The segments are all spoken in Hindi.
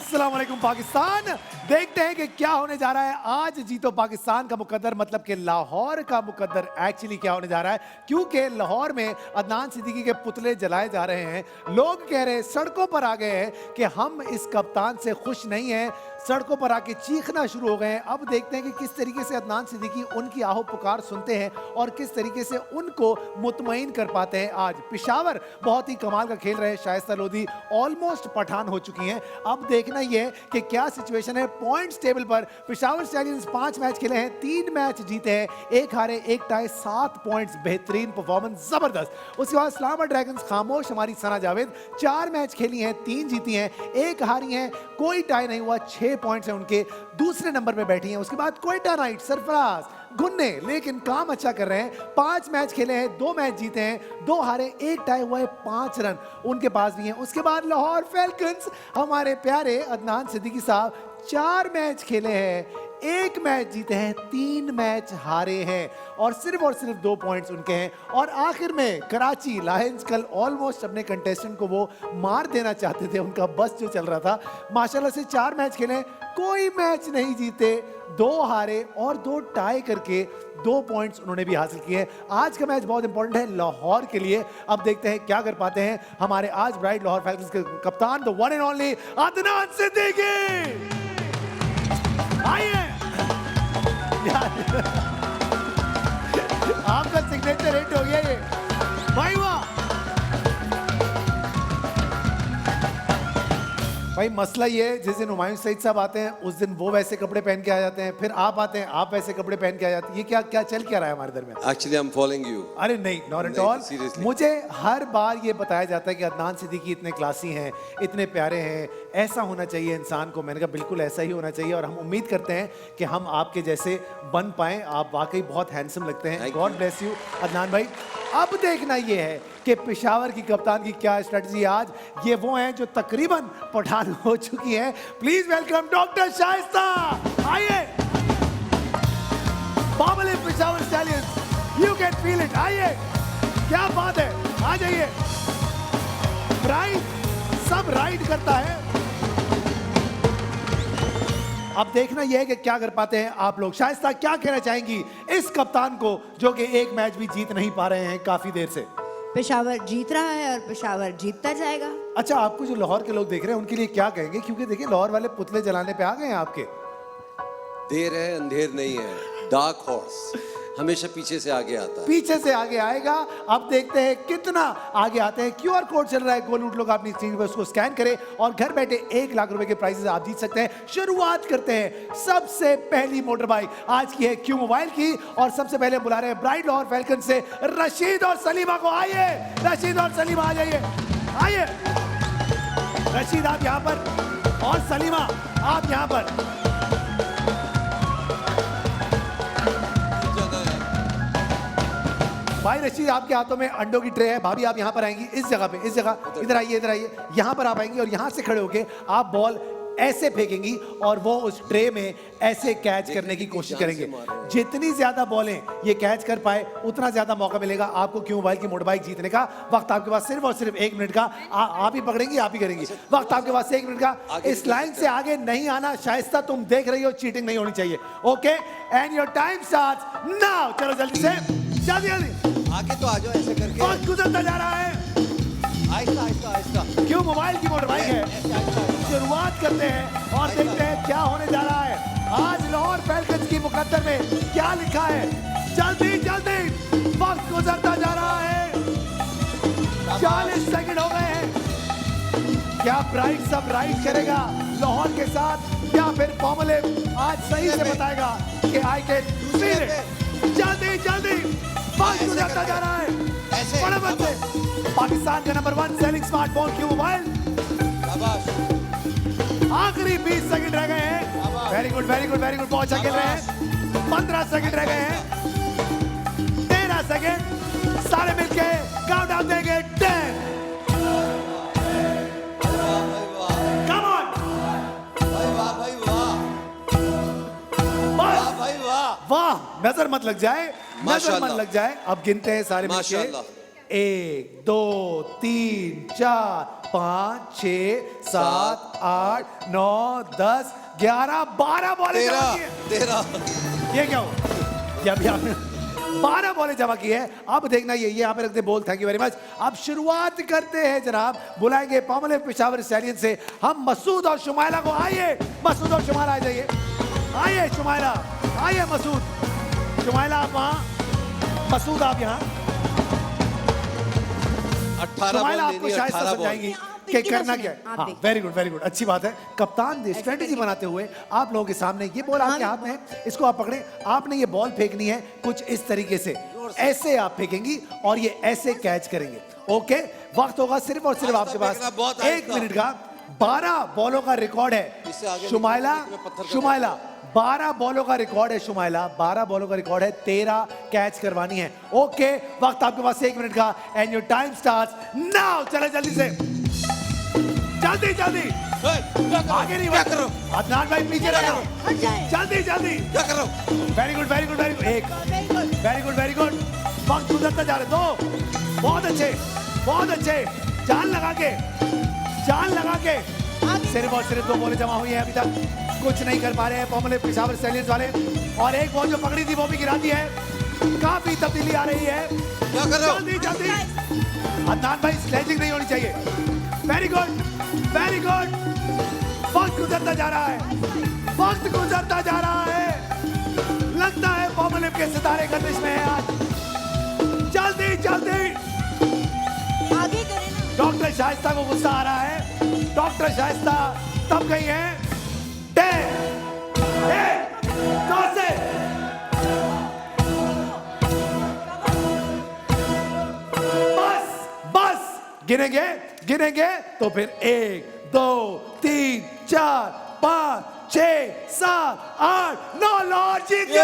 अस्सलाम वालेकुम पाकिस्तान। देखते हैं कि क्या होने जा रहा है। आज जीतो पाकिस्तान का मुकद्दर, मतलब कि लाहौर का मुकद्दर एक्चुअली क्या होने जा रहा है, क्योंकि लाहौर में अदनान सिद्दीकी के पुतले जलाए जा रहे हैं। लोग कह रहे हैं, सड़कों पर आ गए हैं कि हम इस कप्तान से खुश नहीं हैं, सड़कों पर आके चीखना शुरू हो गए हैं। अब देखते हैं कि किस तरीके से अदनान सिद्दीकी उनकी आहो पुकार सुनते हैं और किस तरीके से उनको मुतमईन कर पाते हैं। आज पेशावर बहुत ही कमाल का खेल रहे हैं। शाइस्ता लोधी ऑलमोस्ट पठान हो चुकी हैं। अब देखना यह है कि क्या सिचुएशन है पॉइंट्स टेबल पर। पेशावर स्टैलियंस 5 मैच खेले हैं, 3 मैच जीते हैं, 1 हारे 1 टाई, 7 पॉइंट्स। बेहतरीन परफॉर्मेंस, जबरदस्त। उसके बाद इस्लामाबाद ड्रैगन्स खामोश हमारी सना जावेद 4 मैच खेली हैं, 3 जीती हैं, 1 हारी हैं, कोई टाई नहीं हुआ, 6 पॉइंट्स हैं उनके, दूसरे नंबर पे बैठी हैं। उसके बाद क्वेटा नाइट सरफराज गुन्ने लेकिन काम अच्छा कर रहे हैं। 5 मैच खेले हैं, 2 मैच जीते हैं, 2 हारे 1 टाई हुआ है, 5 रन उनके पास भी हैं। उसके बाद लाहौर फैल्कन्स हमारे प्यारे अदनान सिद्दीकी साहब 4 मैच खेले हैं, 1 मैच जीते हैं, 3 मैच हारे हैं और सिर्फ 2 पॉइंट्स उनके हैं। और आखिर में कराची लायंस कल ऑलमोस्ट अपने कंटेस्टेंट को वो मार देना चाहते थे, उनका बस जो चल रहा था। माशाल्लाह से 4 मैच खेले, कोई मैच नहीं जीते, 2 हारे और 2 टाई करके 2 पॉइंट्स उन्होंने भी हासिल किए हैं। आज का मैच बहुत इंपॉर्टेंट है लाहौर के लिए। अब देखते हैं क्या कर पाते हैं हमारे आज ब्राइट लाहौर फैल्कन्स के कप्तान, the one and only Adnan Siddiqui. आइए आपका सिग्नेचर हिट हो गया ये भाई। वाह भाई, मसला ये है जिस दिन हुमायूं सईद साहब आते हैं उस दिन वो वैसे कपड़े पहन के आ जाते हैं, फिर आप आते हैं आप वैसे कपड़े पहन के आ जाते हैं। ये क्या क्या चल क्या रहा है हमारे दरमियान? Actually, I'm following you. अरे नहीं, नॉट एट ऑल। मुझे हर बार ये बताया जाता है कि अदनान सिद्दीकी इतने क्लासी हैं, इतने प्यारे हैं, ऐसा होना चाहिए इंसान को। मैंने कहा बिल्कुल ऐसा ही होना चाहिए और हम उम्मीद करते हैं कि हम आपके जैसे बन पाएं। आप वाकई बहुत हैंडसम लगते हैं। गॉड ब्लेस यू अदनान भाई। अब देखना ये है कि पेशावर की कप्तान की क्या स्ट्रेटजी। आज ये वो हैं जो तकरीबन पठान हो चुकी हैं। Please welcome doctor Shaista. आइए बाबले Peshawar Stallions, you can feel it. आइए, क्या बात है, आ जाइए। राइड सब राइड करता है। अब देखना यह है कि क्या कर पाते हैं आप लोग। शाइस्ता क्या कहना चाहेंगी इस कप्तान को जो कि एक मैच भी जीत नहीं पा रहे हैं काफी देर से? पेशावर जीत रहा है और पेशावर जीतता जाएगा। अच्छा, आपको जो लाहौर के लोग देख रहे हैं उनके लिए क्या कहेंगे? क्योंकि देखिए लाहौर वाले पुतले जलाने पे आ गए हैं आपके। देर है अंधेर नहीं है। डार्क हॉर्स हमेशा पीछे से आगे आता है। पीछे से आगे आएगा। अब देखते हैं कितना आगे आते हैं। क्यूआर कोड चल रहा है, गोलूट लोग अपनी स्क्रीन पर उसको स्कैन करें और घर बैठे 1 लाख रुपए के प्राइजेस आप जीत सकते हैं। शुरुआत करते हैं। सबसे पहली मोटर बाइक आज की है क्यू मोबाइल की और सबसे पहले बुला रहे हैं ब्राइट लाहौर फैल्कन से रशीद और सलीमा को। आइए रशीद और सलीमा आ जाइए। आइए रशीद आप यहां पर और सलीमा आप यहां पर। भाई रशीद आपके हाथों में अंडों की ट्रे है। भाभी आप यहाँ पर आएंगी इस जगह पे, इस जगह इधर आइए, इधर आइए। यहाँ पर आप आएंगी और यहाँ से खड़े होके आप बॉल ऐसे फेंकेंगी और वो उस ट्रे में ऐसे कैच करने की कोशिश करेंगे। जितनी ज्यादा बॉलें ये कैच कर पाए उतना ज्यादा मौका मिलेगा आपको क्यू मोबाइल की मोटर बाइक जीतने का। वक्त आपके पास सिर्फ और सिर्फ 1 मिनट का। आप ही पकड़ेंगी, आप ही करेंगी। वक्त आपके पास 1 मिनट का। इस लाइन से आगे नहीं आना। शाइस्ता तुम देख रही हो, चीटिंग नहीं होनी चाहिए। Okay and your time starts now. चलो जल्दी से, जल्दी जल्दी आगे तो आ जाओ ऐसे करके। वक्त गुजरता जा रहा है। आहिस्ता आहिस्ता आहिस्ता। क्यों मोबाइल की मोटर बाइक है। शुरुआत करते हैं और देखते हैं क्या होने जा रहा है आज लाहौर फैल्कन्स की मुकद्दर में क्या लिखा है। जल्दी जल्दी वक्त गुजरता जा रहा है। 40 सेकंड हो गए हैं। क्या ब्राइट सब राइड करेगा लाहौर के साथ या फिर फॉर्मूले आज सही से बताएगा कि आई कैन फील इट। जल्दी जल्दी वक्त गुजरता जा रहा है। फटाफट से पाकिस्तान का number 1 selling smartphone Q mobile. आखिरी 20 सेकंड रह गए हैं। Very good very good very good. बहुत अच्छा खेल रहे हैं। 15 सेकंड रह गए हैं। 13 सेकंड। सारे मिलके काउंटडाउन देंगे। 10। Come on. वाह, नजर मत लग जाए, नजर मत लग जाए। अब गिनते हैं सारे मिलके। 1 2 3 4 5 6 7 8 9 10 11 12 बॉलें जमा की है। 13 ये क्या हुआ? ये अभी आपने 12 बॉलें जमा की है। अब देखना ये यहाँ पे रखते बोल। Thank you very much. अब शुरुआत करते हैं जनाब। बुलाएंगे पामोलिव पेशावर स्टैलियन से हम मसूद और शुमाइला को। आइए मसूद और शुमाइला आ जाइए। आइए शुमाइला, आइए मसूद। शुमाइला आप वहाँ, मसूद आप यहाँ। 18 शुमाइला बॉल आपको लेनी है, शायद 18 समझाएंगी बॉल। कि इनकी करना तो क्या सुनिए, है। आप हाँ, देखिए। वेरी गुड, अच्छी बात है। कप्तान ने स्ट्रेटेजी बनाते हुए आप लोगों के सामने ये बॉल आपके हाथ में है, इसको आप पकड़े। आपने ये बॉल फेंकनी है कुछ इस तरीके से, ऐसे आप फेंकेंगी और ये ऐसे कैच करेंगे। ओके, वक्त होगा सिर्फ और सिर्फ आपके फेंकना पास बहुत 1 आहिस्ता। मिनट का। 12 बॉलों का रिकॉर्ड इससे है आगे शुमाइला। निकलने के लिए पत्थर का शुमाइला 12 बॉलों का रिकॉर्ड है शुमाइला, 12 बॉलों का रिकॉर्ड है। 13 कैच करवानी है। ओके, वक्त आपके पास 1 मिनट का and your time starts now. चले जल्दी से, जल्दी जल्दी। आगे नहीं क्या बढ़- कर रहे हो? अदनान भाई पीछे रहो। हट जाए। जल्दी जल्दी। क्या कर रहे हो? Very good very good very good. एक, very good. Very good very good. वक्त गुजरता जा रहे। 2, बहुत अच्छे बहुत अच्छे। जान लगा के, जान लगा के। सिर्फ और सिर्फ 2 बॉलें जमा हुई हैं अभी तक। कुछ नहीं कर पा रहे हैं पामोलिव पेशावर स्टैलियंस वाले। और एक बॉल जो पकड़ी थी वो भी गिरा दी है। काफी तब्दीली आ रही है। क्या कर रहे हो? जल्दी जल्दी। अदनान भाई स्लेजिंग नहीं होनी चाहिए। Very good very good. वक्त गुजरता जा रहा है, वक्त गुजरता जा रहा है। लगता है पामोलिव के सितारे गर्दिश में है आज। जल्दी जल्दी। आगे करें ना। डॉक्टर शाइस्ता को गुस्सा आ रहा है। डॉक्टर शाइस्ता तब गई है। 10 1 2 से। बस बस। गिनेंगे गिनेंगे तो फिर 1 2 3 4 5 6 7 8 9 लाहौर जीत गए।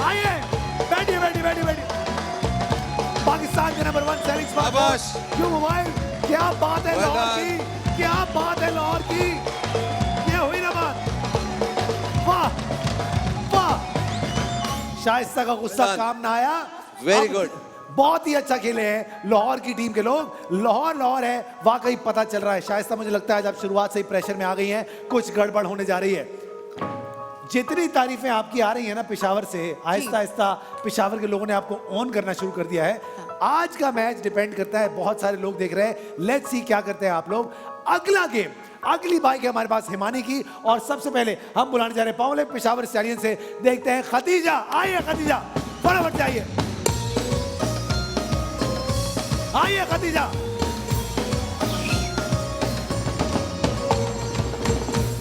आइए बैठिए बैठिए बैठिए बैठिए। पाकिस्तान के नंबर 1 सेलिंग शाबाश। क्यों मोबाइल? क्या बात है Well लाहौर done. की, क्या बात है लाहौर की। ये हुई ना बात। वाह वाह। शाइस्ता का गुस्सा Well done. काम ना आया। Very अब good. बहुत ही अच्छा खेले हैं लाहौर की टीम के लोग। लाहौर लाहौर है वाकई, पता चल रहा है। शाइस्ता मुझे लगता है जब शुरुआत से ही प्रेशर में आ गई हैं, कुछ गड़बड़ होने जा रही है। जितनी तारीफें आपकी आ रही है ना पेशावर से, आहिस्ता आहिस्ता पेशावर के लोगों ने आपको ऑन करना शुरू कर दिया है। आज का मैच डिपेंड करता है, बहुत सारे लोग देख रहे हैं। लेट्स सी क्या करते हैं आप लोग। अगला गेम, अगली बाइक है हमारे पास हिमानी की। और सबसे पहले हम बुलाने जा रहे हैं पामोलिव पेशावर स्टैलियन से। देखते हैं खदीजा। आइए खदीजा, फटाफट जाइए। आइए खदीजा।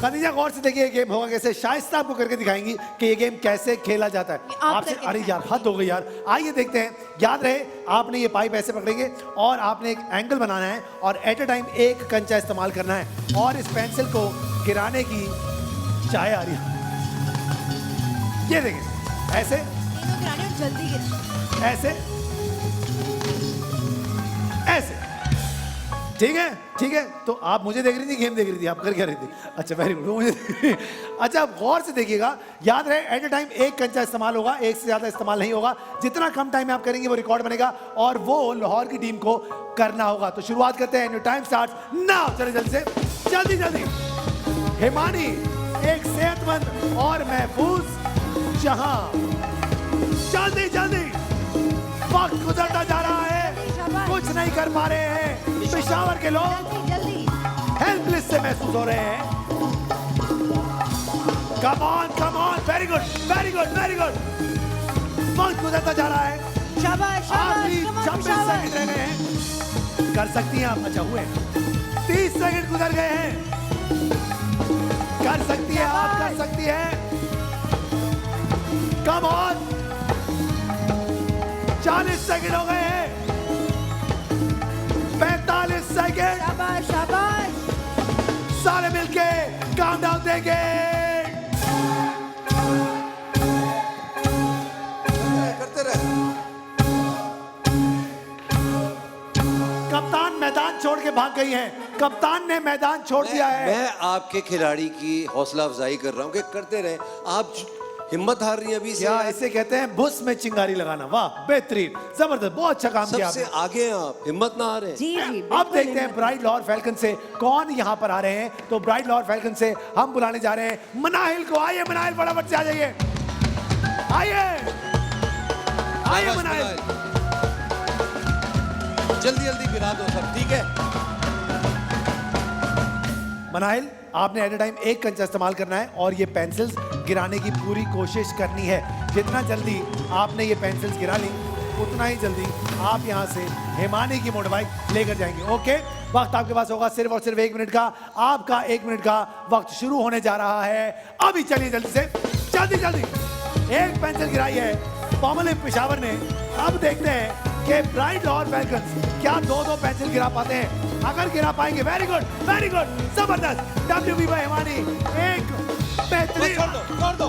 खदीजा गौर से देखिए गेम होगा कैसे। शाइस्ता आपको करके दिखाएंगी कि ये गेम कैसे खेला जाता है। आप आपसे करके अरे यार दिखाएंगे। हद हो गई यार। आइए देखते हैं। याद रहे आपने ये पाइप ऐसे पकड़ेंगे और आपने एक एंगल बनाना है और एट अ टाइम एक कंचा इस्तेमाल करना है और इस पेंसिल को गिराने की चाय आ रही है। ये देखिए ऐसे तीनों गिराने और जल्दी गिराने। ऐसे ऐसे। ठीक है ठीक है। तो आप मुझे देख रही थी, गेम देख रही थी, आप कर क्या रही थी? अच्छा वेरी गुड, मुझे अच्छा आप गौर से देखिएगा। याद रहे एट अ टाइम एक कंचा इस्तेमाल होगा, एक से ज्यादा इस्तेमाल नहीं होगा। जितना कम टाइम में आप करेंगे वो रिकॉर्ड बनेगा और वो लाहौर की टीम को करना होगा। तो शुरुआत करते हैं। Time start now. चले जल्दी से, जल्दी जल्दी। हिमानी एक सेहतमंद और महफूज जहां। जल्दी जल्दी। वक्त गुजरता जा रहा है, कुछ नहीं कर पा रहे हैं। पेशावर के लोग जल्दी जल्दी। हेल्पलेस से महसूस हो रहे हैं। Come on, very good very good very good. वक्त गुजरता जा रहा है। शाबाश आखिरी शाबाश 26 शाबाश। सेकंड रह गए हैं। कर सकती हैं आप। अच्छा हुए 30 सेकंड गुजर गए हैं। कर सकती है आप, कर सकती है। Come on. 40 सेकंड हो गए हैं। 45 सेकंड। शाबाश शाबाश। सारे मिलके काउंटडाउन देंगे। करते रहे। कप्तान मैदान छोड़ के भाग गई है। कप्तान ने मैदान छोड़ दिया है। मैं आपके खिलाड़ी की हौसला अफजाई कर रहा हूं कि करते रहे। आप हिम्मत हार रही है अभी से क्या यार। इसे कहते हैं भुस में चिंगारी लगाना। वाह, बेहतरीन, जबरदस्त, बहुत अच्छा काम किया सबसे आपने। आगे हैं आप, हिम्मत ना हारे। जी जी अब बिल्कुल देखते हैं हिम्मत। ब्राइड लॉर्ड फैल्कन से कौन यहाँ पर आ रहे हैं। तो ब्राइड लॉर्ड फैल्कन से हम बुलाने जा रहे हैं मनाहिल को। आइए मनाहिल, फटाफट से आ जाइए। आइए आइए शाबाश मनाहिल। जल्दी जल्दी गिरा दो सब, ठीक है। मनाहिल, आपने एट ए टाइम एक कंचा इस्तेमाल करना है और ये पेंसिल्स गिराने की पूरी कोशिश करनी है। जितना जल्दी आपने ये पेंसिल्स गिरा ली उतना ही जल्दी आप यहाँ से हिमानी की मोटर बाइक लेकर जाएंगे। ओके, वक्त आपके पास होगा सिर्फ और सिर्फ 1 मिनट का। आपका 1 मिनट का वक्त शुरू होने जा रहा है अभी। चलिए जल्दी से, जल्दी जल्दी। एक पेंसिल गिराई है पॉमलिन पेशावर ने। अब देखते हैं कि ब्राइड और फैल्कन्स क्या 2-2 पेंसिल गिरा पाते हैं। अगर गिरा पाएंगे, वेरी गुड, जबरदस्त। डब्ल्यूबी बाय हिमानी, एक बेहतरीन छोड़ दो,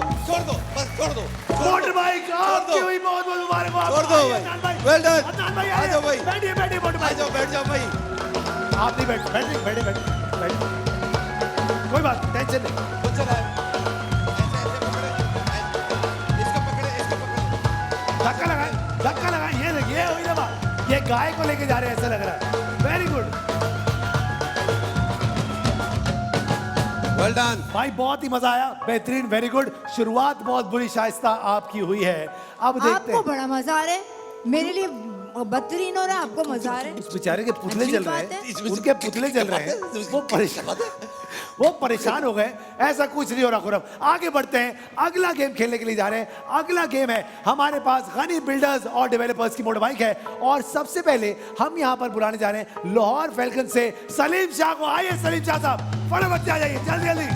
बस छोड़ दो। मोटर बाइक आपकी हुई। बहुत बहुत मुबारक। छोड़ दो भाई। Well done। अदनान भाई आ जाओ भाई। बैठिए बैठिए मोटर बाइक। बैठ जाओ भाई। आप नहीं बैठिए। कोई बात, टेंशन नहीं। खुद चला है। इसको पकड़े। धक्का लगाए। ये हुई ना बात। ये गाय को लेके जा रहे हैं ऐसा लग रहा है। Very good well done. भाई, बहुत ही मजा आया, बेहतरीन, वेरी गुड। शुरुआत बहुत बुरी शाइस्ता आपकी हुई है। अब देखते आपको हैं। बड़ा मजा आ रहा है, मेरे लिए बदतरीन हो रहा है, आपको मजा आ रहा है। उस बेचारे के पुतले अजीब जल रहे बात हैं, है। उनके पुतले जल रहे हैं, वो परेशान हो गए। ऐसा कुछ नहीं हो रहा खुरम। आगे बढ़ते हैं, अगला गेम खेलने के लिए जा रहे हैं। अगला गेम है हमारे पास गनी बिल्डर्स और डेवलपर्स की मोटर बाइक है। और सबसे पहले हम यहाँ पर बुलाने जा रहे हैं लाहौर फैल्कन से सलीम शाह को। आइए सलीम शाह साहब, फटाफट से आ जाइए, जल्दी जल्दी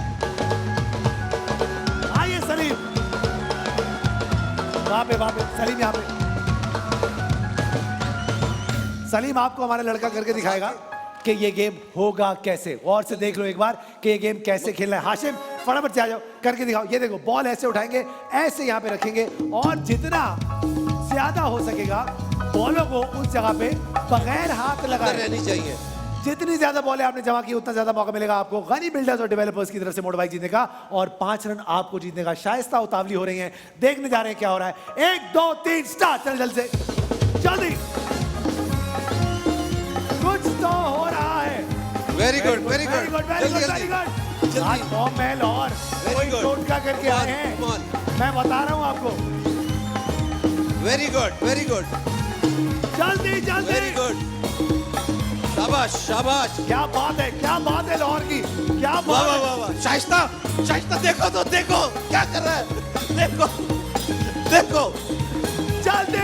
आइए सलीम। वहां पे सलीम, यहाँ पे सलीम आपको हमारा लड़का करके दिखाएगा कि ये गेम होगा कैसे। गौर से देख लो एक बार कि ये गेम कैसे खेलना है। हाशिम, फटाफट से आ जाओ, करके दिखाओ। ये देखो, बॉल ऐसे उठाएंगे, ऐसे यहाँ पे रखेंगे और जितना ज्यादा हो सकेगा बॉलों को उस जगह पे बगैर हाथ लगाए रहनी चाहिए। जितनी ज्यादा बॉलें आपने जमा की उतना ज्यादा मौका मिलेगा आपको गनी बिल्डर्स और डेवलपर्स की तरफ से मोटर बाइक जीतने का। और 5 रन आपको जीतने का। शाइस्ता उतावली हो रही हैं, देखने जा रहे हैं क्या हो रहा है। 1 2 3 स्टार्ट। चल जल्दी से, जल्दी। कुछ तो हो रहा है। Very good very good. आज फॉर्म में लाहौर Very कोई good। टोटका करके Come on, आए हैं। come on। मैं बता रहा हूँ आपको। Very good. जल्दी जल्दी। Very good. शाबाश। क्या बात है लाहौर की, क्या वाह बात वाह है। वाह। शाइस्ता देखो तो, देखो क्या कर रहा है। देखो। जल्दी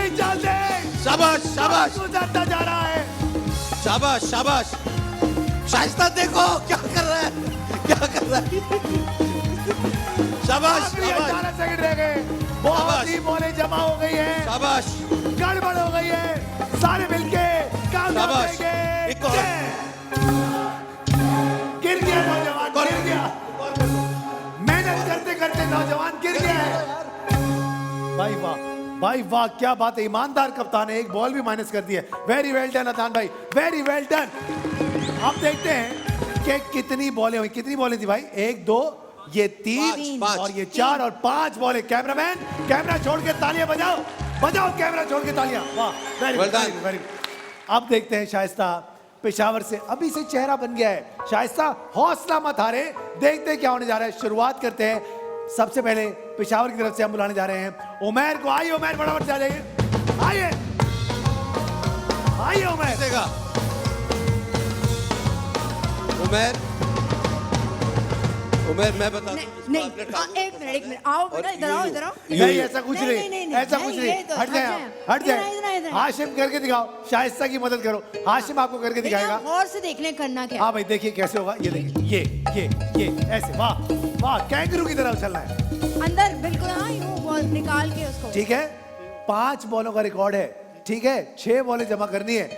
शाबाश। गुजरता जा रहा है। शाबाश। शाइस्ता देखो क्या कर रहा है। शाबाश। आखिरी 18 सेकंड रह गए। बहुत शाबाश। ही बॉलें जमा हो गई है, शाबाश। गड़बड़ हो गई है। सारे मिलके काम शाबाश। करेंगे। एक और। गिर गया नौजवान, गिर गया। मेहनत करते करते नौजवान गिर गया है। भाई वाह, क्या बात है। ईमानदार कप्तान है, एक बॉल भी माइनस कर दी है। वेरी वेल डन अदनान भाई, वेरी वेल डन। अब देखते हैं कि कितनी बॉलें हुई। कितनी बॉलें थी भाई? 1 2, ये 3 पाँच। और ये 4 और 5 बॉलें। कैमरामैन, कैमरा छोड़ के तालियां बजाओ, कैमरा छोड़ के तालियां। वाह, वेरी Well done। वेरी। अब देखते हैं शाइस्ता पेशावर से अभी से चेहरा बन गया है। शाइस्ता, हौसला मत हारे, देखते हैं क्या होने जा रहा है। शुरुआत करते हैं। सबसे पहले पेशावर की तरफ से हम बुलाने जा रहे हैं उमैर को। आइए उमैर, फटाफट से आ जाइए। आइए उमैर। देगा उमैर, मैं बता दूं, इस नहीं, बार अपने एक मिनट आओ बेटा, इधर आओ। नहीं, ऐसा कुछ नहीं, ऐसा कुछ नहीं। ये तो हट जाए। इधर। हाशिम करके दिखाओ, शाइस्ता की मदद करो। हाशिम आपको करके दिखाएगा। और से देख ले करना क्या। हाँ भाई, देखिए कैसे होगा। ये देखिए, ये ऐसे। वाह, कैंगरू की तरह उछलना है। अंदर बिल्कुल, हाँ, यूं बॉल निकाल के उसको। ठीक है, 5 बॉलों का रिकॉर्ड है। ठीक है, 6 बॉलें जमा करनी है।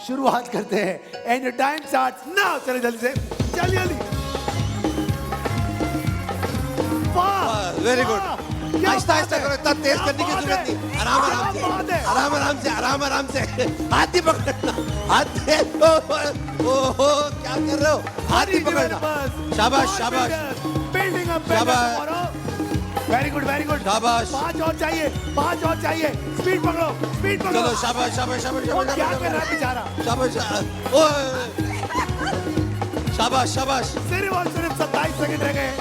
शुरुआत करते हैं एंड टाइम स्टार्ट्स नाउ। चले जल्दी से, जल्दी। Very good. आहिस्ता करो, इतना तेज करने की जरूरत नहीं। आराम से। हाथ ही पकड़ना, ओहो क्या कर रहे हो। हाथ ही पकड़ना। शाबाश। बिल्डिंग अप शाबाश। Very good very good. शाबाश। 5 और चाहिए, 5 और चाहिए। स्पीड पकड़ो, स्पीड पकड़ो। चलो शाबाश शाबाश शाबाश वो शाबाश क्या कर रहा है बेचारा? शाबाश ओए शाबाश शाबाश सिर्फ और सिर्फ 27 सेकंड रह गए हैं।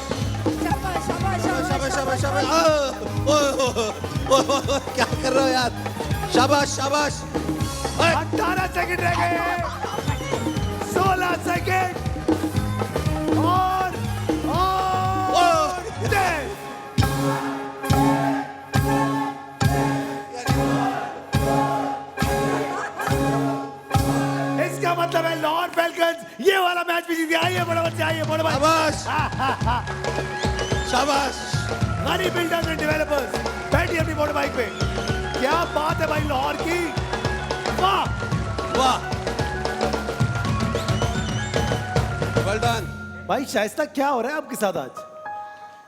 शाबाश शाबाश शाबाश शाबाश शाबाश ओए क्या कर रहे हो यार? शाबाश शाबाश 18 सेकंड रह गए हैं। 16 सेकंड और 10। इसका मतलब है लाहौर फैल्कन्स ये वाला मैच भी जीत गया। आइए बड़ा बच्चा, आइए बड़ा बच्चा। शाबाश शाबाश हनी बिल्डर्स एंड डेवलपर्स बैठिए अपनी मोटर बाइक पे। क्या बात है भाई लाहौर की, वाह। वाह वेल डन। भाई शाइस्ता क्या हो रहा है आपके साथ आज?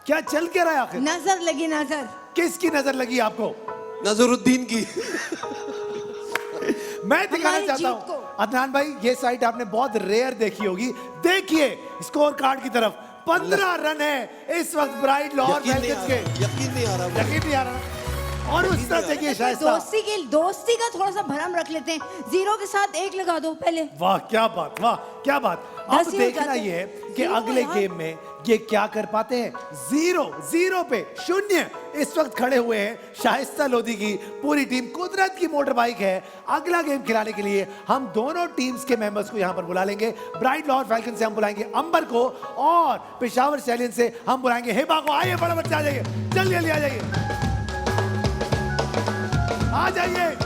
क्या चल क्या रहा है आखिर? नजर लगी नजर। किसकी नजर लगी आपको? नजरुद्दीन की। मैं दिखाना हमारी चाहता जीत हूँ को। अदनान भाई, ये साइट आपने बहुत रेयर देखी होगी। देखिए स्कोर कार्ड की तरफ, 15 रन है इस वक्त ब्राइट लाहौर यकीन नहीं आ फैल्कन्स के। रहा, यकीन नहीं आ रहा मुझे। यकीन नहीं आ रहा। और उस तरफ देखिए शाइस्ता, दोस्ती का थोड़ा सा भरम रख लेते हैं। 0 के साथ 1 लगा दो पहले। वाह क्या बात, वाह क्या बात। अब 10 ही हो देखना जाते ये है हैं। कि 0 अगले यार। गेम में ये क्या कर पाते हैं। 0 पे 0 इस वक्त खड़े हुए हैं शाइस्ता लोधी की पूरी टीम। कुदरत की मोटर बाइक है। अगला गेम खिलाने के लिए हम दोनों टीम्स के मेंबर्स को यहां पर बुला लेंगे। ब्राइट लाहौर फैल्कन से हम बुलाएंगे अंबर को और पेशावर स्टैलियन से हम बुलाएंगे हिबा को। आइए बड़ा बच्चा, आ जाइए, जल्दी जल्दी आ जाइए, आ जाइए।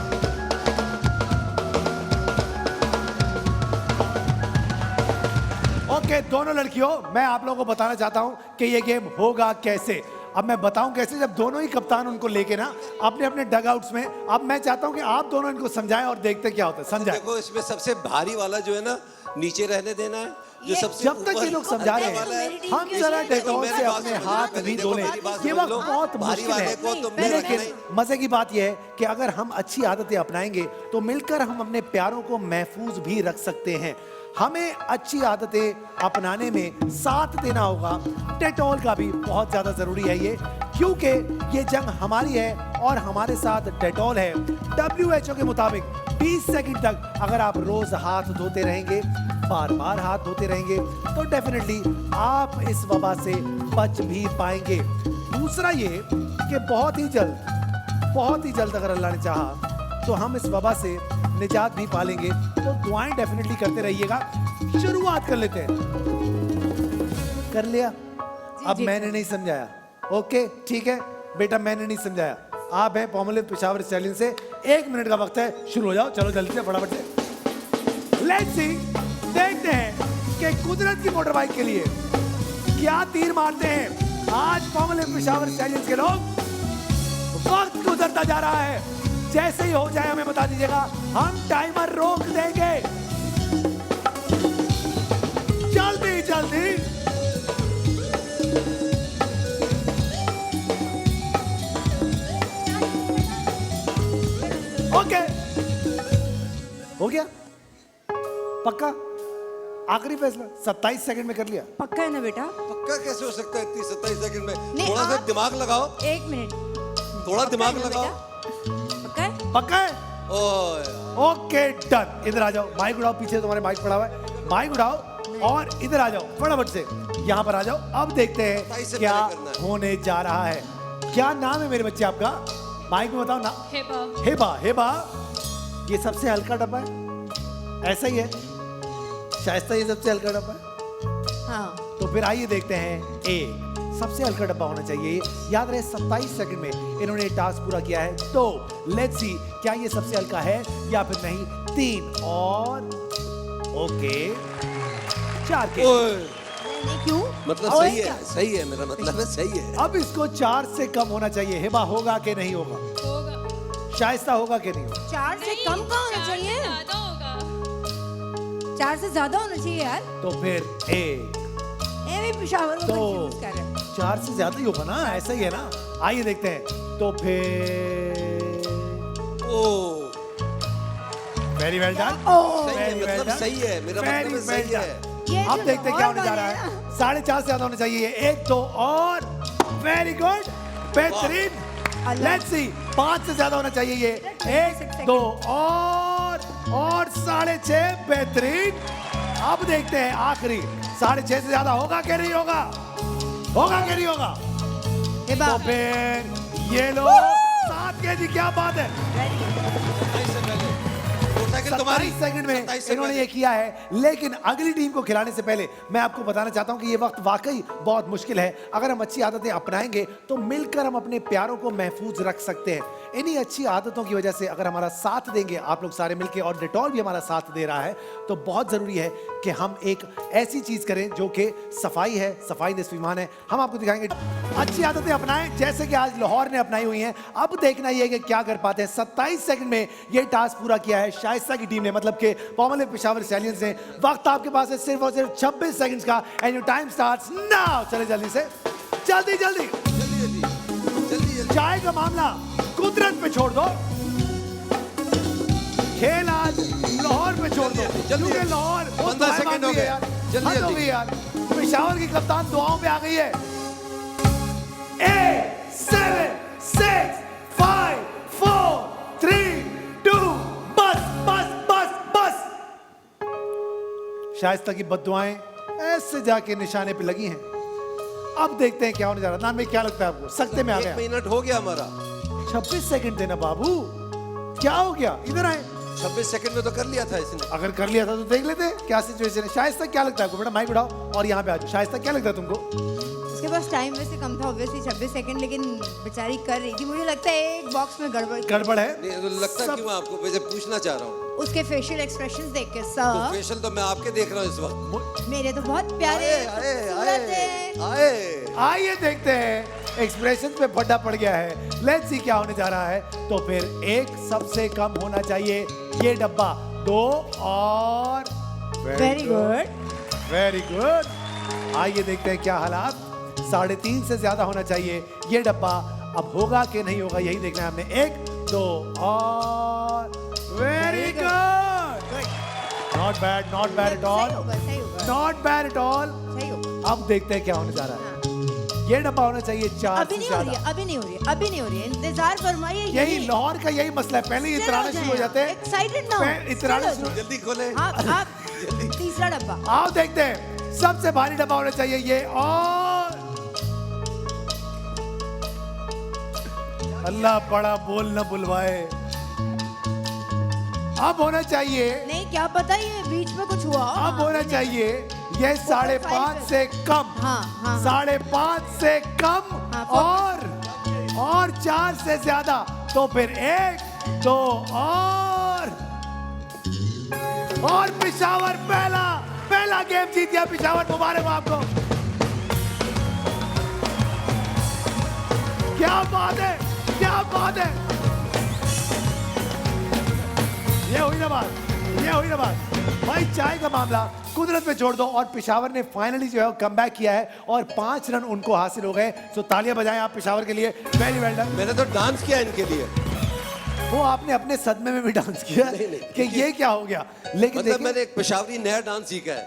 ओके दोनों लड़कियों, मैं आप लोगों को बताना चाहता हूं कि ये गेम होगा कैसे। अब मैं बताऊं कैसे, जब दोनों ही कप्तान उनको लेके ना अपने अपने डग आउट्स में, अब मैं चाहता हूं कि आप दोनों इनको समझाएं और देखते क्या होता है। समझाएं। देखो इसमें सबसे भारी वाला जो है ना नीचे रहने देना है, जो ये- सबसे जब तक ये लोग समझा रहे वाला है। हैं, हम जरा डेटॉल से अपने हाथ भी धो लें। ये वक्त बहुत भारी मुश्किल वाले है, को तुमने लेकिन रखना ही। मजे की बात यह है कि अगर हम अच्छी आदतें अपनाएंगे तो मिलकर हम अपने प्यारों को महफूज भी रख सकते हैं। हमें अच्छी आदतें अपनाने में साथ देना होगा। डेटॉल का भी बहुत ज्यादा जरूरी है ये, क्योंकि ये जंग हमारी है और हमारे साथ डेटॉल है। WHO के मुताबिक 20 सेकंड तक अगर आप रोज हाथ धोते रहेंगे, बार बार हाथ धोते रहेंगे, तो डेफिनेटली आप इस वबा से बच भी पाएंगे। दूसरा ये कि बहुत ही जल्द अगर अल्लाह ने चाहा तो हम इस वबा से निजात भी पालेंगे। तो दुआएं डेफिनेटली करते रहिएगा। शुरुआत कर लेते हैं। कर लिया? अब जी। मैंने नहीं समझाया। ओके ठीक है बेटा, मैंने नहीं समझाया। आप हैं पॉमुलर पेशावर स्टैलियन से। 1 मिनट का वक्त है, शुरू हो जाओ। चलो जल्दी से, फटाफट से। लेट्स सी, देखते हैं कि कुदरत की मोटर बाइक के लिए क्या तीर मारते हैं आज पॉमुलर पेशावर स्टैलियंस के लोग। वक्त गुजरता जा रहा है, जैसे ही हो जाए हमें बता दीजिएगा, हम टाइमर रोक देंगे। जल्दी जल्दी। ओके हो गया पक्का? आखिरी फैसला 27 सेकंड में कर लिया। पक्का है ना बेटा? पक्का कैसे हो सकता है इतनी 27 सेकंड में? नहीं, थोड़ा सा आप- दिमाग लगाओ, 1 मिनट। थोड़ा पक्का दिमाग है ना लगाओ। बेटा? पक्का है? पक्का है? ओए ओके डन। इधर आ जाओ, माइक उड़ाओ, पीछे तुम्हारे माइक पड़ा हुआ है, माइक उड़ाओ और इधर आ जाओ फटाफट से, यहाँ पर आ जाओ। अब देखते हैं 27 से क्या पहले करना है। होने जा रहा है। क्या नाम है मेरे बच्चे आपका? माइक में बताओ ना। हिबा। हेबा। हेबा, ये सबसे हल्का डब्बा है, ऐसा ही है शायस्ता, ये सबसे हल्का डब्बा है। हाँ। तो फिर आइए देखते हैं, एक सबसे हल्का डब्बा होना चाहिए। याद रहे 27 सेकंड में इन्होंने टास्क पूरा किया है। तो लेट्स सी क्या ये सबसे हल्का है या फिर नहीं। 3 और ओके 4 के। ओए नहीं, क्यों? मतलब और सही क्या? है, सही है, मेरा मतलब है सही है। अब इसको 4 से कम होना चाहिए। हिबा होगा कि नहीं होगा? होगा। शाइस्ता होगा कि नहीं होगा? 4 से नहीं, कम कहाँ होना 4 से चाहिए? ज्यादा होगा। 4 से ज्यादा होना चाहिए यार। तो फिर एक ये भी पेशावर को तो कंफ्यूज कर रहा है। 4 से ज्यादा ही होगा ना, ऐसा ही है ना। आइए देखते हैं। तो फिर ओ वेरी वेल डन। सही है, मतलब सही है, मेरा मतलब है सही है। ये अब जो देखते हैं क्या लाहौर होने जा रहा वाले है। हैं 4.5 से ज्यादा होना चाहिए। 1 2 और वेरी गुड। बेहतरीन। लेट्स सी, 5 से ज्यादा होना चाहिए ये। 1 2 और 6.5। बेहतरीन। अब देखते हैं आखिरी 6.5 से ज्यादा होगा कि नहीं होगा, होगा कि नहीं होगा। ये तो बाप फिर ये लो 7 केजी। क्या बात है। 27 सेकंड में 27 इन्होंने ये किया है। लेकिन अगली टीम को खिलाने से पहले मैं आपको बताना चाहता हूं कि ये वक्त वाकई बहुत मुश्किल है। अगर हम अच्छी आदतें अपनाएंगे तो मिलकर हम अपने प्यारों को महफूज रख सकते हैं। इन्हीं अच्छी आदतों की वजह से अगर हमारा साथ देंगे आप लोग सारे मिलके, और डेटॉल भी हमारा साथ दे रहा है, तो बहुत जरूरी है कि हम एक ऐसी चीज करें जो कि सफाई है। सफाई निस्फ ईमान है। हम आपको दिखाएंगे अच्छी आदतें अपनाएं जैसे कि आज लाहौर ने अपनाई हुई हैं। अब देखना यह है कि क्या कर पाते हैं। 27 सेकंड में यह टास्क पूरा किया है शाइस्ता की टीम ने, मतलब कि पामोलिव पेशावर स्टैलियंस ने। वक्त आपके पास है सिर्फ और सिर्फ 26 सेकंड्स का, and your time starts now. चले जल्दी से, जल्दी जल्दी। चाय का मामला कुदरत पे छोड़ दो, खेल आज लाहौर पे छोड़ दो, क्योंकि लाहौर 15 सेकंड हो गए यार। जल्दी हद हो गई यार। पेशावर की कप्तान दुआओं पे आ गई है। 8 7 6 5 4 3 2 बस बस बस बस। शाइस्ता की बद्दुआएं ऐसे जाके निशाने पे लगी हैं। अब देखते हैं क्या होने जा रहा है। नाम में क्या लगता है आपको, सख्ते में आ 1 गया। मिनट हो गया हमारा। 26 सेकंड देना बाबू, क्या हो गया। इधर आए। 26 सेकंड में तो कर लिया था इसने। अगर कर लिया था तो देख लेते क्या सिचुएशन है। शाइस्ता क्या लगता है आपको, बेटा माइक उठाओ और यहाँ पे आ जाओ। शाइस्ता क्या लगता है तुमको। उसके पास टाइम वैसे कम था ऑब्वियसली 26 सेकंड, लेकिन बेचारी कर रही थी। मुझे लगता है एक बॉक्स में गड़बड़ है। नहीं तो लगता सब- क्यों आपको, वैसे पूछना चाह रहा हूँ। उसके फेशियल एक्सप्रेशंस देख के तो सर फेशियल तो मैं आपके देख रहा हूँ इस वक्त। मेरे तो बहुत प्यारे खूबसूरत है। आइए देखते हैं। एक्सप्रेशन पे फड्डा पड़ गया है। लेट्स सी क्या होने जा रहा है। तो फिर एक सबसे कम होना चाहिए ये डब्बा। 2 और वेरी गुड। Very good. आइए देखते हैं क्या हालात। 3.5 से ज्यादा होना चाहिए ये डब्बा। अब होगा कि नहीं होगा यही देखना है हमने। 1 2 और very good. Not bad, not bad at all, सही होगा, सही होगा, नॉट बैड एट ऑल। सही होगा। अब देखते हैं क्या होने जा रहा है। हाँ। ये डब्बा होना चाहिए 4 अभी से नहीं हो रही ज्यादा। है, अभी नहीं हो रही है, अभी नहीं हो रही है। इंतजार फरमाइए। यही लाहौर का यही मसला है। पहले ये इतराने शुरू हो जाते हैं। एक्साइटेड ना हो। इतराने Still हो शुरू। जल्दी खोले। आप तीसरा डब्बा। आओ देखते हैं। सबसे भारी डब्बा होना चाहिए ये। और अल्लाह बड़ा बोल न बुलवाए। अब होना चाहिए, नहीं क्या पता ये बीच में कुछ हुआ हो। अब होना चाहिए ये 5.5 से कम। हाँ, हाँ। 5.5 से कम। हाँ, और 4 से ज्यादा। तो फिर 1 2 और पिशावर पहला गेम जीत गया। पिशावर मुबारक हो आपको। क्या बात है, क्या बात है। ये हुई ना बात भाई। चाय का मामला कुदरत पे छोड़ दो, और पिशावर ने फाइनली जो है कमबैक किया है और 5 रन उनको हासिल हो गए। सो तालियां बजाएं आप पिशावर के लिए। Very well done. मैंने तो डांस किया इनके लिए। वो आपने अपने सदमे में भी डांस किया नहीं, कि ये क्या हो गया। लेकिन मतलब देखिए, मैंने एक पेशावरी नया डांस सीखा है।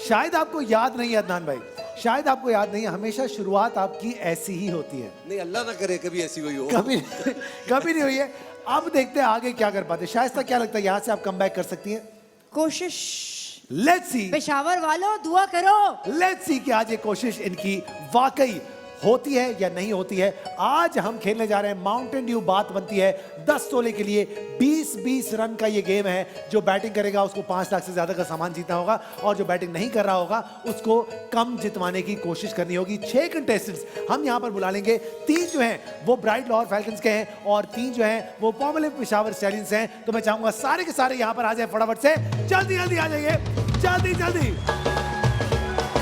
शायद आपको याद नहीं है अदनान भाई, शायद आपको याद नहीं है। हमेशा शुरुआत आपकी ऐसी ही होती है। नहीं अल्लाह ना करे कभी ऐसी हुई हो। कभी नहीं हुई है। अब देखते हैं आगे क्या कर पाते। शाइस्ता क्या लगता है यहाँ से आप कमबैक कर सकती हैं। कोशिश। लेट्स सी, पेशावर वालों दुआ करो। लेट्स सी कि आज ये कोशिश इनकी वाकई होती है या नहीं होती है। आज हम खेलने जा रहे हैं माउंटेन ड्यू बात बनती है 10 तोले के लिए। 20-20 रन का ये गेम है। जो बैटिंग करेगा उसको 5 लाख से ज्यादा का सामान जीतना होगा, और जो बैटिंग नहीं कर रहा होगा उसको कम जितवाने की कोशिश करनी होगी। 6 कंटेस्टेंट्स हम यहाँ पर बुला लेंगे। 3 जो हैं वो ब्राइट लाहौर फैल्कन्स के हैं, और 3 जो हैं वो पामोलिव पेशावर स्टैलियंस हैं। तो मैं चाहूंगा सारे के सारे यहाँ पर आ जाए फटाफट से। जल्दी जल्दी आ जाइए, जल्दी जल्दी।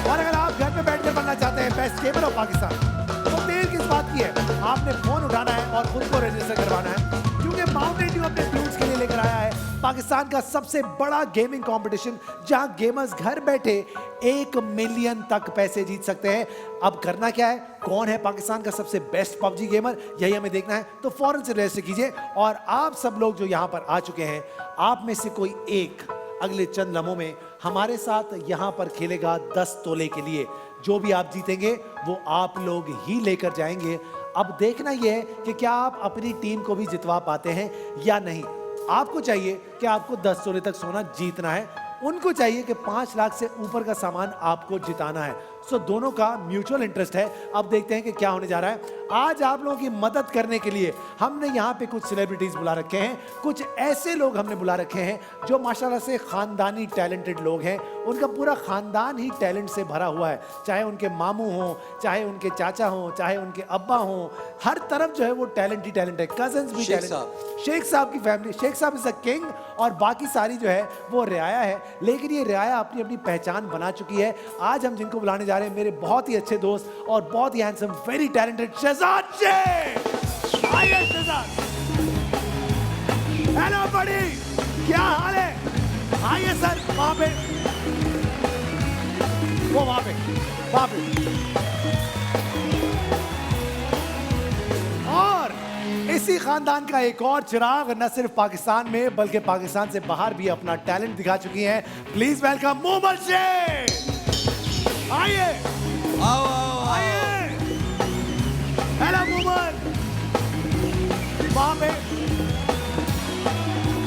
और अगर आप घर पे बैठकर बनना चाहते हैं बेस्ट गेमर ऑफ पाकिस्तान, तो देर किस बात की है। आपने फोन उठाना है और खुद को रजिस्टर करवाना है, क्योंकि माउंटेन ड्यू अपने ड्यूड्स के लिए लेकर आया है पाकिस्तान का सबसे बड़ा गेमिंग कंपटीशन, जहां गेमर्स घर बैठे 1 मिलियन तक पैसे जीत सकते हैं। अब करना क्या है, कौन है पाकिस्तान का सबसे बेस्ट पबजी गेमर, यही हमें देखना है। तो फौरन से रजिस्टर कीजिए। और आप सब लोग जो यहां पर आ चुके हैं, आप में से कोई एक अगले चंद लम्हों में हमारे साथ यहाँ पर खेलेगा 10 तोले के लिए। जो भी आप जीतेंगे वो आप लोग ही लेकर जाएंगे। अब देखना यह है कि क्या आप अपनी टीम को भी जितवा पाते हैं या नहीं। आपको चाहिए कि आपको 10 तोले तक सोना जीतना है, उनको चाहिए कि 5 लाख से ऊपर का सामान आपको जिताना है। सो दोनों का म्यूचुअल इंटरेस्ट है। अब देखते हैं कि क्या होने जा रहा है। आज आप लोगों की मदद करने के लिए हमने यहाँ पे कुछ सेलिब्रिटीज बुला रखे हैं, कुछ ऐसे लोग हमने बुला रखे हैं जो माशाल्लाह से खानदानी टैलेंटेड लोग हैं। उनका पूरा खानदान ही टैलेंट से भरा हुआ है, चाहे उनके मामू हों, चाहे उनके चाचा हों, चाहे उनके अब्बा हों, हर तरफ जो है वो टैलेंट ही टैलेंट है। कजन्स भी शेख टैलेंट। शेख साहब की फैमिली, शेख साहब इज अ किंग और बाकी सारी जो है वो रियाया है। लेकिन ये रियाया अपनी अपनी पहचान बना चुकी है। आज हम जिनको बुलाने जा रहे हैं मेरे बहुत ही अच्छे दोस्त और बहुत ही handsome, very talented Shahzad Sheikh. आइए शहजाद। हेलो बड़ी, क्या हाल है? आइए सर, वहां पे, वो वहां पे। और इसी खानदान का एक और चिराग न सिर्फ पाकिस्तान में बल्कि पाकिस्तान से बाहर भी अपना टैलेंट दिखा चुकी हैं। Please welcome Momal Shaikh. आइए आओ आओ आइए। हेलो मोमल, वहां पे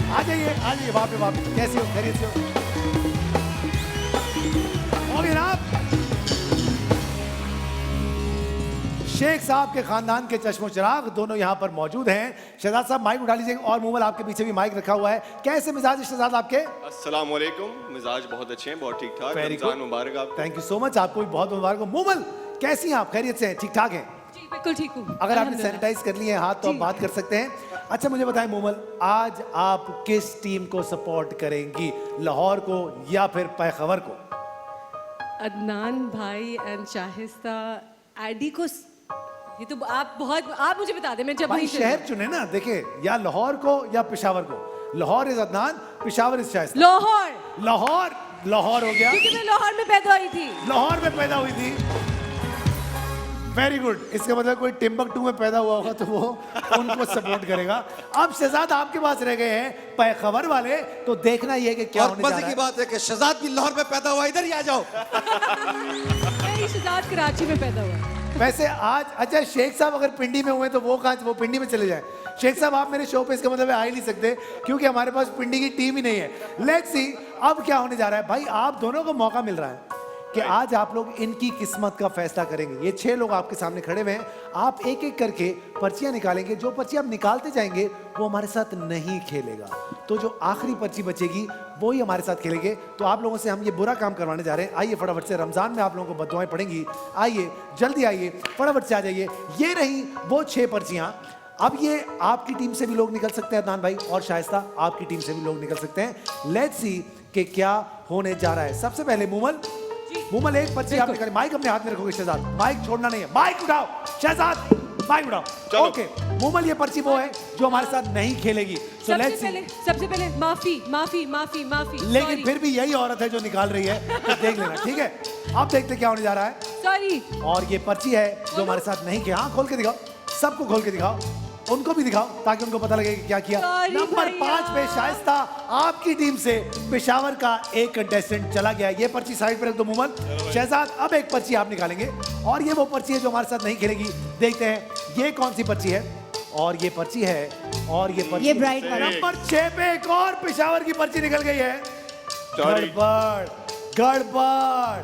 आ जाइए, वहां पे। कैसे हो? खैरियत से हो? और जनाब शेख साहब के खानदान के चश्मो चिराग दोनों यहाँ पर मौजूद हैं। शहजाद साहब माइक उठा लीजिए और मोमल आपके पीछे भी माइक रखा हुआ है। कैसे मिजाज है शहजाद आपके? अस्सलाम वालेकुम। मिजाज बहुत अच्छे हैं, बहुत ठीक ठाक। Very good. रमजान मुबारक आपको। थैंक यू सो मच, आपको भी बहुत मुबारक हो। मोमल कैसी हैं आप? खैरियत से हैं? ठीक ठाक हैं? जी बिल्कुल ठीक हूँ। अगर आपने अल्हम्दुलिल्लाह। सैनिटाइज कर लिए हैं हाथ तो आप जी। बात कर सकते हैं। अच्छा मुझे बताएं मोमल, आज आप किस टीम को सपोर्ट करेंगी, लाहौर को या फिर पैखवर को? अदनान भाई एंड शाहिस्ता एडी को ये तो आप मुझे बता दें, मैं जब भाई वहीं शहर चुने ना, देखे या लाहौर को या पेशावर को। Lahore is Adnan, Peshawar is Shaista. लाहौर लाहौर हो गया, क्योंकि मैं लाहौर में पैदा हुई थी। लाहौर में पैदा हुई थी। Very good. इसका मतलब कोई टिम्बकटू में पैदा हुआ होगा तो वो उनको सपोर्ट करेगा। अब शहजाद आपके पास रह गए हैं पैखबर वाले, तो देखना ये कि क्या और होने जा मजे रहा की है। बात है कि शहजाद भी लाहौर में पैदा हुआ, इधर ही आ जाओ। मैं शहजाद कराची में पैदा हुआ। वैसे आज अच्छा शेख साहब अगर पिंडी में हुए तो वो पिंडी में चले जाएं। शेख साहब आप मेरे शो पे इसका मतलब आ ही नहीं सकते क्योंकि हमारे पास पिंडी की टीम ही नहीं है। लेट्स सी अब क्या होने जा रहा है। भाई आप दोनों को मौका मिल रहा है कि आज आप लोग इनकी किस्मत का फैसला करेंगे। ये 6 लोग आपके सामने खड़े हुए हैं, आप एक एक करके पर्चियां निकालेंगे। जो पर्ची आप निकालते जाएंगे वो हमारे साथ नहीं खेलेगा, तो जो आखिरी पर्ची बचेगी वो ही हमारे साथ खेलेंगे। तो आप लोगों से हम ये बुरा काम करवाने जा रहे हैं। आइए फटाफट से, रमजान में आप लोगों को बद्दुआएं पड़ेंगी। आइए जल्दी आइए, फटाफट से आ जाइए। ये रही वो 6 पर्चियां। अब ये आपकी टीम से भी लोग निकल सकते हैं अदनान भाई, और शाइस्ता आपकी टीम से भी लोग निकल सकते हैं। लेट्स सी कि क्या होने जा रहा है। सबसे पहले मूमल एक पर्ची आप निकालें। माइक अपने हाथ में रखोगे शहजाद, माइक छोड़ना नहीं है। माइक उठाओ शहजाद, माइक उठाओ। ओके मूमल, ये पर्ची वो है जो हमारे साथ नहीं खेलेगी। So let's see. सबसे पहले माफी। लेकिन फिर भी यही औरत है जो निकाल रही है, तो देख लेना ठीक है। अब देखते क्या होने जा रहा है। सॉरी। और ये पर्ची है जो हमारे साथ नहीं किया। हाँ खोल के दिखाओ, सबको खोल के दिखाओ, उनको भी दिखाओ ताकि उनको पता लगे कि क्या किया। नंबर 5 पे शाइस्ता आपकी टीम से पेशावर का एक कंटेस्टेंट चला गया। ये पर्ची साइड पे रख दो मूमल। शहजाद अब एक पर्ची आप निकालेंगे और ये वो पर्ची है जो हमारे साथ नहीं खेलेगी। देखते हैं ये कौन सी पर्ची है। और ये पर्ची है, और ये पर्ची, ये ब्राइट वाला। नंबर 6 पे एक और पेशावर की पर्ची निकल गई है। गड़बड़।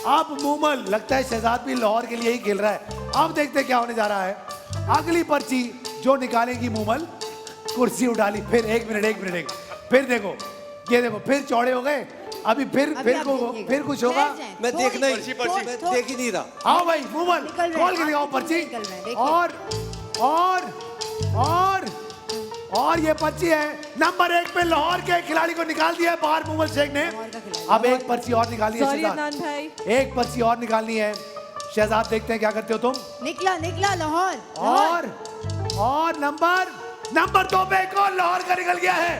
अब मूमल लगता है शहजाद भी लाहौर के लिए ही खेल रहा है। अब देखते हैं क्या होने जा रहा है। अगली पर्ची जो निकालेगी मूमल, कुर्सी उठा ली। फिर एक मिनट फिर देखो, ये देखो फिर चौड़े हो गए। अभी फिर आप देखिएगा। फिर कुछ होगा। ठहर जाएं। मैं देखना ही, थोड़- मैं थोड़- देख ही नहीं रहा। आओ भाई मूमल निकल रहे हैं, खोल के दिखाओ आपकी पर्ची। निकल रहे हैं, देखिए। और ये पर्ची है नंबर 1 पे लाहौर के खिलाड़ी को निकाल दिया है बाहर मूमल शेख ने। लाहौर का खिलाड़ी। अब एक पर्ची और निकालनी है सॉरी शहजाद, अदनान भाई। एक पर्ची और निकालनी है। शहजाद देखते हैं क्या करते हो तुम। निकला लाहौर। और नंबर 2 पे एक और लाहौर का निकल गया है।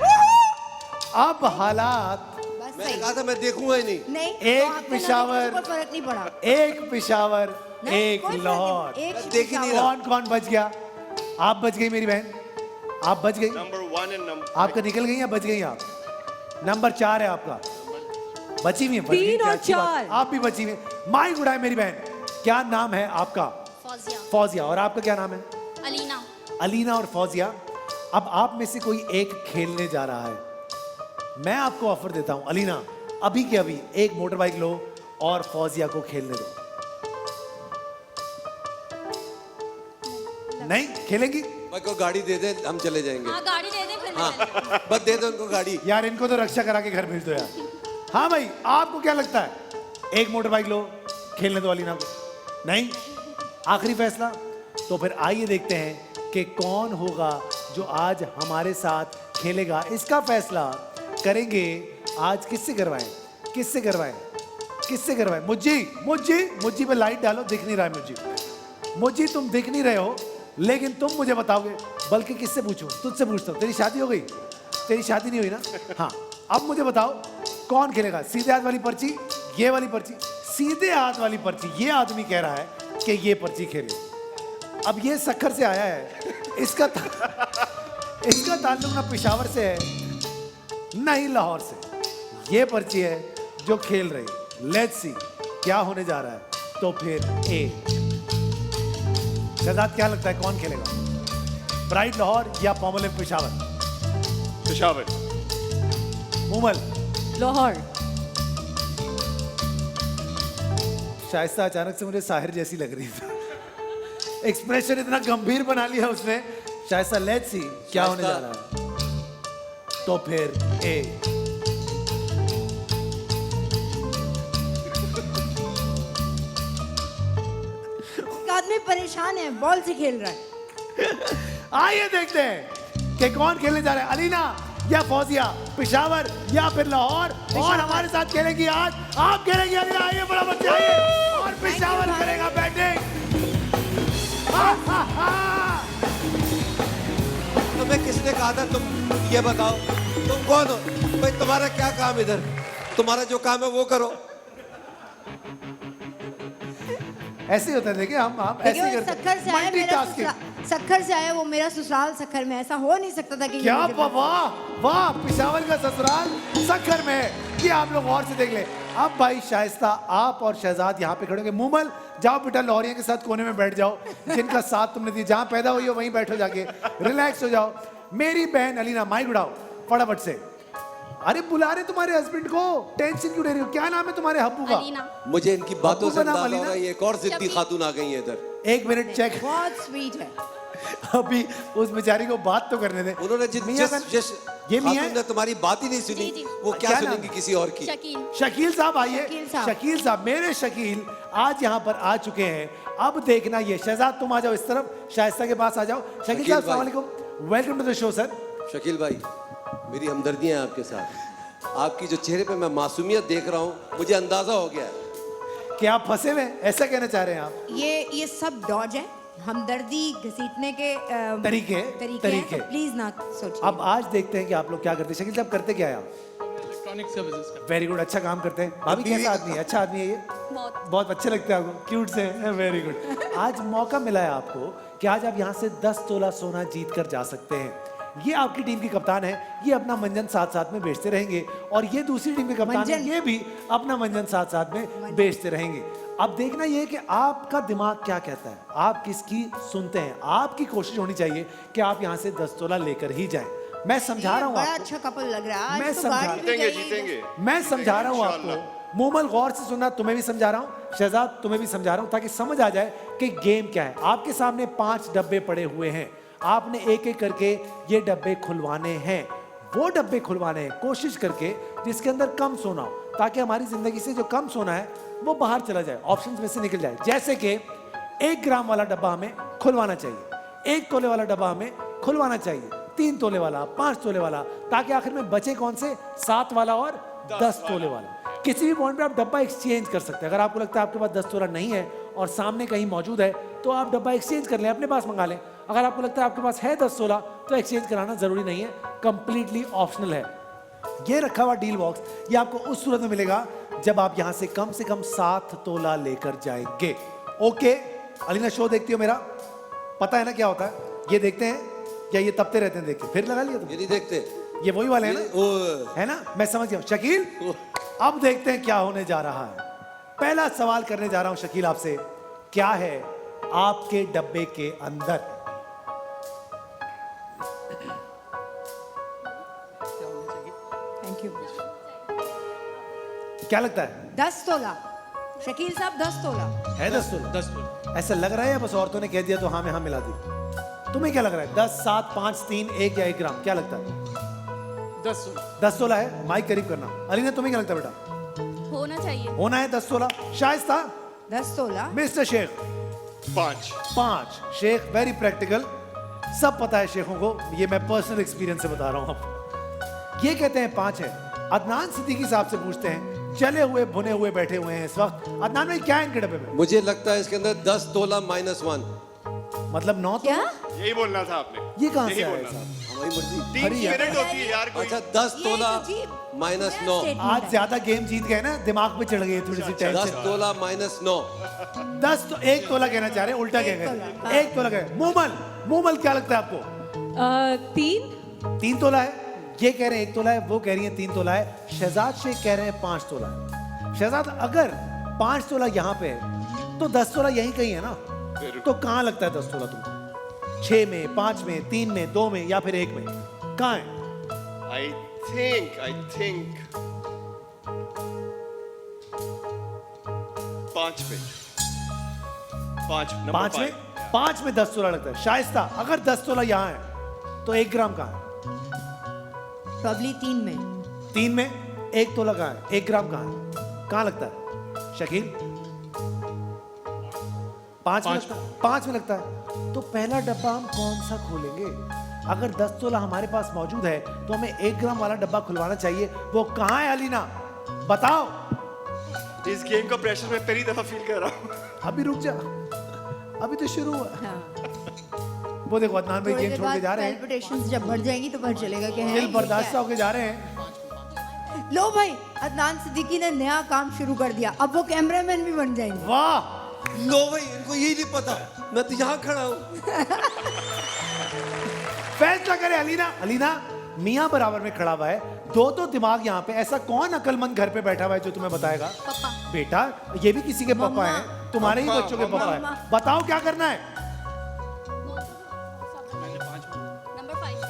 अब हालात, बस मैंने सही। कहा था मैं देखूंगा ही नहीं। नहीं एक तो आपको पेशावर, कोई फर्क नहीं पड़ा। एक पेशावर, नहीं, एक कोई फर्क नहीं लाहौर। पड़ा। एक ही देख ही नहीं पेशावर। रहा। कौन बच गया? आप बच गई मेरी बहन, आप बच गई। नंबर 1 एंड नंबर आपका निकल गई या बच गई आप? नंबर 4 है आपका। बची हुई है, बची हुई है, 3 और अच्छी बात। 4। आप भी बची हुई हैं। माई गुड है मेरी बहन, क्या नाम है आपका? फौजिया। फौजिया। और आपका क्या नाम है? अलीना। अलीना और फौजिया। अब आप में से कोई एक खेलने जा रहा है। मैं आपको ऑफर देता हूं, अलीना अभी के अभी एक मोटर बाइक लो और फौजिया को खेलने दो। नहीं खेलेंगी? भाई को गाड़ी दे दे, हम चले जाएंगे। हाँ गाड़ी दे दे फिर मैं हाँ चले जाऊंगी। बस दे दो उनको गाड़ी। यार इनको तो रक्षा करा के घर भेज दो यार। हाँ भाई, आपको क्या लगता है? एक मोटर बाइक लो, खेलने दो अलीना को। नहीं? आखिरी फैसला? तो फिर आइए देखते हैं कि कौन होगा जो आज हमारे साथ खेलेगा। इसका फैसला करेंगे आज। किससे करवाएं? किससे करवाएं? किससे करवाएं? मुज्जी, मुज्जी, मुज्जी पे लाइट डालो, दिख नहीं रहा है मुज्जी। मुज्जी तुम दिख नहीं रहे हो, लेकिन तुम मुझे बताओगे। बल्कि किससे पूछूं? तुझसे पूछता हूं। तेरी शादी हो गई? तेरी शादी नहीं हुई ना? हाँ, अब मुझे बताओ कौन खेलेगा? सीधे हाथ वाली पर्ची, ये वाली पर्ची। सीधे हाथ वाली पर्ची, ये आदमी कह रहा है कि ये पर्ची खेले। अब ये सक्खर से आया है, इसका ताल्लुक ना पेशावर से है ना ही लाहौर से। ये पर्ची है जो खेल रही। लेट्स सी क्या होने जा रहा है। तो फिर ए शहजाद, क्या लगता है कौन खेलेगा? प्राइड लाहौर या पॉमोलिव पेशावर? पेशावर। मूमल? लाहौर। शाइस्ता अचानक से मुझे साहिर जैसी लग रही थी। एक्सप्रेशन इतना गंभीर बना लिया उसने। शाइस्ता लेट्स सी क्या होने जा रहा है। तो फिर ए आदमी परेशान है, बॉल से खेल रहा है। आइए देखते हैं कि कौन खेलने जा रहा है, अलीना या फौजिया, पेशावर या फिर लाहौर। और हमारे साथ खेलेगी आज, आप खेलेंगे अलीना। आइए बड़ा बच्चा आइए। और पेशावर करेगा बैटिंग। तुम्हें किसने कहा था? तुम ये बताओ, तुम कौन हो भाई? तुम्हारा क्या काम इधर? तुम्हारा जो काम है वो करो। ऐसे ही होता है, देखिए हम ऐसे देखिए ही वो करते सखर से आया, मेरा मल्टीटास्किंग। सखर से आया, वो मेरा ससुराल सखर में। ऐसा हो नहीं सकता था कि ये क्या मुझे- वाह वाह, पेशावर का ससुराल सखर में है। ये आप लोग और से देख ले। अब भाई शाइस्ता, आप और शहजाद यहाँ पे खड़े होंगे। मूमल जाओ बेटा, लाहौरिया के साथ कोने में बैठ जाओ, जिनका साथ तुमने दिया। जहाँ पैदा हुई हो वहीं बैठो जाके, रिलैक्स हो जाओ। मेरी बहन अलीना, माइक उड़ाओ फटाफट से। अरे बुला रहे तुम्हारे हस्बैंड को, टेंशन क्यों ले रही हो? क्या नाम है तुम्हारे हब्बू का? अलीना। मुझे इनकी बातों अब्बू से का नाम अंदाजा हो अलीना? रहा है ये एक और जिद्दी शबीर। खातून आ गई है इधर। एक मिनट चेक। बहुत स्वीट है। अभी उस बेचारी को बात तो करने दे। उन्होंने मियां का- ये मियां खातून ने तुम्हारी बात ही नहीं सुनी, जी, जी। वो क्या क्या नाम सुनेंगी है? किसी और की? शकील। शकील साहब आइए। शकील साहब। शकील साहब, मेरे शकील आज यहाँ पर आ चुके हैं। अब देखना ये, शहजाद तुम आ जाओ इस तरफ, शाइस्ता के पास आ जाओ। शकील शकील साहब भाई। अस्सलाम वालेकुम, welcome to the show sir. Shakeel भाई, मेरी हमदर्दियां हैं आपके साथ। आपकी जो चेहरे पे मैं मासूमियत देख रहा हूँ, मुझे अंदाजा हो गया है। क्या आप फंसे हुए हैं? ऐसा कहना चाह रहे हैं आप? ये सब डॉज है, हमदर्दी घसीटने के तरीके हैं, तो प्लीज ना सोचिए। अब आज देखते हैं कि आप लोग क्या करते हैं। शकील साहब करते क्या है आप? इलेक्ट्रॉनिक सर्विसेज का। वेरी गुड, अच्छा काम करते हैं। भाभी कैसा आदमी है? अच्छा आदमी है ये? बहुत। बहुत अच्छे लगते हैं आपको, क्यूट से। Very good. आज मौका मिला है आपको कि आज आप यहाँ से 10 तोला सोना जीत कर जा सकते हैं। ये आपकी टीम की कप्तान है, ये अपना मंजन साथ साथ में बेचते रहेंगे। और ये दूसरी टीम के कप्तान है, मंजन। ये भी अपना मंजन साथ साथ में बेचते रहेंगे। अब देखना ये है कि आपका दिमाग क्या कहता है, आप किसकी सुनते हैं। आपकी कोशिश होनी चाहिए कि आप यहाँ से 10 तोला लेकर ही जाएं। मैं समझा रहा हूँ बड़ा आपको, अच्छा कपल लग रहा है। मैं आज तो समझा- गाड़ी में जीतेंगे जाइए। जीतेंगे। मैं समझा रहा हूँ इंशाअल्लाह। आपको। मूमल गौर से सुनना, तुम्हें भी समझा रहा हूँ। शहजाद तुम्हें भी समझा रहा हूँ, ताकि समझ आ जाए कि गेम क्या है। आपके सामने 5 डब्बे पड़े हुए हैं, आपने एक एक करके ये डब्बे खुलवाने हैं। वो डब्बे खुलवाने हैं कोशिश करके जिसके अंदर कम सोना हो, ताकि हमारी जिंदगी से जो कम सोना है वो बाहर चला जाए, ऑप्शंस में से निकल जाए। जैसे कि 1 ग्राम वाला डब्बा हमें खुलवाना चाहिए, 1 तोले वाला डब्बा हमें खुलवाना चाहिए, 3 तोले वाला, 5 तोले वाला, ताकि आखिर में बचे कौन से? 7 वाला और 10 तोले वाला। किसी भी पॉइंट पे आप डब्बा एक्सचेंज कर सकते हैं। अगर आपको लगता है आपके पास 10 तोला नहीं है और सामने कहीं मौजूद है, तो आप डब्बा एक्सचेंज कर लें, अपने पास मंगा लें। अगर आपको लगता है आपके पास है 10 तोला, तो एक्सचेंज कराना जरूरी नहीं है, कंप्लीटली ऑप्शनल है। ये रखा हुआ डील बॉक्स, ये आपको उस सूरत में मिलेगा जब आप यहां से कम 7 तोला लेकर जाएंगे। ओके अलीना, शो देखती हो मेरा? पता है ना क्या होता है? ये देखते हैं या ये तपते रहते हैं? देख के फिर लगा लिया तुम? ये नहीं देखते? ये वही वाले हैं ना? ओ, है ना? मैं समझ गया। शकील अब देखते हैं क्या होने जा रहा है। पहला सवाल करने जा रहा हूं शकील आपसे, क्या है आपके डब्बे के अंदर? Thank you. क्या लगता है? 10 तोला। शकील साहब 10 तोला। है 10 तोला? 10 तोला। ऐसा लग रहा है या बस औरतों ने कह दिया तो हाँ में हाँ मिला दी? तुम्हें क्या लग रहा है? 10, 7, 5, 3, 1 या 1 ग्राम? क्या लगता है? 10 तोला। 10 तोला है। माइक करीब करना। अलीना तुम्हें क्या लगता है बेटा? होना चाहिए। होना है 10 तोला। शाइस्ता? 10 तोला। Mister Shaikh? 5 5। Shaikh very practical, सब पता है शेखों को, ये मैं पर्सनल एक्सपीरियंस से बता रहा हूं आपको। ये कहते हैं 5 है। अदनान सिद्दीकी साहब से पूछते हैं, चले हुए भुने हुए बैठे हुए हैं इस वक्त। अदनान भाई क्या है इनके डब्बे में? मुझे लगता है इसके अंदर 10 तोला -1। मतलब 9 क्या? यही बोलना था आपने। ये कहां से यही आया बोलना साहब? था। हमारी मर्जी। टीम हरी यार। स्पिरिट होती है यार कोई। अच्छा 10 ये तोला तो जी- -9। आज ज्यादा गेम जीत गए ना, दिमाग पे चढ़ गई थोड़ी सी 10 टेंशन। तोला -9। 10 तो 1 तोला कहना चाह रहे हैं, उल्टा कह गए। 1 तोला कह। मूमल क्या लगता है आपको? 3। 3 तोला है। ये कह रहे हैं 1 तोला है, वो कह रही है 3 तोला है। शहजाद शेख कह रहे हैं 5 तोला है। शहजाद अगर 5 तोला यहाँ पे है तो 10 तोला यहीं कहीं है ना, तो कहाँ लगता है 10 तोला तुमको? 6 में, 5 में, 3 में, 2 में या फिर 1 में? कहाँ है? I think 5 पे। 5 नंबर 5 में? 5 में 10 तोला लगता है। शाइस्ता अगर 10 तोला यहाँ है तो 1 ग्राम कहाँ है? प्रॉब्ली 3 में। 3 में? 1 तोला कहाँ है? 1 ग्राम कहाँ है? कहाँ लगता है शकील? 5 में लगता है। 5 में लगता है। तो पहला डब्बा हम कौन सा खोलेंगे? अगर 10 तोला हमारे पास मौजूद है तो हमें 1 ग्राम वाला डब्बा खुलवाना चाहिए। वो कहाँ है अलीना? बताओ। इस गेम का प्रेशर मैं पहली दफा फील कर रहा हूँ। अभी रुक जा, अभी तो शुरू हुआ। हाँ। वो देखो अदनान भाई थोड़ी गेम देर छोड़ के बाद जा रहे हैं। palpitations जब बढ़ जाएंगी तो पता चलेगा कि है दिल ये बर्दाश्त क्या होके जा रहे हैं। है। लो भाई, अदनान सिद्दीकी ने नया काम शुरू कर दिया, अब वो कैमरामैन भी बन जाएंगे। वाह, लो भाई इनको यही नहीं पता, मैं तो यहाँ खड़ा हूँ। फैसला करे अलीना। अलीना मियाँ बराबर में खड़ा हुआ है, दो दिमाग यहाँ पे। ऐसा कौन अकलमंद घर पे बैठा हुआ है जो तुम्हें बताएगा? पापा। बेटा ये भी किसी के पापा मम्मा। हैं, तुम्हारे ही मम्मा, बच्चों के मम्मा। पापा हैं। बताओ क्या करना है? नंबर 5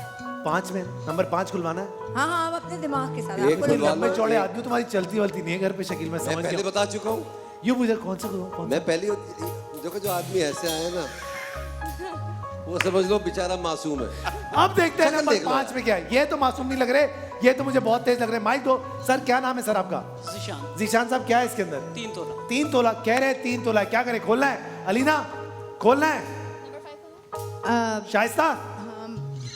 5 में नंबर 5 खुलवाना है। हाँ हाँ, आप अपने दिमाग के साथ एक आपको खुलवा लग- लंबे लो, चौड़े एक- आदमी, तुम्हारी चलती वलती नहीं है घर पे शकील, मैं मैं समझ पहले गया। बता चुका हूँ। यूं मुझे कौन सा खुलवाऊं? मैं पहले देखो जो आदमी ऐसे आए ना वो समझ लो बेचारा मासूम है। अब देखते हैं शक्ल नंबर देख लो। 5 में क्या है। ये तो मासूम नहीं लग रहे, ये तो मुझे बहुत तेज लग रहे। माइक दो सर, क्या नाम है सर आपका? जीशान। जीशान साहब, क्या है इसके अंदर? 3 तोला। 3 तोला कह रहे हैं। 3 तोला क्या करें? खोलना है अलीना? खोलना है? शाइस्ता?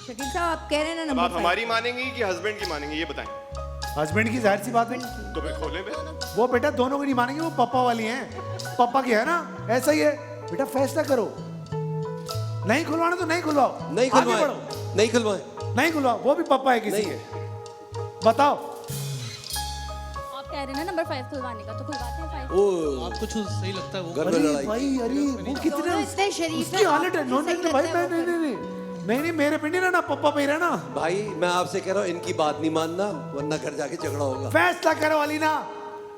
शकील साहब आप कह रहे हैं ना अब नंबर आप 5। हमारी मानेंगे कि हस्बैंड की मानेंगे ये बताएं। हस्बैंड की जाहिर सी बात है। तो फिर खोले में। वो बेटा दोनों को नहीं मानेंगे, वो पापा वाली हैं, पापा की है ना, ऐसा ही है बेटा। फैसला करो, नहीं खुलवाना तो नहीं खुलवाओ, नहीं आगे खुलवाए, बढ़ो। नहीं खुलवाए। नहीं खुलवाओ, वो भी पापा है किसी नहीं। के। बताओ। आप कह रहे हैं ना नंबर 5 खुलवाने का, तो खुलवाते हैं 5। Oh, ओ आपको जो सही लगता है वो घर में अरे लड़ाई। भाई, अरे वो कितने दोनों इतने शरीफ उसकी हैं, हालत है। आपको नहीं सही नहीं भाई, लगता है नहीं वो नहीं नहीं नहीं, मेरे पे नहीं रहना, पापा पे ही रहना। भाई मैं आपसे कह रहा हूँ इनकी बात नहीं मानना वरना घर जाके झगड़ा होगा। फैसला करो अलीना।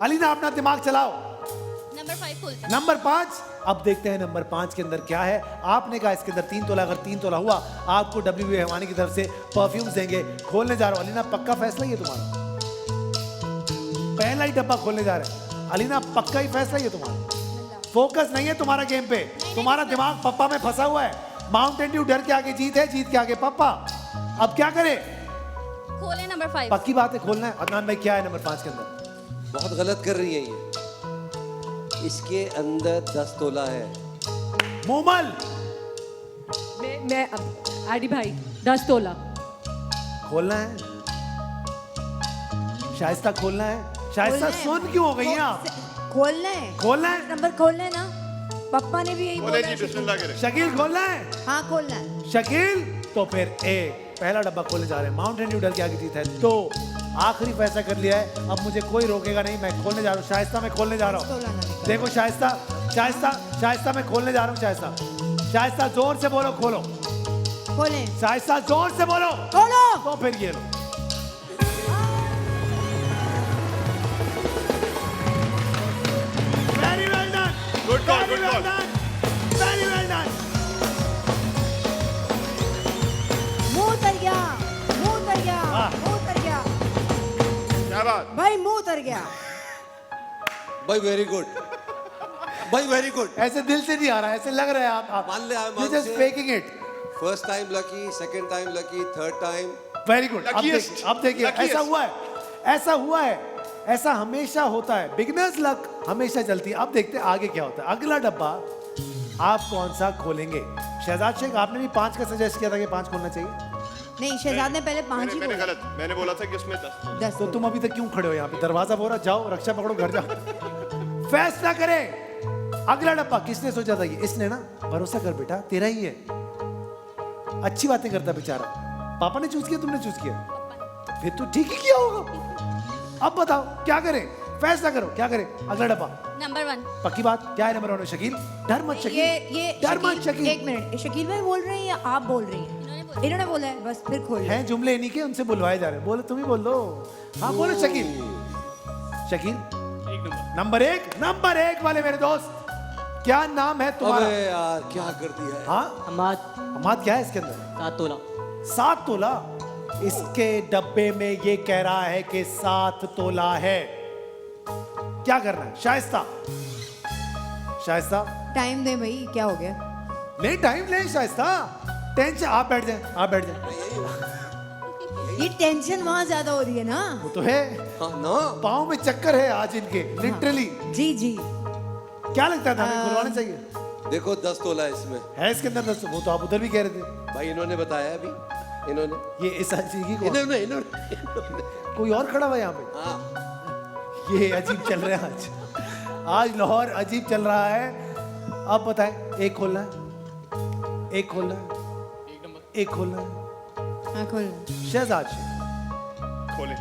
अलीना अपना दिमाग चलाओ। नंबर 5 खुलता है। नंबर 5। अब देखते हैं नंबर 5 के अंदर क्या है। आपने कहा इसके अंदर 3 तोला, अगर 3 तोला हुआ आपको डब्ल्यू हमानी की तरफ से परफ्यूम्स देंगे। खोलने जा रहा हूं अलीना, पक्का फैसला ही है तुम्हारा? पहला ही डब्बा खोलने जा रहे हैं अलीना, पक्का ही फैसला ही है तुम्हारा? फोकस नहीं है तुम्हारा गेम पे, तुम्हारा दिमाग पप्पा में फंसा हुआ है। माउंटेन ड्यू डर के आगे जीत है, जीत के आगे पप्पा। अब क्या करे? खोले नंबर 5। पक्की बात है, खोलना है। अदनान भाई क्या है नंबर 5 के अंदर? बहुत गलत कर रही है ये। इसके अंदर 10 तोला है। मोमल मैं आडी भाई 10 तोला। खोलना है। शाइस्ता खोलना है। शाइस्ता खोलना है। सुन क्यों हो गई हैं आप? खोलना है, खोलना है। नंबर खोलना है ना, पप्पा ने भी यही खोले बोला जी, है। बिस्मिल्लाह करें। शकील खोलना है। हाँ खोलना है। शकील तो फिर पहला डब्बा खोलने जा रहे हैं। माउंटेन ड्यू डर के आगे जीत है। 2 आखिरी फैसला कर लिया है, अब मुझे कोई रोकेगा नहीं। मैं खोलने जा रहा हूँ। शाइस्ता मैं खोलने जा रहा हूँ। तोला ना निकाल। देखो शाइस्ता, शाइस्ता, शाइस्ता मैं खोलने जा रहा हूँ। शाइस्ता, शाइस्ता जोर से बोलो, खोलो। खोलें। शाइस्ता जोर से बोलो। खोलो। तो फिर ये लो। Very well done, very well done. मुंह उतर गया, मुंह उतर गया, वाह। मुंह उतर गया, क्या बात। भाई मुंह उतर गया। भाई वेरी गुड, भाई वेरी गुड। ऐसे दिल से नहीं आ रहा है, ऐसे लग रहा है आप मान ले, you just faking it. First time lucky, second time lucky, third time very good. Luckiest. अब देखिए Luckiest. ऐसा हुआ है, ऐसा हुआ है, ऐसा हमेशा होता है। बिगिनर्स लक हमेशा चलती है। अब देखते हैं आगे क्या होता है। अगला डब्बा आप कौन सा खोलेंगे? शहजाद शेख, आपने भी 5 का सजेस्ट किया था कि 5 खोलना चाहिए, नहीं, शहजाद ने पहले 5 ही मैंने बोला। गलत, मैंने बोला था कि उसमें 10। 10 तो तुम अभी तक क्यों खड़े हो यहाँ पे? दरवाजा बोला जाओ, रक्षा पकड़ो, घर जाओ। फैसला करें। अगला डब्बा किसने सोचा था? ये इसने ना। भरोसा कर बेटा, तेरा ही है। अच्छी बातें करता बेचारा। पापा ने चूज किया, तुमने चूज किया, फिर तो ठीक ही किया होगा। अब बताओ क्या करें, फैसला करो क्या करें। अगला डब्बा नंबर 1। पक्की बात, क्या है नंबर 1 में? शकील, डर मत शकील, ये डर मत शकील। एक मिनट, ये शकील भाई बोल रहे हैं या आप बोल रही हैं? इन्होंने बोला है, बस फिर खोल। हैं जुमले इन्हीं के, उनसे बुलवाए जा रहे हैं। बोलो, तुम ही बोल दो। हाँ बोलो शकील। शकील एक नंबर। नंबर एक वाले मेरे दोस्त, क्या नाम है तुम्हारा? अबे यार क्या कर दिया है। हाँ हमाद, क्या है इसके अंदर? 7 तोला। 7 तोला। इसके डब्बे में ये कह रहा है कि 7 तोला है। क्या करना है शाइस्ता? शाइस्ता टाइम दे भाई, क्या हो गया? नहीं, टाइम ले शाइस्ता। टेंशन, आप बैठ जाए, आप बैठ जाए। ये टेंशन वहां ज्यादा हो रही है ना। वो तो है, हाँ ना, पाँव में चक्कर है आज इनके, लिटरली। जी जी। क्या लगता था हमें खुलवाना चाहिए? देखो 10 तोला है इसमें। है इसके अंदर 10। वो तो आप उधर भी कह रहे थे। भाई इन्होंने बताया अभी, इन्होंने ये इस चीज को इन्होंने इन्होंने कोई और खड़ा हुआ है यहाँ पे। हाँ ये अजीब चल रहा है आज लाहौर अजीब चल रहा है। अब बताएं, एक खोलना है, एक खोलना है, एक नंबर। एक खोलना है। हाँ खोल। शहजाद शेख, खोले।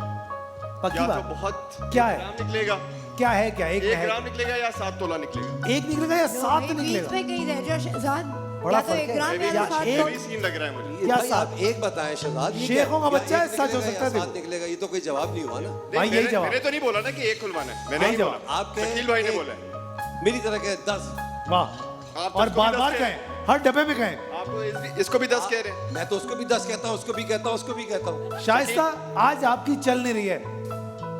पक्की या तो बात? बहुत क्या है? ग्राम निकलेगा, क्या है? क्या एक 1 है? ग्राम निकलेगा या 7 तोला निकलेगा। एक निकलेगा या 7 बीच निकलेगा? में कहीं रह जाओ शहजाद। बड़ा या तो फर्क 1 है। ग्राम या या तो 7 एक- तोला। यही सीन लग रहा है मुझे। या भाई सात? आप एक बताएं शहजाद। ये शेखों का क्या? बच्चा है, एक सच हो निकलेगा सकता या है। 7 निकलेगा, ये तो कोई जवाब नहीं हुआ ना। भाई यही जवाब। मैंने तो नहीं बोला ना कि 1 खुलवाना है, मैंने यही नहीं जवाब। बोला। आप कहें शकील भाई ने एक, बोला है। मेरी तरह कहे 10। वाह। आप और उसको भी बार 10 बार कह रहे कहें, हर डब्बे में कहें। आप तो इसको भी 10 कह रहे हैं। मैं तो उसको भी 10 कहता हूँ, उसको भी कहता हूँ, उसको भी कहता हूँ। शाइस्ता, आज आपकी चल नहीं रही है।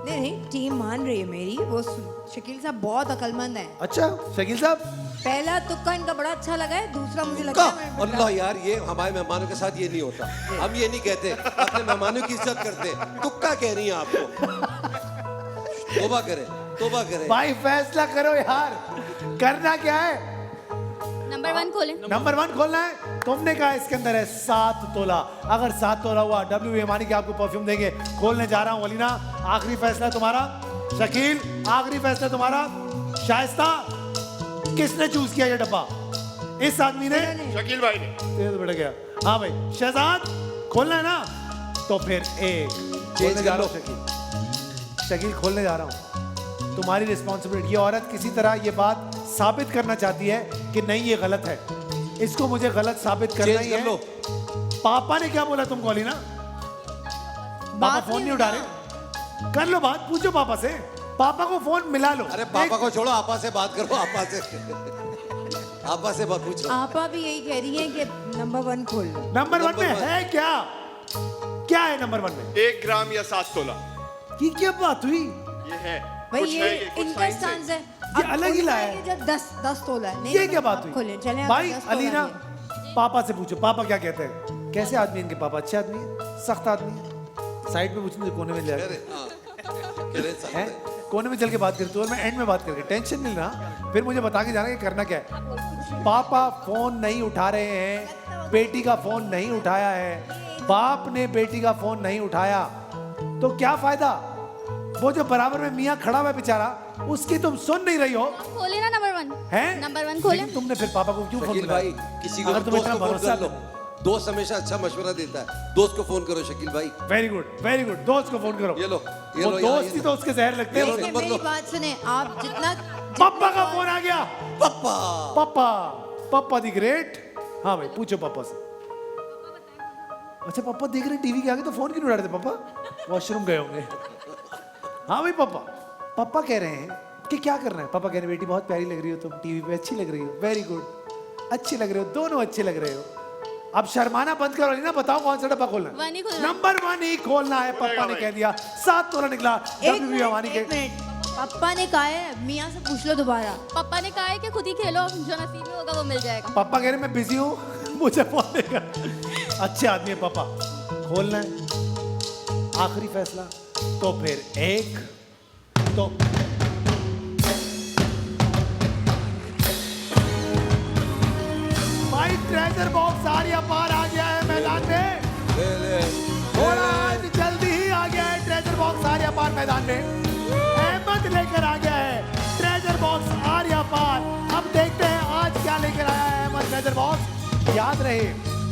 नहीं नहीं, टीम मान रही है मेरी। वो शकील साहब बहुत अकलमंद है। अच्छा शकील साहब, पहला तुक्का इनका बड़ा अच्छा लगा है, दूसरा मुझे का लगा है अल्लाह यार, ये हमारे मेहमानों के साथ ये नहीं होता। हम ये नहीं कहते, अपने मेहमानों की इज्जत करते। तुक्का कह रही हैं आपको। तौबा करें, तौबा करें। भाई फैसला करो यार, करना क्या है? नंबर 1 खोले। नंबर 1 खोलना है। तुमने कहा इसके अंदर है 7 तोला। अगर 7 तोला हुआ, डब्ल्यू मानी के आपको परफ्यूम देंगे। खोलने जा रहा हूं वलीना, आखिरी फैसला तुम्हारा। शकील, आखिरी फैसला तुम्हारा। शाइस्ता, किसने चूज किया ये डब्बा? इस आदमी ने। शकील भाई ने। ये तो बैठ गया। हाँ भाई शहजाद, खोलना है ना? तो फिर एक खोलने जा रहा हूं। शकील, शकील खोलने जा रहा हूं। तुम्हारी रिस्पॉन्सिबिलिटी। ये औरत किसी तरह ये बात साबित करना चाहती है कि नहीं ये गलत है, इसको मुझे गलत साबित करना चेंज ही कर है। लो। पापा ने क्या बोला तुमको अलीना? पापा बात फोन नहीं नहीं उठा हुई रहे। कर लो बात, पूछो पापा से। पापा को फोन मिला लो। अरे पापा को छोड़ो, आपा से बात करो। आपा से आपा से बात पूछो। आपा भी यही कह रही हैं कि नंबर 1 खोल लो। नंबर 1 में नंबर वन। है क्या? क्या है नंबर 1 में? 1 ग्राम या 7 तोला। की क्या बात हुई? ये है। भाई कुछ ये है, कुछ इनका साइंस स्टांस है। ये अलग ही लाया है। जो 10 तोला है। नहीं, ये क्या बात खोले हुई? चले भाई अलीना, पापा से पूछो, पापा क्या कहते हैं? कैसे आदमी इनके पापा? अच्छे आदमी है, सख्त आदमी है? साइड में पूछने कोने में ले कह जाके रहे हाँ, कह रहे सकते हैं, हैं। कोने में चल के बात करते हो और मैं एंड में बात करके टेंशन नहीं लेना। फिर मुझे बता के जाना कि करना क्या है। पापा फोन नहीं उठा रहे हैं, बेटी का फोन नहीं उठाया है, बाप ने बेटी का फोन नहीं उठाया, तो क्या फायदा? वो जो बराबर में मियाँ खड़ा हुआ है बेचारा, उसकी तुम सुन नहीं रही हो। खोले ना नंबर 1 हैं? नंबर 1 खोले। लेकिन तुमने फिर पापा को क्यों फोन शकील लगाया? भाई, किसी को अगर तुम्हें दोस्त इतना को फोन भरोसा कर लो। दोस्त हमेशा अच्छा मशवरा देता है। दोस्त को फोन करो शकील भाई। Very good, very good. दोस्त को फोन करो। ये लो, ये वो लो, यहाँ दोस्त ये ही तो उसके जहर लगते हैं। नंबर मेरी लो। बात सुने आप। जितना पापा का फोन आ गया। पापा पापा, पापा दी ग्रेट। हाँ भाई पूछो पापा से। अच्छा पापा देख रहे टीवी के आगे, तो फोन क्यों उठा रहे थे पापा? वॉशरूम गए होंगे। हाँ भाई पापा, पापा कह रहे हैं कि क्या करना है। पापा कह रहे बेटी बहुत प्यारी लग रही हो तुम, टीवी पे अच्छी लग रही हो, वेरी गुड, अच्छी लग रहे हो, दोनों अच्छे लग रहे हो। अब शर्माना बंद करो ना, बताओ कौन सा डब्बा खोलना वन ही है। खोलना है। नंबर 1 ही खोलना है। पापा ने कह दिया 7 तोला निकला WB भवानी के। एक मिनट, पापा ने कहा है, मियाँ से पूछ लो दोबारा। पापा ने कहा है कि खुद ही खेलो, जो नसीब में होगा वो मिल जाएगा। पापा कह रहे मैं बिजी हूँ, मुझे फोन देगा। अच्छे आदमी है पापा। खोलना है, आखिरी फैसला। तो फिर 1 तो भाई ट्रेजर बॉक्स आर्या पार आ गया है मैदान में। ले ले थोड़ा आज जल्दी ही आ गया है ट्रेजर बॉक्स आर्या पार मैदान में। अहमद लेकर आ गया है ट्रेजर बॉक्स आर्या पार। अब देखते हैं आज क्या लेकर आया है अहमद ट्रेजर बॉक्स। याद रहे,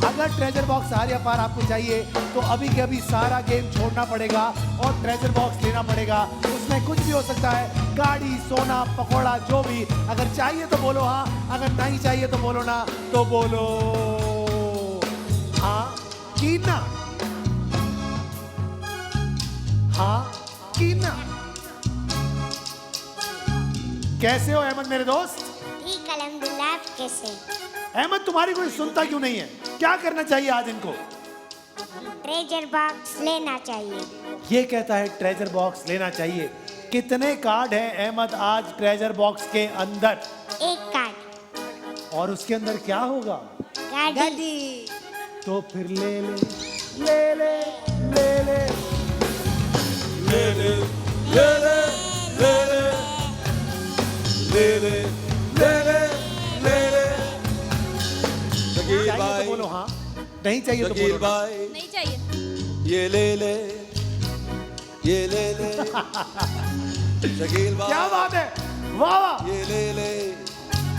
अगर ट्रेजर बॉक्स आर्या पार आपको चाहिए तो अभी के अभी सारा गेम छोड़ना पड़ेगा और ट्रेजर बॉक्स लेना पड़ेगा। उसमें कुछ भी हो सकता है, गाड़ी, सोना, पकौड़ा, जो भी। अगर चाहिए तो बोलो हाँ, अगर नहीं चाहिए तो बोलो ना। तो बोलो हाँ कि ना, हाँ कि ना। कैसे हो अहमद मेरे दोस्त? ठीक अल्हम्दुलिल्लाह। आप कैसे? अहमद तुम्हारी कोई सुनता क्यों नहीं है? क्या करना चाहिए आज इनको? ट्रेजर बॉक्स लेना चाहिए। ये कहता है ट्रेजर बॉक्स लेना चाहिए। कितने कार्ड हैं अहमद आज ट्रेजर बॉक्स के अंदर? एक कार्ड। और उसके अंदर क्या होगा? गाड़ी। गाड़ी। तो फिर ले ले ले ले ले ले ले ले ले ले ले ले ले ले ले ले ले शकील चाहिए तो भाई, बोलो हाँ, नहीं चाहिए तो शकील बोलो ना। भाई, नहीं चाहिए। ये ले ले, ये ले ले शकील क्या भाई, बात है, वाह वाह। ये ले ले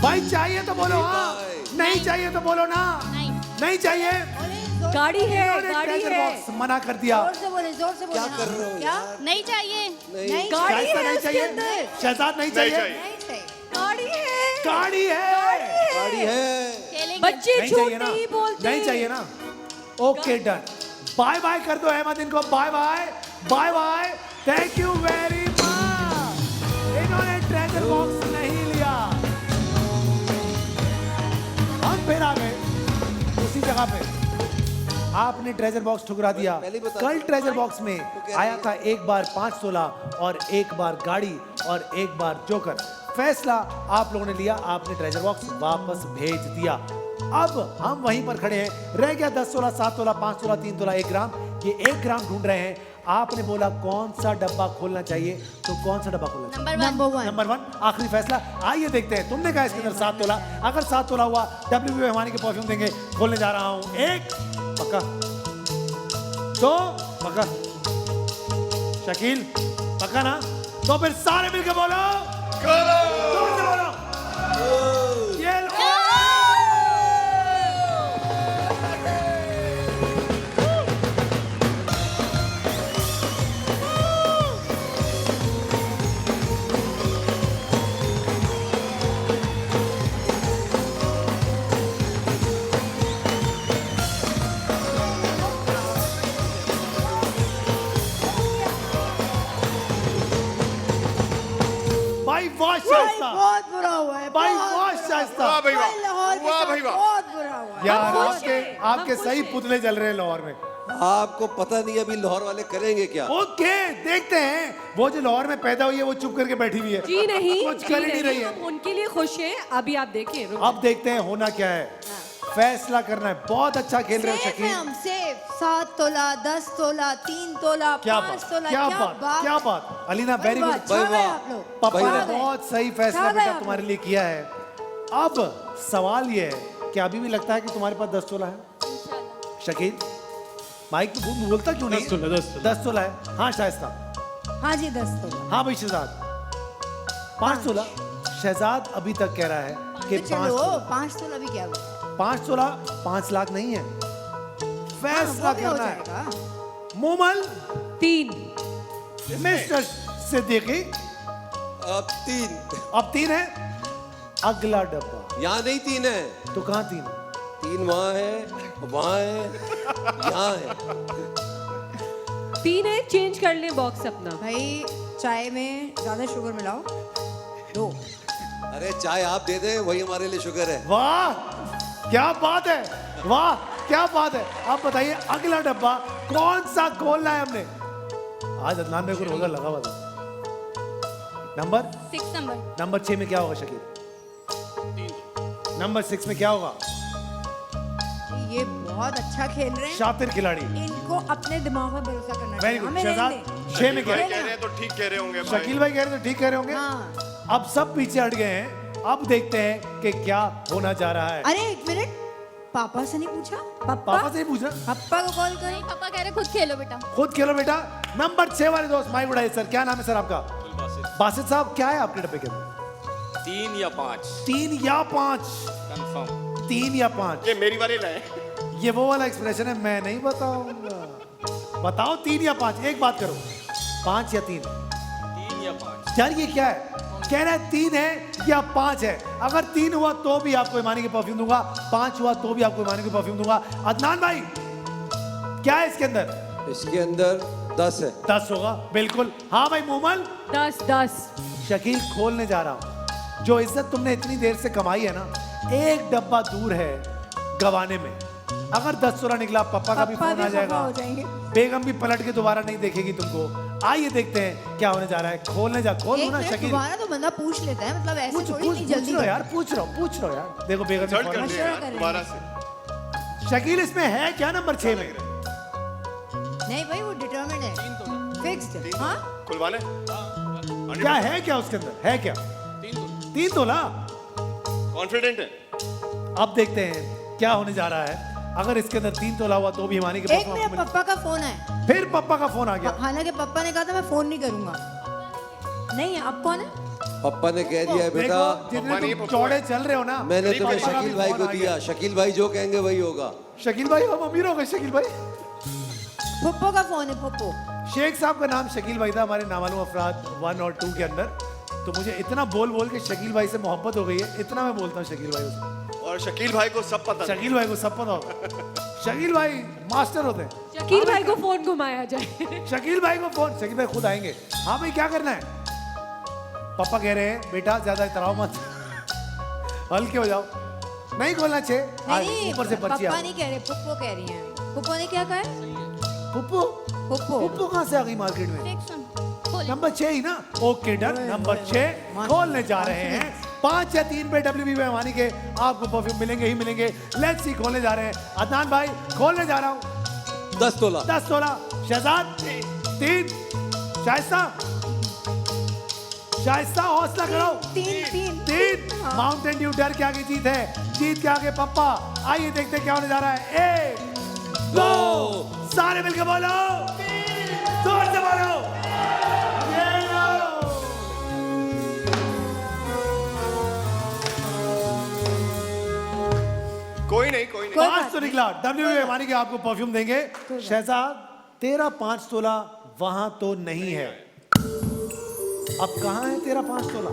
भाई चाहिए तो बोलो हाँ, भाई। नहीं चाहिए तो बोलो ना। नहीं। नहीं चाहिए। गाड़ी है, इन्होंने गाड़ी ट्रेजर है। बॉक्स मना कर दिया। जोर से बोले, जोर से बोले। क्या हाँ। कर रहे हो क्या? यार? नहीं चाहिए। नहीं गाड़ी शाइस्ता है नहीं उसके चाहिए, अंदर। शहजाद नहीं चाहिए। नहीं चाहिए। गाड़ी है, गाड़ी है। गाड़ी है। खेलेंगे। बच्चे नहीं झूठ चाहिए ना, नहीं बोलते। नहीं चाहिए ना। ओके डन, बाय बाय कर दो अहमद इनको। Bye bye bye bye, thank you very much. इन्होंने ट्रेजर बॉक्स नहीं लिया। हम फिर आ गए उसी जगह पे। आपने ट्रेजर बॉक्स ठुकरा दिया। पहले ही बता कल दिया। ट्रेजर बॉक्स में तो क्या आया है? था एक बार 5 तोला और एक बार गाड़ी और एक बार जोकर। फैसला आप लोगों ने लिया, आपने ट्रेजर बॉक्स वापस भेज दिया। अब हम वहीं पर खड़े हैं। रह गया 10 तोला, 7 तोला, 5 तोला, 3 तोला, 1 ग्राम। ये 1 ग्राम ढूंढ रहे हैं। आपने बोला कौन सा डब्बा खोलना चाहिए, तो कौन सा डब्बा खोलना चाहिए? नंबर 1। नंबर 1 आखिरी फैसला। आइए देखते हैं। तुमने कहा इसके अंदर 7 तोला। अगर 7 तोला हुआ, WB भवानी के परफ्यूम देंगे। खोलने जा रहा हूं। 1 पक्का, 2 पक्का, शकील पक्का ना? तो फिर सारे मिलकर बोलो, जोर से बोलो। ये लो। भाई वाह शाइस्ता, बहुत बुरा हुआ है। भाई बहुत वाह बुरा शाइस्ता। वाह भाई भाई लाहौर के वाह साथ भाई वाह। बहुत बुरा हुआ है। यार हम खुश आपके हैं, आपके हम सही खुश हैं। पुतले जल रहे हैं लाहौर में। आपको पता नहीं अभी लाहौर वाले करेंगे क्या? ओके देखते हैं। वो जो लाहौर में पैदा हुई है वो चुप करके बैठी हुई है। जी नहीं, कुछ जी कर ही नहीं रही है। हम उनके लिए खुश हैं। अभी आप देखिए, अब देखते हैं होना क्या है। फैसला करना है। बहुत अच्छा खेल रहे हो सेफ है शकील। हम, सेफ। 7 तोला, 10 तोला, 3 तोला, क्या 5 बात, तोला। क्या बात, क्या बात। Alina very good. छा गए आप लोग। पापा छा ने गए। बहुत सही फैसला छा गए बेटा आप तुम्हारे लोग। लिए किया है। अब सवाल ये है कि अभी भी लगता है कि तुम्हारे पास 10 तोला है? शकील माइक पे बोलता क्यों नहीं? 10 तोला, 10 तोला। 10 तोला है। हाँ शाइस्ता। हाँ जी, 10 तोला। हाँ भाई शहजाद 5 तोला। शहजाद अभी तक कह रहा है कि तो 5 चलो, तोला। 5 तोला भी क्या हुआ? 5 तोला 5 लाख नहीं है। फैसला हाँ, वो भी हो करना है। जाएगा। मोमल 3। मिस्टर सिद्दीकी अब 3। अब 3 है। अगला डब्बा यहाँ नहीं 3 है, तो कहाँ 3? 3 वहाँ है, वहाँ है, यहाँ है। 3 है, चेंज कर लें बॉक्स अपना। भाई चाय में ज्यादा शुगर मिलाओ। अरे चाय आप दे दें वही हमारे लिए शुगर है। वाह क्या बात है, वाह क्या बात है। आप बताइए अगला डब्बा कौन सा खोलना है हमने? आज अदनान में को रोजा लगा हुआ था। नंबर 6 नंबर 6 में क्या होगा शकील? नंबर 6 में क्या होगा? ये बहुत अच्छा खेल रहे हैं। शातिर खिलाड़ी। इनको अपने दिमाग में भरोसा करना वेरी चाहिए। गुड। हमें शहजाद रहने दें। 6 में क्या भाई है? कह रहे हैं तो ठीक कह रहे होंगे भाई। शकील भाई कह रहे हैं तो ठीक कह रहे होंगे। हाँ। अब सब पीछे हट गए हैं। अब देखते हैं कि क्या होना जा रहा है। अरे एक मिनट, पापा से नहीं पूछा? पापा से नहीं पूछना, पापा को कॉल करें। नहीं पापा कह रहे खुद खेलो बेटा। खुद खेलो बेटा। नंबर 6 वाले दोस्त माई बुढ़ाई सर, क्या नाम है सर आपका? बासित साहब, क्या है आपके डब्बे के अंदर? 3 या 5 3 या 5? कंफर्म। 3 या 5? ये मेरी वाली लाए। ये वो वाला एक्सप्रेशन है, मैं नहीं बताऊंगा। बताओ 3 या 5, एक बात करो, 5 या 3? 3 या 5 यार ये क्या है? कह रहा है 3 है या 5 है। अगर 3 हुआ तो भी आपको ईमानी की परफ्यूम दूंगा, 5 हुआ तो भी आपको ईमानी की परफ्यूम दूंगा। अदनान भाई क्या है इसके अंदर? इसके अंदर 10 है। 10 होगा बिल्कुल। हाँ भाई मोमल, 10 शकील खोलने जा रहा हूं। जो इज्जत तुमने इतनी देर से कमाई है ना, एक डब्बा दूर है गवाने में। अगर 10-16 निकला, पापा का भी पापा फोन भी आ खफा जाएगा, हो जाएंगे। बेगम भी पलट के दोबारा नहीं देखेगी तुमको। आइए देखते हैं क्या होने जा रहा है। खोलने जा, खोल एक ना मिनट, शकील। दोबारा तो बंदा पूछ लेता है, मतलब ऐसे पूछ थोड़ी पूछ नहीं, पूछ जल्दी लो करो। यार, पूछ रहा हूं यार। देखो बेगम ने सर्च फोन कर किया। लिया यार करें। दोबारा से। शकील इसमें है क्या नंबर 6 में? नहीं भाई, वो डिटरमिन्ड है, फिक्स्ड। हाँ खुलवाने। क्या है, क्या उसके अंदर है क्या? 3 तोला। कॉन्फिडेंट है। अब देखते हैं क्या होने जा रहा है। अगर इसके अंदर 3 तोला हुआ तो भी हिमानी के एक मिनट, पापा का फोन है। फिर पापा का फोन आ गया। हालांकि पापा ने कहा था मैं फोन नहीं करूंगा। नहीं, अब कौन है? पप्पा ने कह दिया है बेटा। देखो जितने पप्पा नहीं, तुम पप्पू चौड़े है। चल रहे हो ना, मैंने तुम्हें पापा का भी शकील भाई फोन को आ गया। दिया। शकील भाई जो कहेंगे वही होगा। शकील भाई हम अमीर हो गए। शकील भाई, पप्पो का फोन है, पप्पो। शेख साहब का नाम शकील भाई था हमारे नामालूम अफराद 1 और 2 के अंदर। तो मुझे इतना बोल बोल के शकील भाई से मोहब्बत हो गई है, इतना मैं बोलता हूँ शकील भाई से। और शकील भाई को सब पता। शकील भाई को सब पता होता। शकील भाई मास्टर होते हैं। शकील भाई को फोन घुमाया जाए। शकील भाई को फोन, शकील भाई खुद आएंगे। हाँ भाई क्या करना है? पापा कह रहे हैं बेटा ज्यादा इतराओ मत, हल्के हो जाओ। नहीं खोलना 6, नहीं, ऊपर से पर्ची पापा आ। नहीं कह रहे, पप्पो कह रही हैं। पप्पो ने क्या कहा है? पुप्पू, पप्पो। पुप्पू कहाँ से आ गई मार्केट में? 6 खोल। नंबर 6 ही ना? Okay done. नंबर 6 खोलने जा रहे हैं। 5 या 3 पे WB मेहमानी के आपको परफ्यूम मिलेंगे ही मिलेंगे। लेट्स सी, खोलने जा रहे हैं। अदनान भाई खोलने जा रहा हूँ। 10 तोला। 10 तोला। शहजाद 3। शाइस्ता, शाइस्ता हौसला करो। 3। माउंटेन ड्यू डर के आगे जीत है, जीत के आगे पप्पा। आइए देखते हैं क्या होने जा रहा है। 1 2 सारे मिलकर बोलो, जोर से बोलो। ये लो। कोई नहीं, कोई नहीं। कोई 5 बात तो नहीं। निकला। WB हमारी के आपको परफ्यूम देंगे। शहजाद तेरा 5 तोला वहां तो नहीं है। अब कहां है तेरा 5 तोला?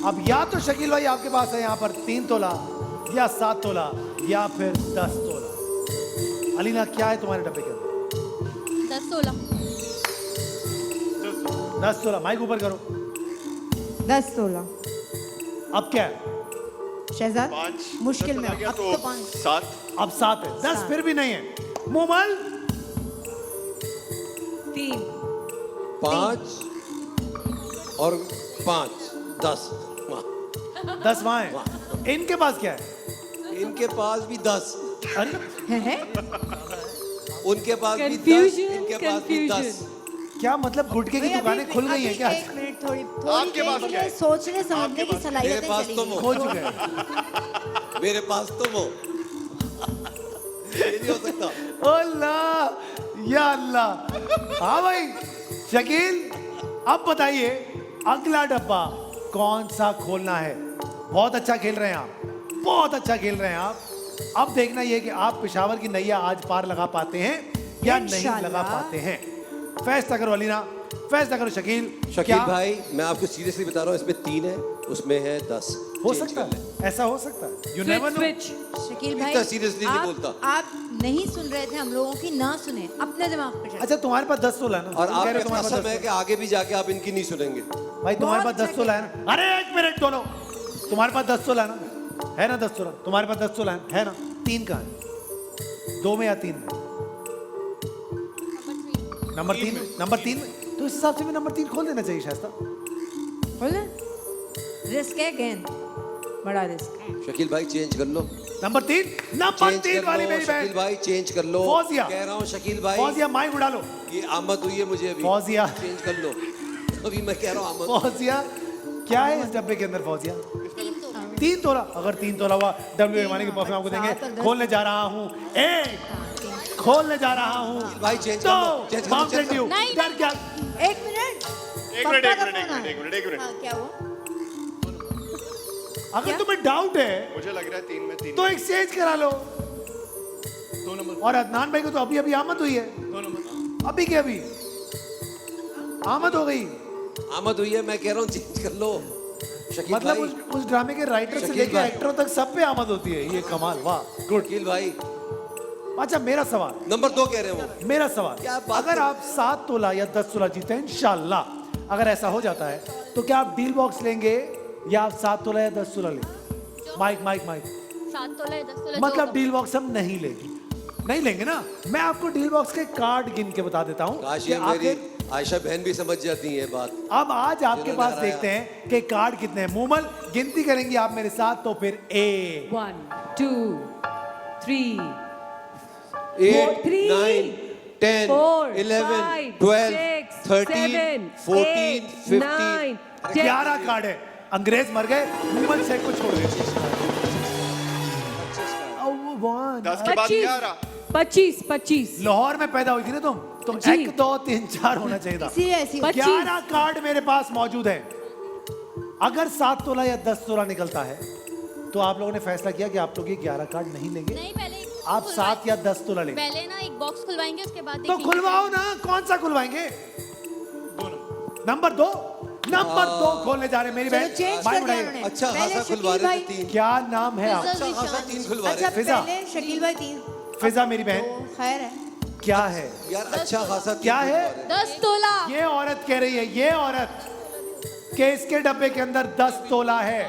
अब या तो शकील भाई आपके पास है यहाँ पर 3 तोला, या 7 तोला, या फिर 10 तोला। अलीना क्या है तुम्हारे डब्बे के अंदर? 10-16 10 तोला। माइक ऊपर करो। 10-16। अब क्या है? शहजाद 5 मुश्किल में, अब तो 5। 7। अब 7 है। 10 फिर भी नहीं है। मोमल 3 5 और 5 10। 10 वहां है। इनके पास क्या है? इनके पास भी 10। अरे है? उनके पास भी 10। Confusion, इनके पास भी 10। confusion। क्या मतलब गुटके की भाई, दुकानें अभी- खुल गई हैं अभी क्या? एक मिनट, थोड़ी आपके पास देर के क्या लिए है? सोचने समझने आपके की पास- सलाहियतें मेरे पास चली तो गई। वो। हो चुके हैं। मेरे पास तो वो। ये नहीं हो सकता। अल्लाह या अल्लाह। हाँ भाई शकील, अब बताइए अगला डब्बा कौन सा खोलना है? बहुत अच्छा खेल रहे हैं आप, बहुत अच्छा खेल रहे हैं आप। अब देखना यह कि आप पेशावर की नैया आज पार लगा पाते हैं या नहीं इंशाल्लाह। लगा पाते हैं। फैसला करो अलीना, फैसला करो शकील। शकील क्या भाई मैं आपको सीरियसली बता रहा हूँ, इसमें 3 है, उसमें है 10। हो Change सकता कर ले। है? ऐसा हो सकता है। You never no. Switch. Shakeel इतना भाई seriously नहीं आप- बोलता। आप नहीं सुन रहे थे हम लोगों की, ना सुने, अपने दिमाग पे चले। अच्छा तुम्हारे पास 10 तोला है ना? और तुम कह रहे हो आपका तुम्हारे पास कसम 10 है कि आगे भी जाके आप इनकी नहीं सुनेंगे। भाई तुम्हारे पास बहुत 10 तोला है ना? अरे 1 मिनट दोनों, तुम्हारे पास 10 तोला है ना? है ना 10 तोला? तुम्हारे पास 10 तोला है ना? 3 कहाँ है? 2 में या 3 में? नंबर 3 में? नंबर 3 में? तो इस हिसाब से भी नंबर 3 खोल देना चाहिए शायद। बोले रिस्क है, गेंद बड़ा रिस्क। शकील भाई चेंज कर लो, नंबर 3, नंबर 3 वाली मेरी शकील बहन भाई चेंज कर लो। फौजिया। कह रहा हूँ शकील भाई, फौजिया माइक उड़ा लो। ये आमद हुई है मुझे अभी, फौजिया। चेंज कर लो। अभी मैं कह रहा हूँ आमद। फौजिया क्या है इस डब्बे के अंदर? फौजिया 3 तोला। अगर 3 तोला हुआ डब्ल्यू एमानी की परफ्यूम आपको देंगे। खोलने जा रहा हूँ, 1 खोलने जा रहा हूँ, भाई चेंज कर लो, चेंज कर लो, माउंटेन चेंज कर लो। ड्यू। डर क्या? 1 मिनट, एक पप्पा मिनट, का एक मिनट, फोन एक मिनट, एक मिनट। हाँ, क्या हुआ? अगर क्या? तुम्हें डाउट है मुझे लग रहा है 3 में 3। तो एक्सचेंज करा लो। 2 नंबर। और अदनान भाई को तो अभी अभी आमद हुई है, 2 नंबर। अभी के अभी आमद हो गई। आमद हुई है, मैं कह रहा हूँ चेंज कर लो। शकील मतलब भाई, उस ड्रामे के राइटर से शकील लेके भाई। एक्टरों तक सब पे आमद होती है। ये कमाल, वाह गुड। शकील भाई अच्छा मेरा सवाल, नंबर 2 कह रहे हो वो। मेरा सवाल, क्या बात अगर कर- आप 7 तोला या 10 तोला जीते हैं इंशाल्लाह, अगर ऐसा हो जाता है तो क्या आप डील बॉक्स लेंगे या आप 7 तोला या 10 तोला लेंगे? Mic mic mic. 7 तोला या 10 तोला मतलब डील बॉक्स हम नहीं लेंगे, नहीं लेंगे ना। मैं आपको डील बॉक्स के कार्ड गिन के बता देता हूँ काश कि ये मेरी आखिर आयशा बहन भी समझ जाती है बात। अब आज आपके जिन्होंने पास हराया। देखते हैं कि कार्ड कितने हैं। मूमल गिनती करेंगी आप मेरे साथ, तो फिर 1 1 2 3 8 3 9 10 4 11 5 12 6 13 7 14 15 9 11 कार्ड है। अंग्रेज मर गए, मूमल शेख को छोड़ गए। 10 के बाद 11। 25 लाहौर में पैदा हुई थी ना तुम जी। 1 2 3 4 होना चाहिए था। इसीलिए ऐसी 25 11 कार्ड मेरे पास मौजूद है। अगर 7 तोला या 10 तोला निकलता है तो आप लोगों ने फैसला किया कि आप लोग ये 11 कार्ड नहीं लेंगे, नहीं, पहले आप 7 या 10 तोला लेंगे। पहले ना एक बॉक्स खुलवाएंगे, उसके बाद तो देखेंगे। खुलवाओ ना, कौन सा खुलवाएंगे? नंबर 2, नंबर 2 खोलने जा रहे हैं मेरी चलो बहन। चेंज माइक कर दिया उठाइए। उन्होंने। अच्छा पहले खासा खुलवा शकील रहे थे भाई- 3। क्या नाम है आप? अच्छा खासा 3 खुलवा अच्छा रहे फिजा। पहले शकील भाई 3, फिजा मेरी बहन, तो खैर है। क्या है? थे। यार अच्छा खासा 3 क्या है? 10 तोला। ये औरत कह रही है, ये औरत के इसके डब्बे के अंदर 10 तोला है।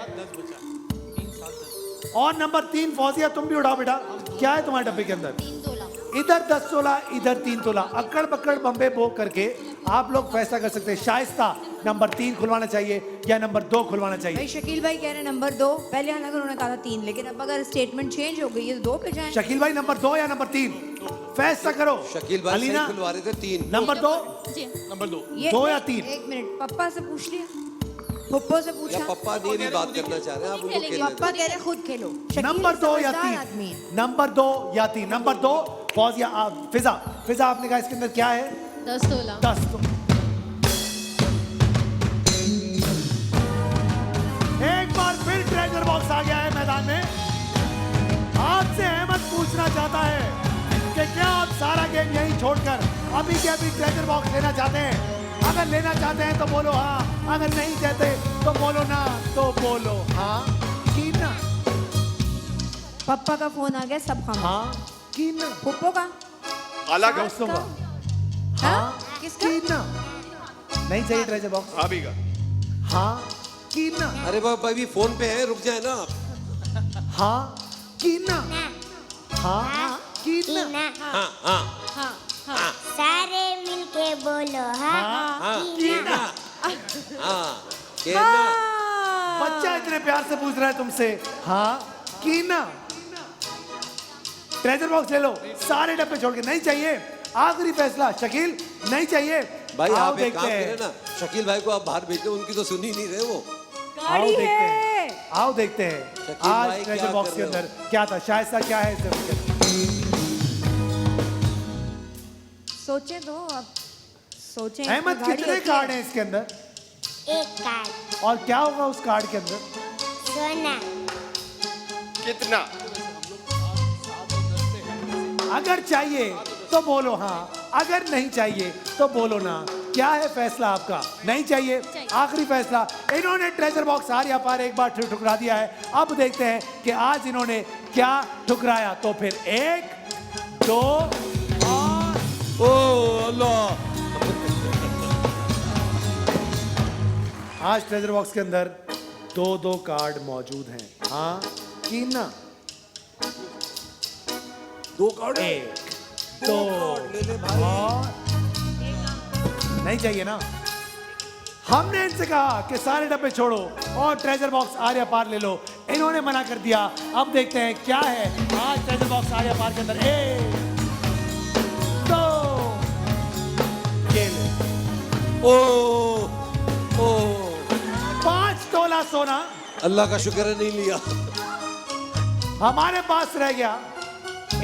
और नंबर 3 फौजिया, तुम भी उठाओ बेटा, क्या है तुम्हारे डब्बे के अंदर? 3 तोला। इधर 10 तोला, इधर 3 तोला। अक्कड़ बक्कड़ बम्बे बो करके आप लोग फैसला कर सकते हैं। शाइस्ता नंबर 3 खुलवाना चाहिए या नंबर 2 खुलवाना चाहिए? भाई शकील भाई कह रहे हैं नंबर 2। पहले हालांकि उन्होंने कहा था 3, लेकिन अब अगर स्टेटमेंट चेंज हो गई है तो 2 पे जाएं। शकील भाई नंबर 2 या नंबर 3 फैसला करो। शकील भाई सही अलीना खुलवा रहे थे 3। नंबर 2, जी। नंबर 2। ये 2 या 3? 1 मिनट, पप्पा से पूछ लिया, पप्पो से या पूछा। पप्पा नहीं भी बात करना चाह रहे हैं, आप उनको खेलने पप्पा कह रहे हैं खुद खेलो। शकील नंबर 2 या समझदार 3? आदमी है। नंबर 2 या 3? नंबर 2 फौजिया। फिजा, फिजा आपने कहा इसके अंदर क्या है? 10 तोला। 10 तो एक बार फिर ट्रेजर बॉक्स आ गया है मैदान में। आपसे अहमद पूछना चाहता है कि क्या आप सारा गेम यहीं छोड़कर अभी के अभी ट्रेजर बॉक्स लेना चाहते हैं? अगर लेना चाहते हैं तो बोलो हाँ, अगर नहीं चाहते तो बोलो ना। तो बोलो हाँ कि ना। पप्पा का फोन आ गया, सब खामोश। हाँ कि ना। पप्पो का? अलग है। दोस्तों का हाँ किसका? कि ना। नहीं चाहिए ट्रेजर बॉक्स? भाभी का। हाँ कि ना। अरे बाबा अभी फोन पे है, रुक जाए ना आप। हाँ कि ना। ना हाँ कि ना। कीना हाँ हाँ हाँ हाँ सारे मिलके बोलो हाँ हाँ कीना हाँ कहना। बच्चा इतने प्यार से पूछ रहा है तुमसे हाँ कि ना। ट्रेजर बॉक्स ले लो, सारे डब्बे छोड़ के। नहीं चाहिए? आखिरी फैसला शकील, नहीं चाहिए? भाई आओ आप एक काम देखते हैं। करें ना, शकील भाई को आप बाहर भेज दो, उनकी तो सुन ही नहीं रहे वो। आओ गाड़ी देखते है। हैं, आओ देखते हैं शकील भाई आज ट्रेजर क्या बॉक्स कर के रहे हो? अंदर क्या था। शायद सा क्या है इसके अंदर? सोचे दो अब, सोचे। अहमद कितने कार्ड हैं इसके अंदर एक कार्ड और क्या होगा उस कार्ड के अंदर? सोना कितना? अगर चाहिए तो बोलो हाँ, अगर नहीं चाहिए तो बोलो ना। क्या है फैसला आपका? नहीं चाहिए? आखिरी फैसला। इन्होंने ट्रेजर बॉक्स हार या पार एक बार ठुकरा दिया है। अब देखते हैं कि आज इन्होंने क्या ठुकराया। तो फिर 1 2 और ओ अल्लाह, आज ट्रेजर बॉक्स के अंदर 2 कार्ड मौजूद हैं। हाँ कि ना? 2 कार्ड है। 1 2 ले ले भाई। और नहीं चाहिए ना? हमने इनसे कहा कि सारे डब्बे छोड़ो और ट्रेजर बॉक्स आर्या पार ले लो। इन्होंने मना कर दिया। अब देखते हैं क्या है आज ट्रेजर बॉक्स आर्या पार के अंदर। 1 2 ये ले। ओ ओ 5 तोला सोना अल्लाह का शुक्र है नहीं लिया। हमारे पास रह गया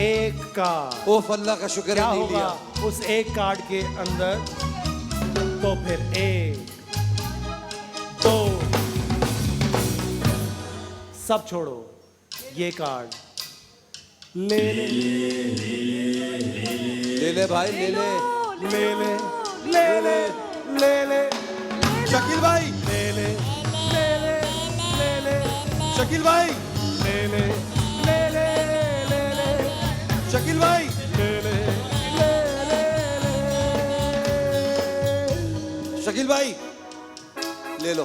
1 कार्ड। ओफ अल्लाह का शुक्र क्या है नहीं होगा लिया। उस 1 कार्ड के अंदर? तो फिर 1 2 सब छोड़ो, ये कार्ड ले ले ले ले भाई ले ले। ले ले ले ले ले ले शकील भाई ले ले ले ले ले ले शकील भाई ले ले ले ले ले ले शकील भाई ले ले ले ले शकील भाई ले लो।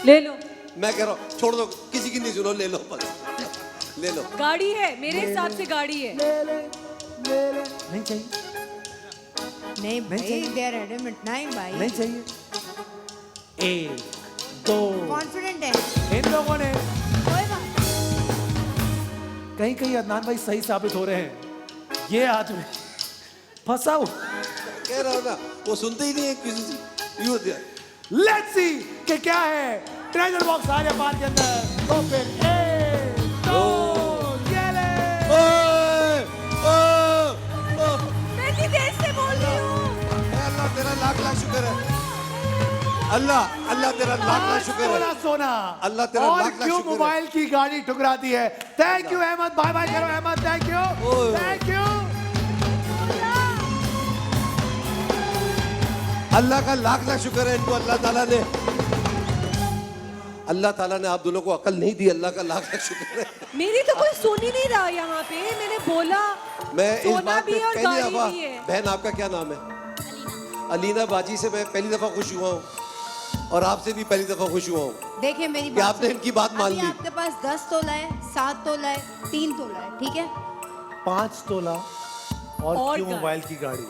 ले लो। मैं कह रहा हूँ छोड़ दो, किसी की नहीं सुनो, ले लो बस, ले लो। गाड़ी है, मेरे हिसाब से गाड़ी है। नहीं चाहिए, नहीं भाई, चाहिए। They are adamant. नहीं भाई, नहीं चाहिए। 1 2 कॉन्फिडेंट है। इन लोगों ने कोई बात कहीं कहीं अदनान भाई सही साबित हो रहे हैं। ये आदमी फंसा हुआ। कह रहा हूँ ना, वो सुनते ही नहीं है किसी से। यूं होता है। लेट्स सी कि क्या है ट्रेजर बॉक्स आर्या पार के अंदर। तो फिर 1 2 ये ले। ओए, ओए, ओए। मैं इतनी देर से बोल रही हूँ। अल्लाह तेरा लाख लाख शुक्र है। अल्लाह अल्लाह तेरा लाख लाख शुक्र है। सोना सोना अल्लाह तेरा और लाख लाख क्यों शुक्र है। मोबाइल की गाड़ी ठुकरा दी है। Thank you Ahmed, bye bye करो अहमद। थैंक यू ओए। Thank you. अल्लाह का लाख लाख शुक्र है इनको। अल्लाह ताला ने आप दोनों को अकल नहीं दी। अल्लाह का लाख लाख शुक्र है। मेरी तो कोई सुन ही नहीं रहा यहाँ पे। मैंने बोला मैं इस सोना बात भी पे है और पहली गाड़ी दफा, भी है। बहन आपका क्या नाम है? अलीना बाजी से मैं पहली दफा खुश हुआ हूँ और आपसे भी पहली दफा खुश हुआ हूँ देखिए मेरी कि आपने इनकी बात मान अभी ली। आपके पास 10 तोला है, 7 तोला है, 3 तोला है, ठीक है? 5 तोला और क्यों गाड़ी। मोबाइल की गाड़ी।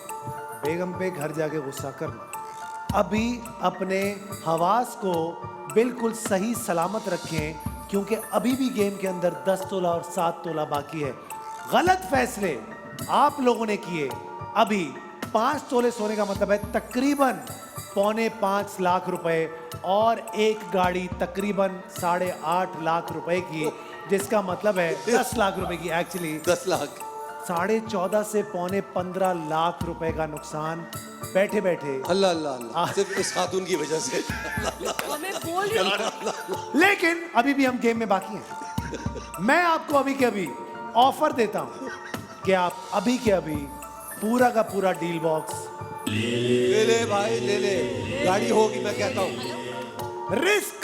बेगम पे घर जाके गुस्सा करना। अभी अपने हवास को बिल्कुल सही सलामत रखें क्योंकि अभी भी गेम के अंदर 10 तोला और 7 तोला बाकी है। गलत फैसले आप लोगों ने किए। अभी 5 तोले सोने का मतलब है तकरीबन 4.5 लाख रुपए और एक गाड़ी तकरीबन 8.5 लाख रुपए की, जिसका मतलब है 10 लाख रुपए की। एक्चुअली 10 लाख 14.5 से 15 लाख रुपए का नुकसान बैठे बैठे। अल्लाह अल्लाह अल्लाह सिर्फ इस खातून की वजह से। और मैं बोल रही हूँ। लेकिन अभी भी हम गेम में बाकी हैं। मैं आपको अभी के अभी ऑफर देता हूं कि आप अभी के अभी पूरा का पूरा डील बॉक्स ले ले भाई ले ले। गाड़ी होगी मैं कहता हूँ। रिस्क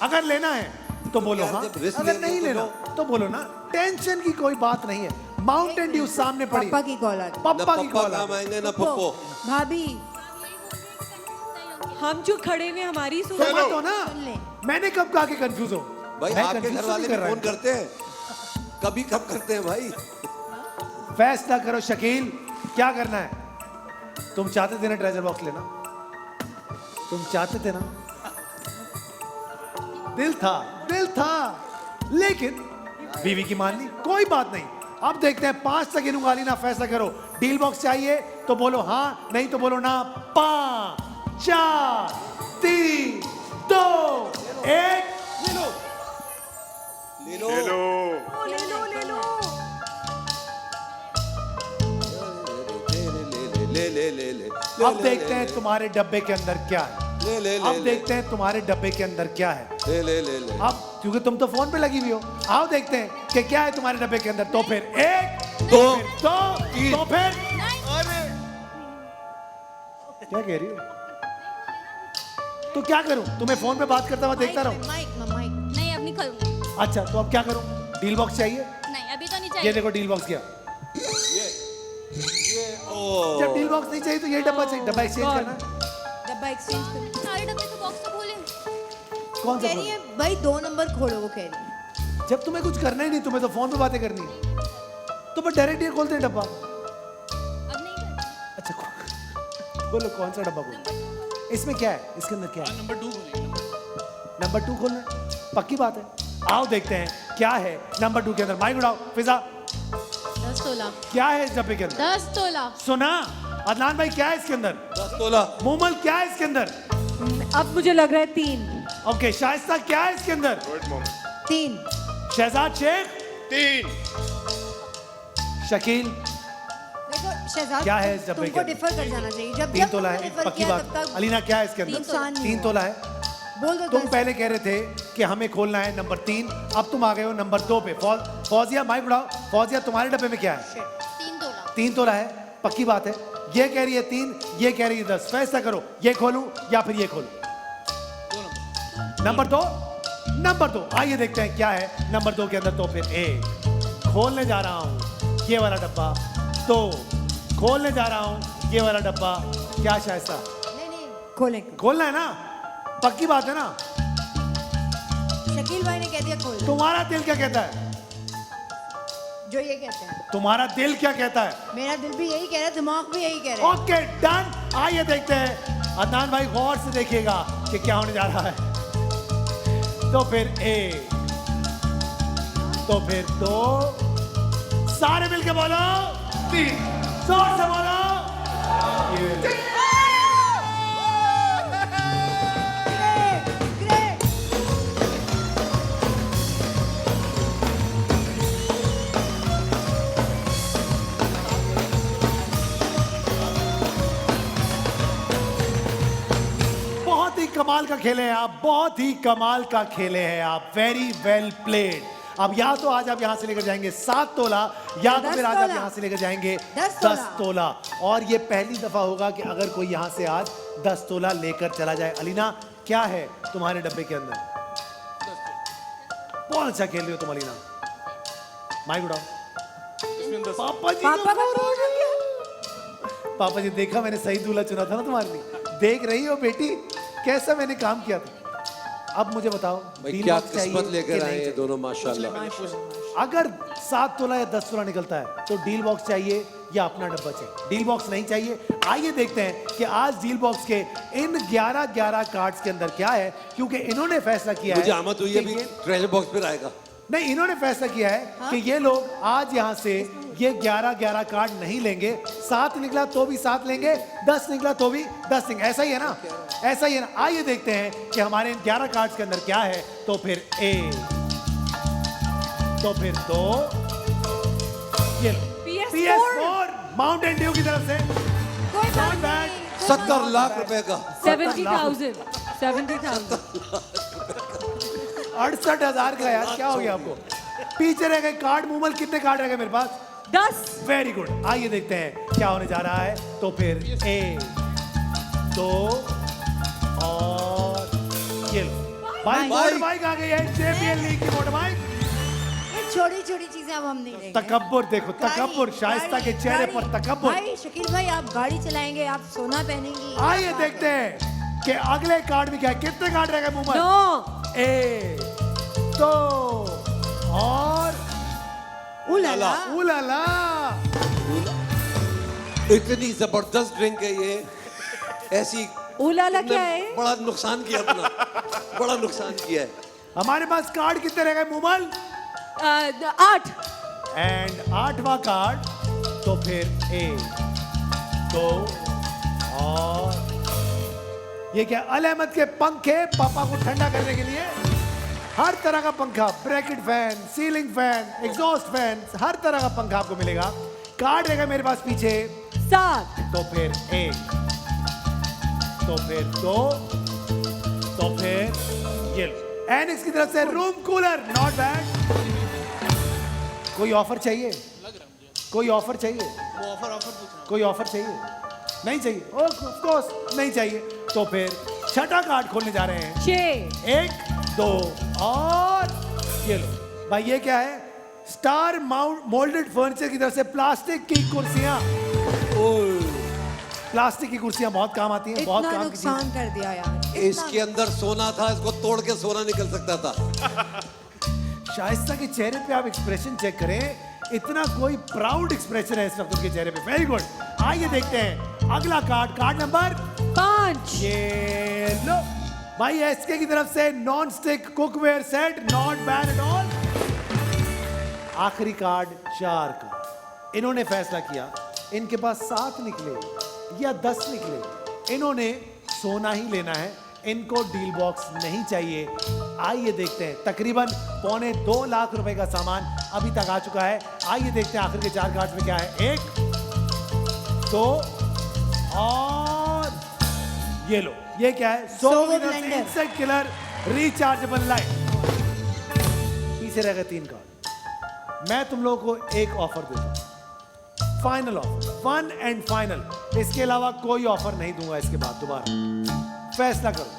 अगर लेना है तो बोलो यार, हाँ, जब रिस्क अगर लेंगे नहीं तो लेना तो बोलो ना। टेंशन की कोई बात नहीं है। माउंटेन ड्यू सामने पड़ी। पापा की कॉल आ गई। ना पप्पा की पप्पा कॉल आ काम गई। आएंगे ना पप्पो। भाभी हम जो खड़े हुए हमारी सुन तो मत हो ना। सुन ले। मैंने कब कहा कि कंफ्यूज हो। भाई मैं आपके confuse घर तो वाले नहीं भी कर रहा फोन हूं। करते हैं कभी कब करते हैं भाई। फैसला करो शकील, क्या करना है? तुम चाहते थे ना ट्रेजर बॉक्स लेना? तुम चाहते थे ना? दिल था लेकिन बीवी की मान ली। कोई बात नहीं। अब देखते हैं 5 तक गिनूंगा। अलीना फैसला करो। डील बॉक्स चाहिए तो बोलो हाँ, नहीं तो बोलो ना। 5 4 3 2 1 ले लो ले लो हेलो ले लो। ले ले ले ले। अब देखते हैं तुम्हारे डब्बे के अंदर क्या है। ले ले अब देखते हैं तुम्हारे डब्बे के अंदर क्या है। ले ले ले ले। अब क्योंकि तुम तो फोन पे लगी हुई हो, आओ देखते हैं कि क्या है तुम्हारे डब्बे के अंदर। तो फिर 1 दो, 2 तीन। तो फिर क्या कह रही हो? तो क्या करूं? तुम्हें फोन पे बात करता हुआ देखता रहूं? माइक नहीं अब नहीं करूँगी। अच्छा तो अब क्या करूं? डील बॉक्स चाहिए? नहीं अभी तो नहीं ये चाहिए। देखो डील बॉक्स क्या। जब डील बॉक्स नहीं चाहिए तो ये डब्बा चाहिए, डब्बा एक्सचेंज कौन? करना है। डब्बा एक्सचेंज कर। सारे डब्बे के बॉक्स तो खोले। कौन सा कह रही है भाई 2 नंबर खोलो, वो कह रही है। जब तुम्हें कुछ करना ही नहीं, तुम्हें तो फोन पे बातें करनी है, तो बस डायरेक्ट ये खोलते हैं डब्बा। अब नहीं करना। अच्छा बोलो कौन सा डब्बा खोलो, इसमें क्या है, इसके अंदर क्या है? नंबर 2 खोलेंगे। नंबर 2 खोलना है, पक्की बात है। आओ देखते हैं क्या है नंबर 2 के अंदर। माइक उड़ाओ फिजा, 10 तोला। क्या है इस डब्बे के अंदर? 10 तोला। सुना अदनान भाई, क्या है इसके अंदर? 10 तोला। मोमल क्या है इसके अंदर? अब मुझे लग रहा है 3। ओके शाइस्ता क्या है इसके अंदर? 3। शहजाद शेख, 3। शकील देखो शहजाद, क्या है इस डब्बे के तुमको अंदर? डिफर कर जाना चाहिए। जब 3 तोला है, तुमने डिफर पक्की किया, बात। तब तक अलीना क्या है इसके अंदर? नुकसान नहीं 3 हुआ। तोला है। बोल दो तुम 10। पहले कह रहे थे कि हमें खोलना है नंबर 3, अब तुम आ गए हो नंबर 2 पे। फौजिया माइक उड़ाओ। फौजिया तुम्हारे डब्बे में क्या है? 3 तोला। 3 तोला है, पक्की बात है। ये कह रही है 3, ये कह रही है 10। फैसला करो, ये खोलूं या फिर ये खोलूं? नंबर 2। नंबर 2, आइए देखते हैं क्या है नंबर 2 के अंदर। तो फिर 1 खोलने जा रहा हूं, ये वाला डब्बा। 2 खोलने जा रहा हूं, ये वाला डब्बा। क्या शाइस्ता, नहीं खोलें। खोलना है ना? पक्की बात है ना? शकील भाई ने कह दिया खोल। तुम्हारा दिल क्या कहता है? जो ये कहते हैं, तुम्हारा दिल क्या कहता है? मेरा दिल भी यही कह रहा है, दिमाग भी यही कह रहा है। Okay done. आइए देखते हैं, अदनान भाई गौर से देखिएगा कि क्या होने जा रहा है। तो फिर 1, तो फिर 2, सारे मिलके बोलो 3, जोर से बोलो। Great, great. बहुत ही कमाल का खेले हैं आप, बहुत ही कमाल का खेले हैं आप। Very well played. अब या तो आज आप यहां से लेकर जाएंगे 7 तोला, या तो 10 फिर आज आप तोला। यहां से लेकर जाएंगे 10 10 तोला। और ये पहली दफा होगा कि अगर कोई यहां से आज 10 तोला लेकर चला जाए। अलीना क्या है तुम्हारे डब्बे के अंदर? बहुत अच्छा खेल रही हो तुम अलीना। माइक उड़ाओ। इसमें 10। पापा जी पापा का को फोन आ गया। पापा जी देखा मैंने सही दूल्हा चुना था ना तुम्हारे लिए। देख रही हो बेटी कैसा मैंने काम किया था। अब मुझे बताओ भाई डील क्या बॉक्स चाहिए किस्मत कि लेकर नहीं आए ये चाहिए? दोनों माशाल्लाह। अगर 7 तोला या 10 तोला निकलता है तो डील बॉक्स चाहिए या अपना डब्बा चाहिए? डील बॉक्स नहीं चाहिए। आइए देखते हैं कि आज डील बॉक्स के इन 11 कार्ड्स के अंदर क्या है, क्योंकि इन्होंने फैसला किया मुझे है आमद हुई है कि अभी ये- ट्रेजर बॉक्स पर आएगा। नहीं, इन्होंने फैसला किया है कि ये लोग आज यहाँ से ये 11 कार्ड नहीं लेंगे। 7 निकला तो भी 7 लेंगे, 10 निकला तो भी 10 लेंगे। ऐसा ही है ना? ऐसा ही है ना? आइए देखते हैं कि हमारे इन 11 कार्ड्स के अंदर क्या है। तो फिर 1, तो फिर 2, ये PS4 माउंटेन ड्यू की तरफ से। कोई बात Not bad. नहीं। 70 लाख रुपए का। 70,000 70,000 68,000 का। यार क्या हो गया आपको? पीछे रह गए कार्ड। मूमल कितने कार्ड रह गए मेरे पास? 10 वेरी गुड। आइए देखते हैं क्या होने जा रहा है। तो फिर 1, 2 और ये लो भाई। मोटर बाइक आ गई है, JBL लीग की मोटर बाइक। ये छोटी छोटी चीजें अब हम नहीं लेंगे। तकब्बुर देखो, तकब्बुर शाइस्ता के चेहरे पर तकब्बुर। भाई शकील भाई, आप गाड़ी चलाएंगे, आप सोना पहनेंगी। आइए देखते हैं कि अगले कार्ड में क्या है। कितने कार्ड रह गए मूमल? 9 1, 2 और उलाला। उलाला। इतनी जबरदस्त ड्रिंक है ये। ऐसी उलाला तुमने क्या है? बड़ा नुकसान किया अपना। बड़ा नुकसान किया है। हमारे पास कार्ड कितने रह गए मूमल? 8 and 8वां card. तो फिर 1, 2 और ये क्या? अल अहमद के पंखे पापा को ठंडा करने के लिए। हर तरह का पंखा, bracket fan, ceiling fan, exhaust fan, हर तरह का पंखा आपको मिलेगा। कार्ड रहेगा मेरे पास पीछे। 7 तो फिर 1, तो फिर 2, तो फिर ये लो। एनिक्स की तरफ से रूम कूलर। Not bad. कोई ऑफर चाहिए? कोई ऑफर चाहिए? वो ऑफर पूछ रहा कोई ऑफर चाहिए? नहीं चाहिए? ऑफ कोर्स नहीं चाहिए। तो फिर छठा कार्ड खोलने जा रहे हैं। 6 1, 2 और ये लो भाई। ये क्या है? स्टार माउंट मोल्डेड फर्नीचर की तरफ से प्लास्टिक की कुर्सियां। प्लास्टिक की कुर्सियां बहुत काम आती हैं, बहुत इतना काम की चीज़। नुकसान कर दिया यार। इसके अंदर सोना था, इसको तोड़ के सोना निकल सकता था। शाइस्ता के चेहरे पे आप एक्सप्रेशन चेक करें, इतना कोई प्राउड एक्सप्रेशन है इस वक्त उनके चेहरे पे। Very good. आइए देखते हैं अगला कार्ड, कार्ड नंबर 5। ये लो भाई, एसके की तरफ से non stick cookware set, not bad at all. आखिरी कार्ड 4 का। इन्होंने फैसला किया, इनके पास 7 निकले या 10 निकले, इन्होंने सोना ही लेना है, इनको डील बॉक्स नहीं चाहिए। आइए देखते हैं, तकरीबन 2.25 लाख रुपए का सामान अभी तक आ चुका है। आइए देखते हैं आखिर के 4 कार्ड में क्या है। 1, 2 और ये लो, ये क्या है? Sovo blender। Insect killer rechargeable light. पीछे रह गए 3 कार्ड। मैं तुम लोगों को एक ऑफर देता हूं, फाइनल ऑफर, 1 एंड फाइनल। इसके अलावा कोई ऑफर नहीं दूंगा इसके बाद दोबारा। फैसला करो,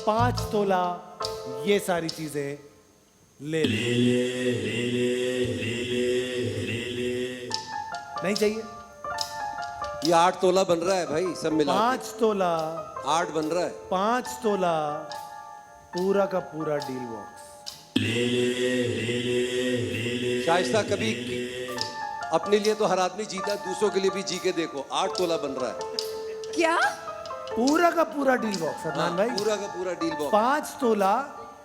5 तोला ये सारी चीजें ले लो। नहीं चाहिए? ये 8 तोला बन रहा है भाई, सब मिला के। 5 तोला, 8 बन रहा है। 5 तोला पूरा का पूरा डील बॉक्स। शाइस्ता कभी अपने लिए तो हर आदमी जीता है, दूसरों के लिए भी जी के देखो। 8 तोला बन रहा है। क्या? पूरा का पूरा डील बॉक्स अदनान भाई। पूरा का पूरा डील बॉक्स 5 तोला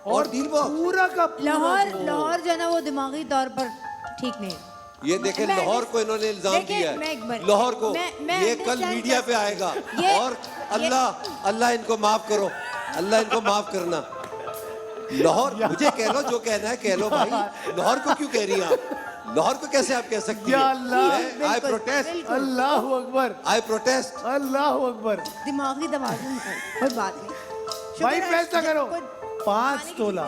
और डील बॉक्स। पूरा का पूरा। लाहौर जो है ना वो दिमागी तौर पर ठीक नहीं है। ये देखें, मैं- लाहौर को इन्होंने इल्जाम देखिए, दिया मैं एक है, बार- लाहौर को। मैं ये कल understand मीडिया पे कर- आएगा ये- और अल्लाह इनको माफ करो, अल्लाह इनको माफ करना। लाहौर, मुझे कह लो, जो कहना है कह लो भाई। लाहौर को क्यों कह रही हैं आप? लाहौर को कैसे आप कह सकती या हैं? अल्लाह। आई प्रोटेस्ट, बिल्कुल। अल्लाह अकबर, आई प्रोटेस्ट। अल्लाह अकबर। दिमागी तवाज़ुन है, कोई बात नहीं। भाई शुक्र है, फैसला करो, कोई 5 तोला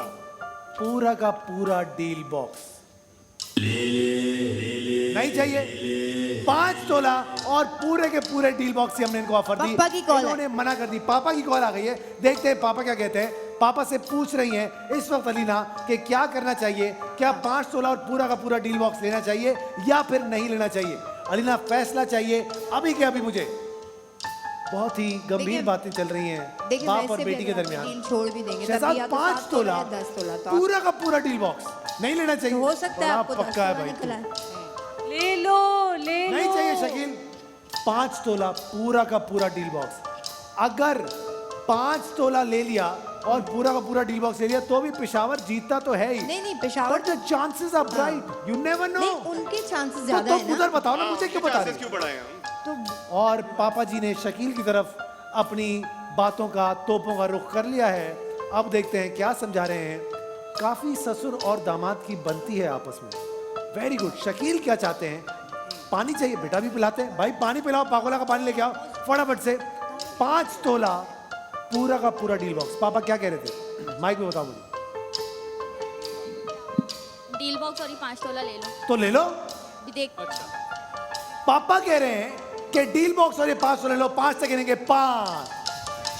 पूरा का पूरा डील बॉक्स नहीं चाहिए। 5 तोला और पूरे के पूरे डील बॉक्स की हमने इनको ऑफर दी। पापा की कॉल है। इन्होंने मना कर दी। पापा की कॉल आ गई है, देखते हैं पापा क्या कहते हैं। पापा से पूछ रही हैं इस वक्त अलीना कि क्या करना चाहिए, क्या 5 तोला और पूरा का पूरा डील बॉक्स लेना चाहिए या फिर नहीं लेना चाहिए। अलीना फैसला चाहिए अभी के अभी मुझे। बहुत ही गंभीर देखिए- बातें चल रही हैं देखिए, बाप और वैसे भी बेटी के अगर दरमियान। डील छोड़ भी देंगे तब शहजाद भी या तो 5 7 तोला या 10 तोला तो पूरा का पूरा डील बॉक्स नहीं लेना चाहिए। तो हो सकता है बड़ा आपको 10 पक्का है तोला भाई निकला तू। है। ले लो, ले लो। नहीं चाहिए शकील। 5 तोला पूरा का पूरा डील बॉक्स। अगर 5 तोला ले लिया और पूरा का पूरा डील बॉक्स ले लिया तो भी पेशावर जीतता तो है ही। नहीं Peshawar but the chances are bright, you never know. नहीं, उनके चांसेस ज्यादा तो है उधर ना। बताओ ना, मुझे क्यों बता चांसेस रहे? क्यों बढ़ाए हम? तो और पापा जी ने शकील की तरफ अपनी बातों का, तोपों का रुख कर लिया है। अब देखते हैं क्या समझा रहे हैं। काफी ससुर और दामाद की बनती है आपस में। Very good. शकील क्या चाहते हैं? पानी चाहिए, बेटा भी पिलाते हैं। भाई पानी पिलाओ, पागोला का पानी लेके आओ फटाफट से। 5 तोला पूरा का पूरा डील बॉक्स। पापा क्या कह रहे थे? माइक में बताओ मुझे। डील बॉक्स और ये 5 तोला ले लो। तो ले लो। भी देख पापा कह रहे हैं कि डील बॉक्स और ये 5 तोला ले लो। 5 से गिनेंगे, 5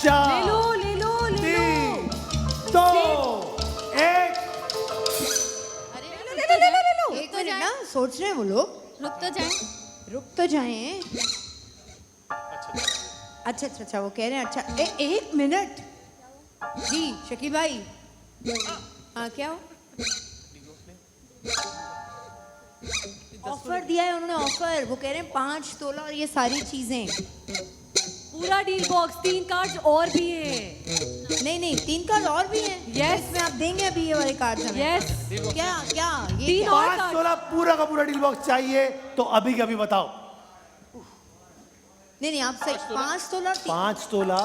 4 ले लो, ले लो, ले लो। 3 2 1। अरे एक मिनट ना, सोच रहे हैं वो लोग। रुक तो जाए। रुक तो जाएं। अच्छा वो कह रहे हैं। अच्छा एक मिनट जी शकील भाई। हाँ क्या हो? ऑफर दिया है उन्होंने, ऑफर। वो कह रहे हैं 5 तोला और ये सारी चीजें। पूरा डील बॉक्स, 3 कार्ड्स और भी हैं। नहीं 3 कार्ड और भी हैं। Yes। इसमें आप देंगे अभी ये वाले कार्ड हमें? Yes। क्या क्या ये 3 क्या? और 5 कार्ड। तोला पूरा का पूरा डील बॉक्स चाहिए तो अभी के अभी बताओ। नहीं आप सही। 5 तोला और 5 तोला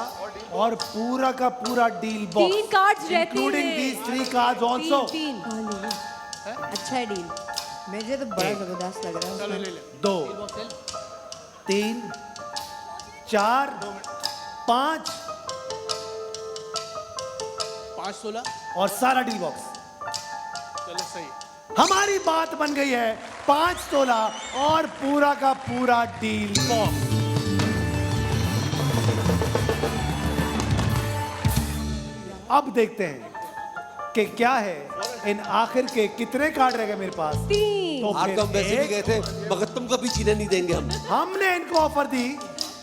और पूरा का पूरा डील बॉक्स। 3 कार्ड्स रहते इंक्लूडिंग हैं। These 3 cards also. 3 अच्छा है डील। मुझे तो बड़ा जबरदस्त लग रहा है चलो उसमें। ले ले 2 3 4 5 5 16 और सारा डील बॉक्स। चलो सही। हमारी बात बन गई है 5 तोला और पूरा का पूरा डील बॉक्स। अब देखते हैं कि क्या है इन आखिर के कितने कार्ड रह गए मेरे पास? 3। तो हार फिर तो हम वैसे भी एक, गए थे, मगर तुमको भी जीने नहीं देंगे हम। हमने इनको ऑफर दी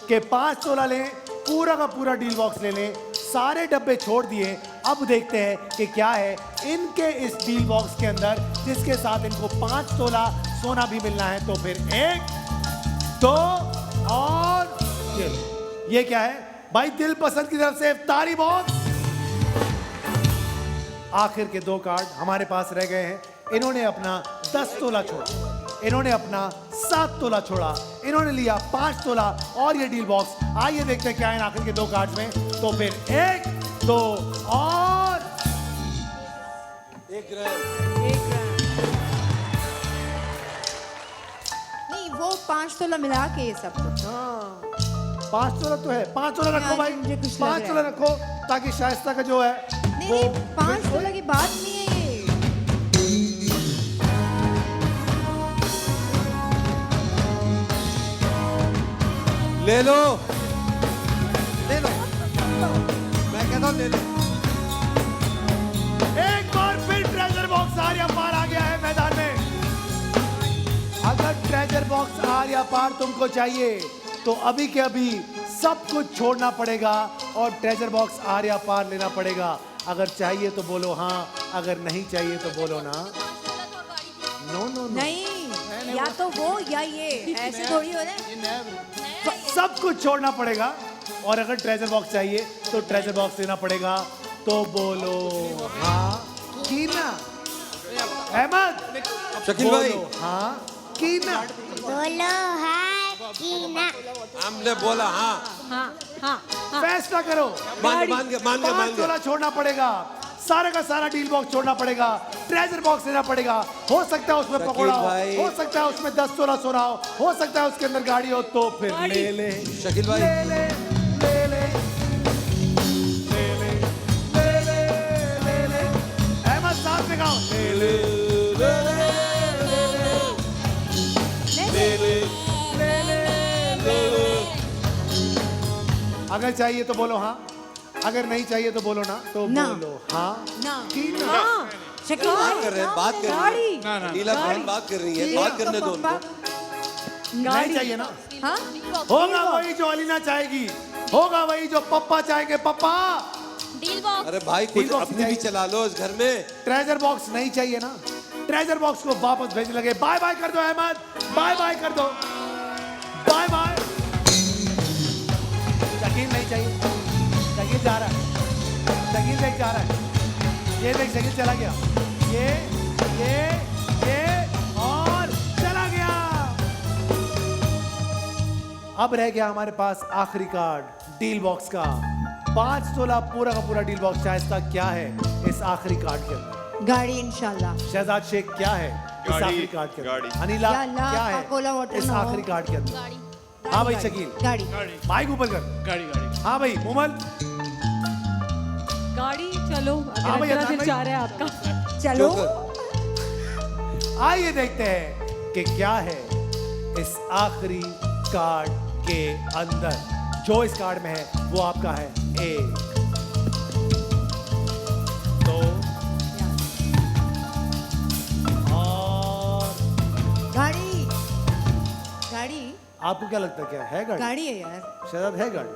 कि 5 तोला लें, पूरा का पूरा डील बॉक्स ले लें, सारे डब्बे छोड़ दिए। अब देखते हैं कि क्या है इनके इस डील बॉक्स के अंदर, जिसके साथ इनको 5 तोला सोना भी मिलना है। तो फिर 1, 2 और ये क्या है भाई? दिल पसंद की तरफ से इफ्तारी बॉक्स। आखिर के 2 कार्ड हमारे पास रह गए हैं। इन्होंने अपना 10 तोला छोड़ा, इन्होंने अपना 7 तोला छोड़ा, इन्होंने लिया 5 तोला और ये डील बॉक्स। आइए देखते हैं क्या है इन आखिर के 2 कार्ड्स में। तो फिर 1, 2 और 1 ग्राम। 1 ग्राम। नहीं, वो 5 तोला मिला के ये सब कुछ। 5 तोला तो है। 5 तोला रखो भाई, मुझे कुछ लग 5 रहा तोला है। रखो ताकि शाइस्ता का जो है नहीं वो नहीं, 5 तोला की बात नहीं है ये। ले लो, ले लो, मैं कहता हूँ ले लो। एक बार फिर ट्रेजर बॉक्स आर्या पार आ गया है मैदान में। अगर ट्रेजर बॉक्स आर्या पार तुमको चाहिए तो अभी के अभी सब कुछ छोड़ना पड़ेगा और ट्रेजर बॉक्स आर्या पार लेना पड़ेगा। अगर चाहिए तो बोलो हाँ, अगर नहीं चाहिए तो बोलो ना। नो नो नो, नहीं, या तो वो या ये, ऐसे थोड़ी हो रहा है। ये नया सब कुछ छोड़ना पड़ेगा। और अगर ट्रेजर बॉक्स चाहिए तो ट्रेजर बॉक्स लेना पड़ेगा। तो बोलो हाँ की ना। अहमद शकील भाई, बोलो हाँ की ना। बोलो हाँ कि ना। हमने बोला हाँ। हाँ हाँ हाँ। फैसला करो। मान गए, मान गए, मान 5 तोला गए। छोड़ना पड़ेगा, सारे का सारा डील बॉक्स छोड़ना पड़ेगा, ट्रेजर बॉक्स लेना पड़ेगा। हो सकता है उसमें शकील पकौड़ा भाई। हो सकता है उसमें 10 तोला सोना हो सकता है उसके अंदर गाड़ी हो। तो फिर गाड़ी। ले ले शकील भाई, ले ले ले ले ले ले ले ले ले ले। अहमद साथ में गाओ। ले ले ले ले ले ले ले ले ले ले। अगर चाहिए तो बोलो हाँ, अगर नहीं चाहिए तो बोलो ना। तो ना। बोलो हाँ ना। की ना। हाँ। शकील बात भाई, कर रहे हैं, बात कर रही गाड़ी। है। नीला बहन बात कर रही है, बात करने दो उनको। नहीं चाहिए ना। हाँ, होगा वही जो अलीना चाहेगी, होगा वही जो पप्पा चाहेंगे। पप्पा डील बॉक्स। अरे भाई डील कुछ बॉक्स अपनी भी चाहिए। चला लो इस घर में। ट्रेजर बॉक्स नहीं चाहिए ना। ट्रेजर बॉक्स को वापस भेजने लगे। बाय बाय कर दो अहमद, बाय बाय कर दो, बाय बाय। शकील नहीं चाहिए, शकील जा रहा है, शकील देख जा रहा है। ये देख शकील चला गया। ये और चला गया। अब रह गया हमारे पास आखिरी कार्ड डील बॉक्स का। 5 तोला पूरा का पूरा डील बॉक्स। शाइस्ता क्या है इस आखिरी कार्ड के अंदर? गाड़ी इंशाल्लाह। शहजाद शेख क्या है इस गाड़ी, आखिरी कार्ड के अंदर? गाड़ी। अनिला या अल्लाह, क्या है कोला वाटर इस ना हो। आखिरी कार्ड के अंदर? गाड़ी। हाँ भाई शकील, गाड़ी। माइक ऊपर कर। गाड़ी गाड़ी हाँ भाई मुमल, गाड़ी। चलो हाँ अगर भैया, इतना ना दिल भाई। चाह रहा है आपका। चलो। आइए देखते हैं कि क्या है इस आखिरी कार्ड के अंदर। जो इस कार्ड में है वो आपका है। 1, 2 और गाड़ी। गाड़ी। आपको क्या लगता है क्या है गाड़ी? गाड़ी है यार, शहजाद है गाड़ी?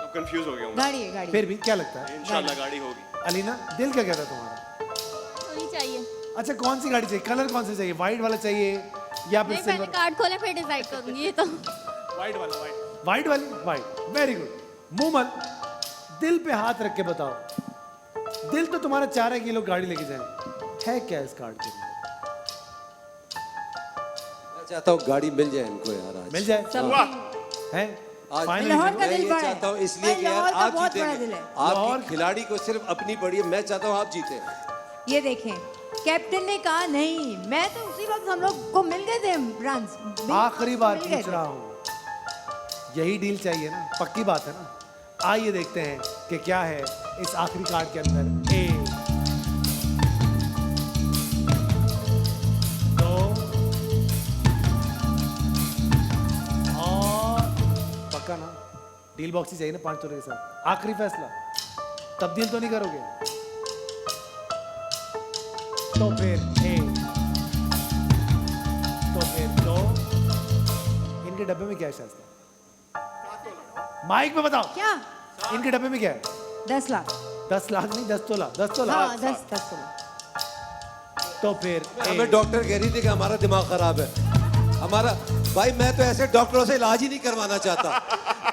अब कंफ्यूज हो गया हूँ। गाड़ी है गाड़ी। फिर भी क्या लगता है? इंशाल्लाह गाड़ी होगी। अलीना दिल क्या कहता है तुम्हारा? होनी चाहिए। अच्छा कौन सी गाड़ी चाहिए? कलर कौन सा चाहिए? व्हाइट वाला चाहिए या फिर नहीं, पहले सिल्वर? कार्ड खोले फिर डिसाइड करूंगी ये तो। वाइट वाला वाइट व्हाइट वाली? White, very good. मुमल दिल पे हाथ रख के बताओ, दिल तो तुम्हारा चाह रहा है कि ये लोग गाड़ी लेके जाएं, है क्या इस कार्ड के अंदर? मैं चाहता हूँ गाड़ी मिल जाए इनको यार आज। मिल जाए है आज फाइनली लाहौर का मैं दिल ये बड़ा है। चाहता हूँ इसलिए भाई, कि यार लाहौर का आप बहुत बड़ा जीतेंगे। दिल है। लाहौर- आपकी खिलाड़ी को सिर्फ अपनी पड़ी है। मैं चाहता हूँ आप जीते। ये देखें, कैप्टन ने कहा नहीं, मैं तो उसी वक्त हम लोग को मिल गए थे रन्स। आखिरी बार मिल गए पूछ थे। रहा हूँ, यही डील चाहिए ना? पक्की बात है ना? आइए देखते हैं कि क्या है इस आखिरी कार्ड के अंदर। 1, 2 और पक्का ना? डील बॉक्स ही चाहिए ना 5 तोले के साथ? आखिरी फैसला, तब्दील तो नहीं करोगे? तो फिर 1, तो फिर 2। इनके डब्बे में क्या है शास्त्री? माइक में बताओ, क्या? इनके डब्बे में क्या है? 10 लाख। 10 लाख नहीं, 10 तोला, 10 तोला। हाँ 10 तोला। तो फिर हमें डॉक्टर कह रही थी कि हमारा दिमाग खराब है। हमारा भाई, मैं तो ऐसे डॉक्टरों से इलाज ही नहीं करवाना चाहता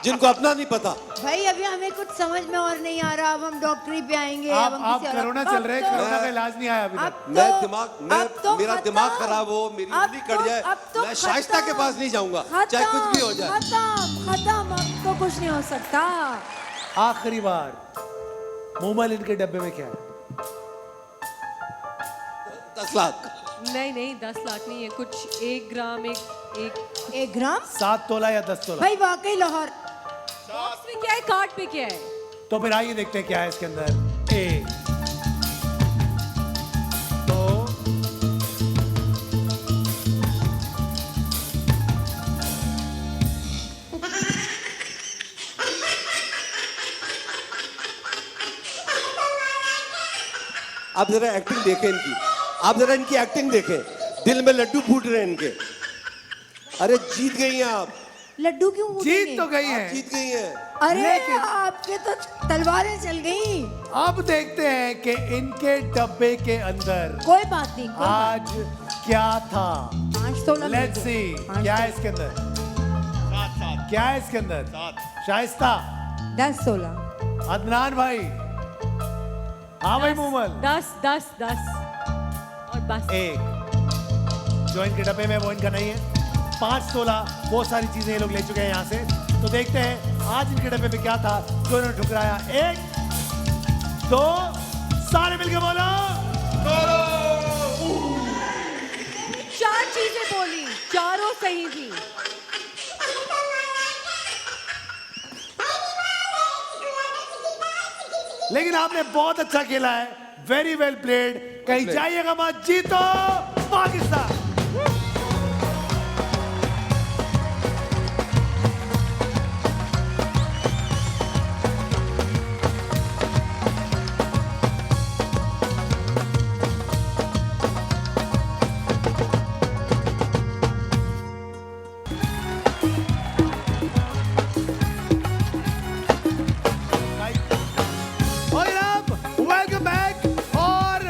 जिनको अपना नहीं पता। भाई अभी हमें कुछ समझ में और नहीं आ रहा, अब हम डॉक्टरी पे आएंगे। आप अब हम किसी और- कोरोना चल रहे हैं, अब तो- कोरोना का इलाज नहीं आया अभी अब तक। मैं तो- दिमाग अब तो मेरा खत्म। दिमाग खराब हो, मेरी अब उंगली तो- कट जाए, अब तो मैं शाइस्ता के खत्म। पास नहीं जाऊंगा, चाहे कुछ भी हो जाए। खत्म, अब तो कुछ नहीं हो सकता। आखिरी बार, मूमल, इनके डब्बे में क्या है? 10 लाख। नहीं नहीं 10 लाख नहीं है, कुछ 1 ग्राम, एक 1 ग्राम? 7 तोला या 10 तोला? भाई वाकई लाहौर। बॉक्स में क्या है, कार्ड पे क्या है? तो फिर आइए देखते हैं क्या है इसके अंदर। 1, 2, आप जरा एक्टिंग देखें इनकी, आप जरा इनकी एक्टिंग देखें, दिल में लड्डू फूट रहे हैं इनके। अरे जीत गई हैं आप, लड्डू क्यों फूटेंगे? जीत तो गई आप है। जीत गई हैं। अरे लेकिन- आपके तो तलवारें चल गई। अब देखते हैं कि इनके डब्बे के अंदर कोई बात नहीं, कोई बात आज क्या था। 5 तोला। लेट्स सी, क्या है इसके अंदर? क्या है इसके अंदर? शाइस्ता, 10 तोला। अदनान भाई, हाँ भाई मूमल। 10 और बस। 1 जो इनके डब्बे में वो इनका नहीं है। 5 तोला, बहुत सारी चीजें ये लोग ले चुके हैं यहाँ से। तो देखते हैं आज इनके डब्बे पे क्या था जो इन्होंने ठुकराया। 1, 2, सारे मिलके बोलो। 4 चीजें बोली, चारों सही थी। लेकिन आपने बहुत अच्छा खेला है, वेरी वेल प्लेड। कहीं जाइएगा मत, जीतो पाकिस्तान। और अब वेलकम बैक। और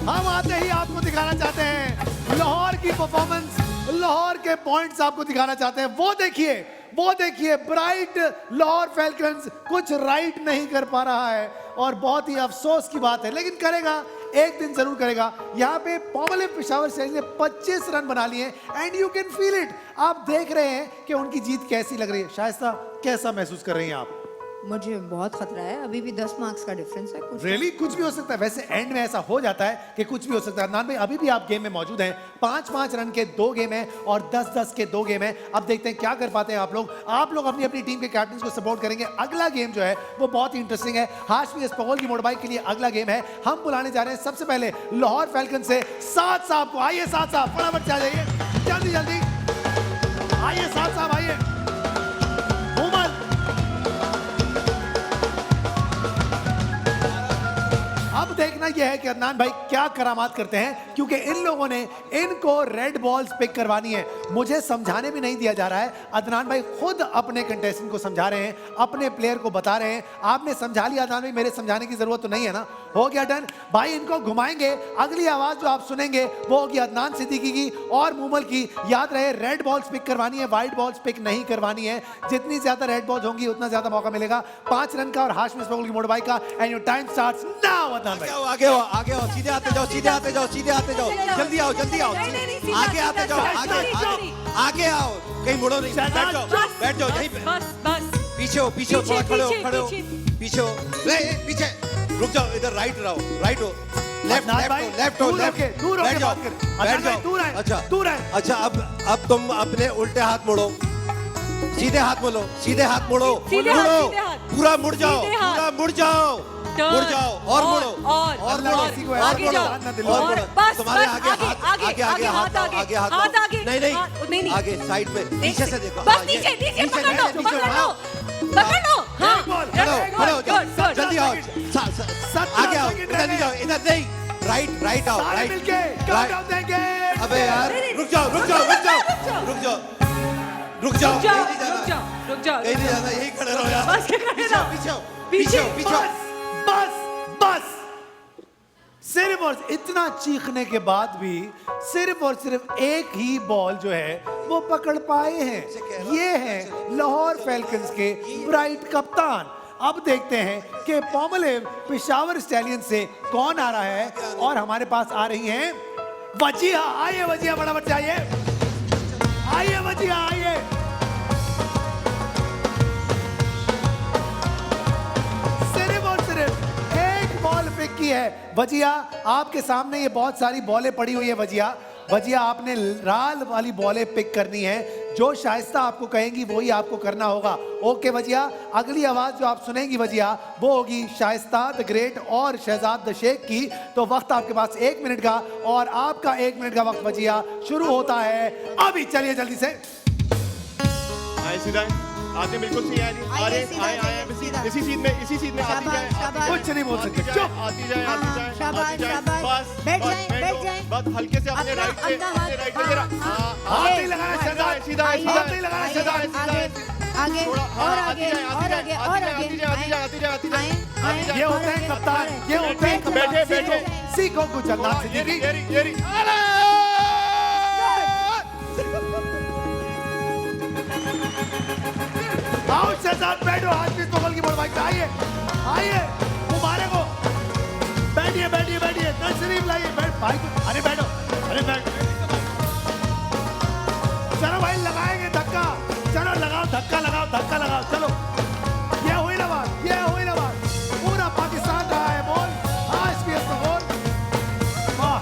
हम आते ही आपको दिखाना चाहते हैं लाहौर की परफॉर्मेंस, लाहौर के पॉइंट्स आपको दिखाना चाहते हैं। वो देखिए, वो देखिए, ब्राइट लाहौर फैल्कन्स कुछ राइट नहीं कर पा रहा है और बहुत ही अफसोस की बात है, लेकिन करेगा, एक दिन जरूर करेगा। यहाँ पे पॉमलिव पेशावर शहरी ने 25 रन बना लिए and you can feel it. आप देख रहे हैं कि उनकी जीत कैसी लग रही है। शाइस्ता, कैसा महसूस कर रही हैं आप? मुझे बहुत खतरा है, अभी भी 10 मार्क्स का डिफरेंस है। कुछ रियली कुछ भी हो सकता है। वैसे एंड में ऐसा हो जाता है कि कुछ भी हो सकता है। अदनान भाई, अभी भी आप गेम में मौजूद हैं। 5-5 रन के 2 गेम हैं और 10-10 के 2 गेम हैं। अब देखते हैं क्या कर पाते हैं आप लोग। आप लोग अपनी अपनी टीम के कैप्टन को सपोर्ट करेंगे। अगला गेम जो है वो बहुत ही इंटरेस्टिंग है। हाशमी इस्पगोल की मोटरबाइक के लिए अगला गेम है। हम बुलाने जा रहे हैं सबसे पहले लाहौर फैल्कन से साद साहब को। आइए साद साहब, फटाफट से आ जाइए, जल्दी जल्दी आइए साद साहब, आइए। मूमल, अब देखना यह है कि अदनान भाई क्या करामात करते हैं, क्योंकि इन लोगों ने इनको रेड बॉल्स पिक करवानी है। मुझे समझाने भी नहीं दिया जा रहा है। अदनान भाई खुद अपने कंटेस्टेंट को समझा रहे हैं, अपने प्लेयर को बता रहे हैं। आपने समझा लिया अदनान भाई, मेरे समझाने की जरूरत तो नहीं है ना? हो गया डन भाई। इनको घुमाएंगे। अगली आवाज जो आप सुनेंगे वो होगी अदनान सिद्दीकी की और मूमल की। याद रहे, रेड बॉल्स पिक करवानी है, व्हाइट बॉल्स पिक नहीं करवानी है। जितनी ज्यादा रेड बॉल्स होंगी उतना ज्यादा मौका मिलेगा 5 रन का और हाशमी इस्पगोल की मोटरबाइक का। And your time starts now Adnan भाई। आगे आओ, आगे आओ, सीधे आते जाओ, सीधे आते जाओ, सीधे आते जाओ, जल्दी आओ, जल्दी आओ, नहीं, नहीं, सीधा, आगे आते सीधा, जाओ, सीधा, आगे सीधा, आगे आगे आओ, कहीं मुड़ो नहीं, बैठ जाओ, बैठ जाओ यहीं पे। बस पीछे हो, पीछे हो, थोड़ा खड़े हो, पीछे, खड़े हो, पीछे हो, पीछे, रुक जाओ, इधर राइट रहो, राइट हो, लेफ्ट अदनान लेफ्ट भाई, हो, लेफ्ट हो, दूर लेफ्ट, होके, दूर बैठ होके जाओ, बात कर। बैठ अदनान भाई, जाओ, दूर है, अच्छा, दूर है। अच्छा, अब तुम अपने उल्टे हाथ मोड़ो, सीधे हाथ मोड़ो, सीधे हाथ मोड़ो, सीधे हाथ, मुड़ो, सीधे हाथ। पूरा मुड़ जाओ, सीधे हाथ। पूरा मुड़ जाओ, Turn, मुड़ जाओ, और मुड़ो, और मुड़ो, किसी को और आगे मुड़ो, जाओ, और और मुड़ो। बस, तुम्हारे बस, आगे हाथ, आगे, आगे हाथ आगे, आगे हाथ हाथ दो। आगे, नहीं नहीं हाथ- नहीं, नहीं। आगे साइड में, पीछे से देखो। बस हाँ, ये, नीचे, नीचे नीचे, पकड़ लो, नीचे, पकड़ नीचे, लो, पकड़ लो, हाँ, बॉल, खड़े हो, Good, खड़े हो, good, good. जल्दी आओ, 70 आगे आओ, सेकंड इधर नहीं जाओ, इधर नहीं, राइट आओ, सारे राइट। मिलके काउंटडाउन देंगे। अबे यार, रुक जाओ। रुक जाओ रुक जाओ कहीं नहीं जाना, यही खड़े रहो यार। बस के खड़े पीछे आओ, रहो। पीछे आओ, पीछे। पीछे आओ। बस सिर्फ और इतना चीखने के बाद भी सिर्फ और सिर्फ एक ही बॉल जो है वो पकड़ पाए हैं। ये हैं लाहौर फैल्कन्स के ब्राइट कप्तान। अब देखते हैं कि पॉमलेव पेशावर स्टैलियन से कौन आ रहा है और हमारे पास आ रही हैं वजिया। आइए वजिया, फटाफट से आइए वजिया, आइए। सिर्फ और सिर्फ एक बॉल पिक की है वजिया। आपके सामने ये बहुत सारी बॉलें पड़ी हुई है वजिया। वजिया, आपने लाल वाली बॉलें पिक करनी है। जो शाइस्ता आपको कहेंगी वही आपको करना होगा। ओके वजिया, अगली आवाज जो आप सुनेंगी वजिया वो होगी शाइस्ता द ग्रेट और शहजाद द शेख की। तो वक्त आपके पास 1 मिनट का और आपका 1 मिनट का वक्त वजिया शुरू होता है अभी। चलिए जल्दी से। आए सीधा आते बिल्कुल सही है नहीं आइए, अरे सीधा आए जाइए, आए सीधा। इसी सीट में आती जाए शाबाश। कुछ नहीं बोल सकते, चुप। आती जाए शाबाश, शाबाश। बस बैठ बस, जाएं, बैठ जाएं। बस हल्के से अपने अपना- राइट पे अपना अपने राइट पे हाथ- जरा हाँ, हाथ नहीं लगाना शहजाद, सीधा आइए, हाथ नहीं लगाना शहजाद। आगे थोड़ा, हाँ, और आती आगे जाए, और आगे और आगे आती जाए, आती जाए, आती जाए। ये होते हैं कप्तान, ये होते हैं कप्तान। बैठे। सीखो कुछ अल्लाह से दीदी। ये आओ शहजाद, बैठो। हाथ में तो की बोल भाई, आइए मुबारक हो। बैठिए तशरीफ लाइए। बैठ भाई, अरे बैठो, अरे बैठ। चलो भाई, लगाएंगे धक्का। चलो लगाओ धक्का लगाओ। चलो, ये हुई ना बात। पूरा पाकिस्तान रहा है बोल। आज भी इसका बोल। वाह।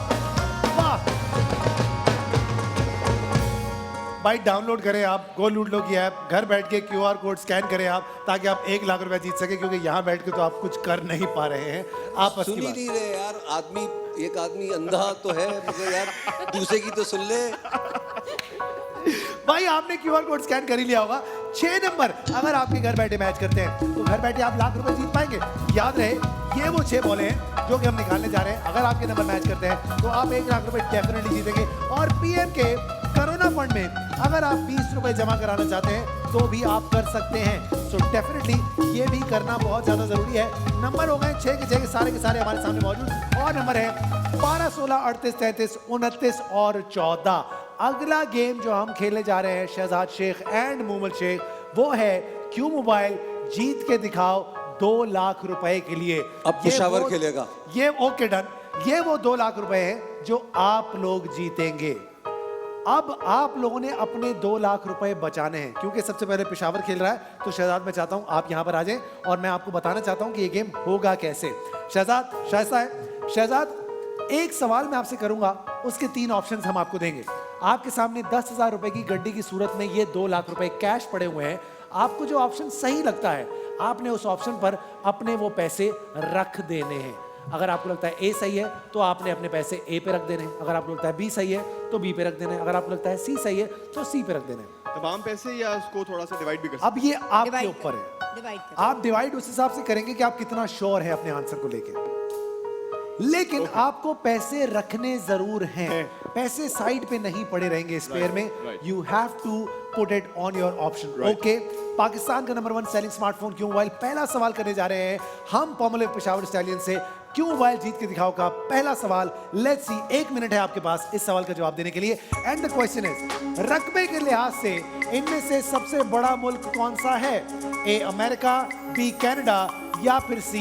भाई डाउनलोड करें आप गो लूट लो की ऐप। घर बैठ के QR कोड स्कैन करें आप, ताकि आप 1 लाख रुपया जीत सके। क्योंकि यहाँ बैठ के तो आप कुछ कर नहीं पा रहे हैं। आप सुन ही नहीं रहे यार। एक आदमी अंधा तो है मगर यार दूसरे की तो सुन ले। भाई आपने QR कोड स्कैन कर ही लिया होगा। 6 नंबर अगर आपके घर बैठे मैच करते हैं तो घर बैठे आप लाख रुपए जीत पाएंगे। याद रहे, ये वो 6 बॉलें हैं जो कि हम निकालने जा रहे हैं। अगर आपके नंबर मैच करते हैं तो आप 1 लाख रुपए डेफिनेटली जीतेंगे। और PM के कोरोना फंड में अगर आप 20 रुपए जमा कराना चाहते हैं तो भी आप कर सकते हैं। सो डेफिनेटली ये भी करना बहुत ज्यादा जरूरी है। नंबर हो गए 6 के सारे हमारे सामने मौजूद। और नंबर है 12, 16, 38, 33, 29 और 14। अगला गेम जो हम खेलने जा रहे हैं शहजाद शेख एंड मूमल शेख, वो है क्यू मोबाइल जीत के दिखाओ 2 लाख रुपए के लिए। अब पेशावर खेलेगा। ये ओके डन। ये वो 2 लाख रुपए हैं जो आप लोग जीतेंगे। अब आप लोगों ने अपने 2 लाख रुपए बचाने हैं। क्योंकि सबसे पहले पेशावर खेल रहा है तो शहजाद मैं चाहता हूं आप यहां पर आ जाएं और मैं आपको बताना चाहता हूं कि ये गेम होगा कैसे। शहजाद शाइस्ता है। शहजाद, एक सवाल मैं आपसे करूंगा, उसके 3 ऑप्शंस हम आपको देंगे। आपके सामने 10,000 रुपए की गड्डी की सूरत में ये 2 लाख रुपए कैश पड़े हुए हैं। आपको जो ऑप्शन सही लगता है आपने उस ऑप्शन पर अपने वो पैसे रख देने हैं। अगर आपको लगता है A सही है तो आपने अपने पैसे A पे रख देने हैं। अगर आपको लगता है B सही है तो B पे रख देने हैं। अगर आपको लगता है C सही है तो C पे रख देने हैं। तमाम पैसे या उसको थोड़ा सा डिवाइड भी कर सकते अब ये आपके Divide ऊपर है। डिवाइड आप डिवाइड उस हिसाब से करेंगे कि आप कितना श्योर है अपने आंसर को लेके। लेकिन आपको पैसे रखने जरूर हैं। पैसे साइड पे नहीं पड़े रहेंगे स्पेयर में। You have to put it on your option. Okay, Pakistan का number 1 selling smartphone Q mobile पहला सवाल करने जा रहे हैं हम पॉमलेव पेशावर स्टैलियन से। क्यू मोबाइल जीत के दिखाओ का पहला सवाल। लेट्स सी, 1 मिनट है आपके पास इस सवाल का जवाब देने के लिए। एंड द क्वेश्चन इज, रकबे के लिहाज से इनमें से सबसे बड़ा मुल्क कौन सा है? A अमेरिका, B कनाडा या फिर C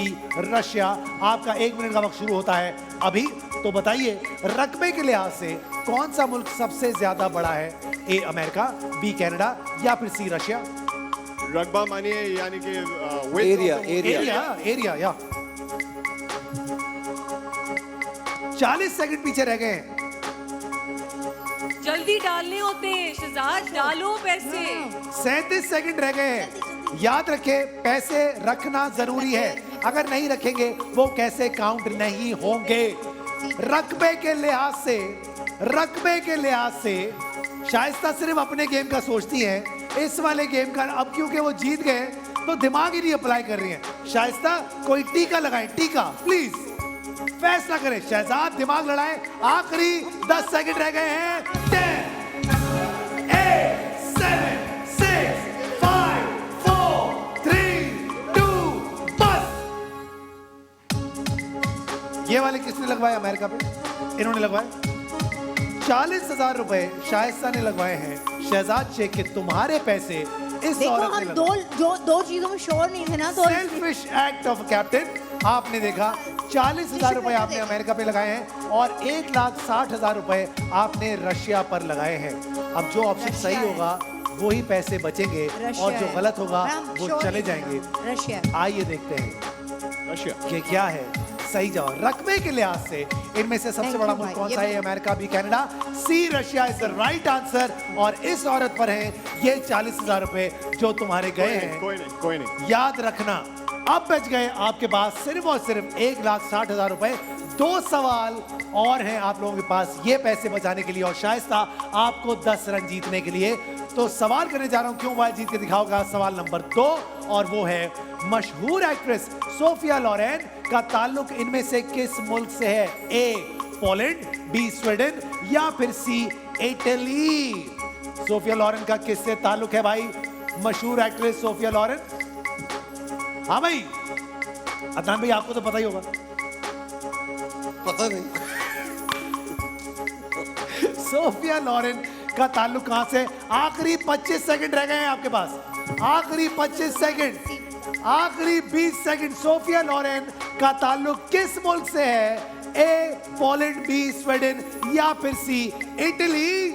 रशिया। आपका 1 मिनट का वक्त शुरू होता है अभी। तो बताइए, रकबे के लिहाज से कौन सा मुल्क सबसे ज्यादा बड़ा है? A अमेरिका, B कनाडा या फिर C रशिया? रकबा मानिए यानी कि एरिया या 40 सेकंड पीछे रह गए हैं। जल्दी डालने होते हैं शहजाद, डालो पैसे। 37 सेकंड रह गए हैं। याद रखें, पैसे रखना जरूरी है। अगर नहीं रखेंगे वो कैसे काउंट नहीं होंगे। रकबे के लिहाज से शाइस्ता सिर्फ अपने गेम का सोचती है। इस वाले गेम का अब क्योंकि वो जीत गए तो दिमाग ही नहीं अप्लाई कर रही है। शाइस्ता, कोई टीका लगाएं, टीका प्लीज। फैसला करें। शहजाद दिमाग लड़ाएं, आखिरी 10 सेकंड रह गए हैं। 10, 8, 7, 6, 5, 4, 3, 2, बस। ये वाले किसने लगवाए अमेरिका पे? इन्होंने लगवाए। 40,000 रुपए शाइस्ता ने लगवाए हैं शहजाद शेख के तुम्हारे पैसे इस देखो औरत ने हम लगवाए। दो चीजों में श्योर नहीं थे ना, तो सेल्फिश एक्ट ऑफ कैप्टन। आपने देखा 40,000 रुपए आपने अमेरिका पे लगाए हैं और 1,60,000 रुपए आपने रशिया पर लगाए हैं। अब जो ऑप्शन रशिया सही है। होगा वही पैसे बचेंगे रशिया और जो है। गलत होगा हम वो sure चले नहीं थे। जाएंगे। रशिया। आइए देखते हैं रशिया। कि क्या है सही जवाब। रकबे के लिहाज से इनमें से सबसे Thank बड़ा you, मुल्क भाई। कौन ये सा है? अमेरिका भी Canada. C Russia is the right answer. और इस औरत पर हैं ये 40,000 रुपए जो तुम्हारे गए हैं। कोई नहीं। याद रखना अब बच गए आपके पास सिर्फ और सिर्फ 1,60,000 रुपए। 2 सवाल और हैं आप लोगों के पास ये पैसे बचाने के लिए और शाइस्ता आपको 10 रन जीतने के लिए। तो सवाल करने जा रहा हूं, क्यों मोबाइल जीत के दिखाओगा। सवाल नंबर 2 और वो है मशहूर एक्ट्रेस सोफिया लोरेन का ताल्लुक इनमें से किस मुल्क से है? ए पोलैंड, बी स्वीडन या फिर सी इटली। सोफिया लोरेन का किससे ताल्लुक है भाई? मशहूर एक्ट्रेस सोफिया लोरेन। हाँ भाई अदनान भाई आपको तो पता ही होगा। पता नहीं। सोफिया लोरेन का ताल्लुक कहां से? आखिरी 25 सेकंड रह गए हैं आपके पास। आखिरी 25 सेकंड, आखिरी 20 सेकंड। सोफिया लोरेन का ताल्लुक किस मुल्क से है? ए पोलैंड, बी स्वीडन या फिर सी इटली।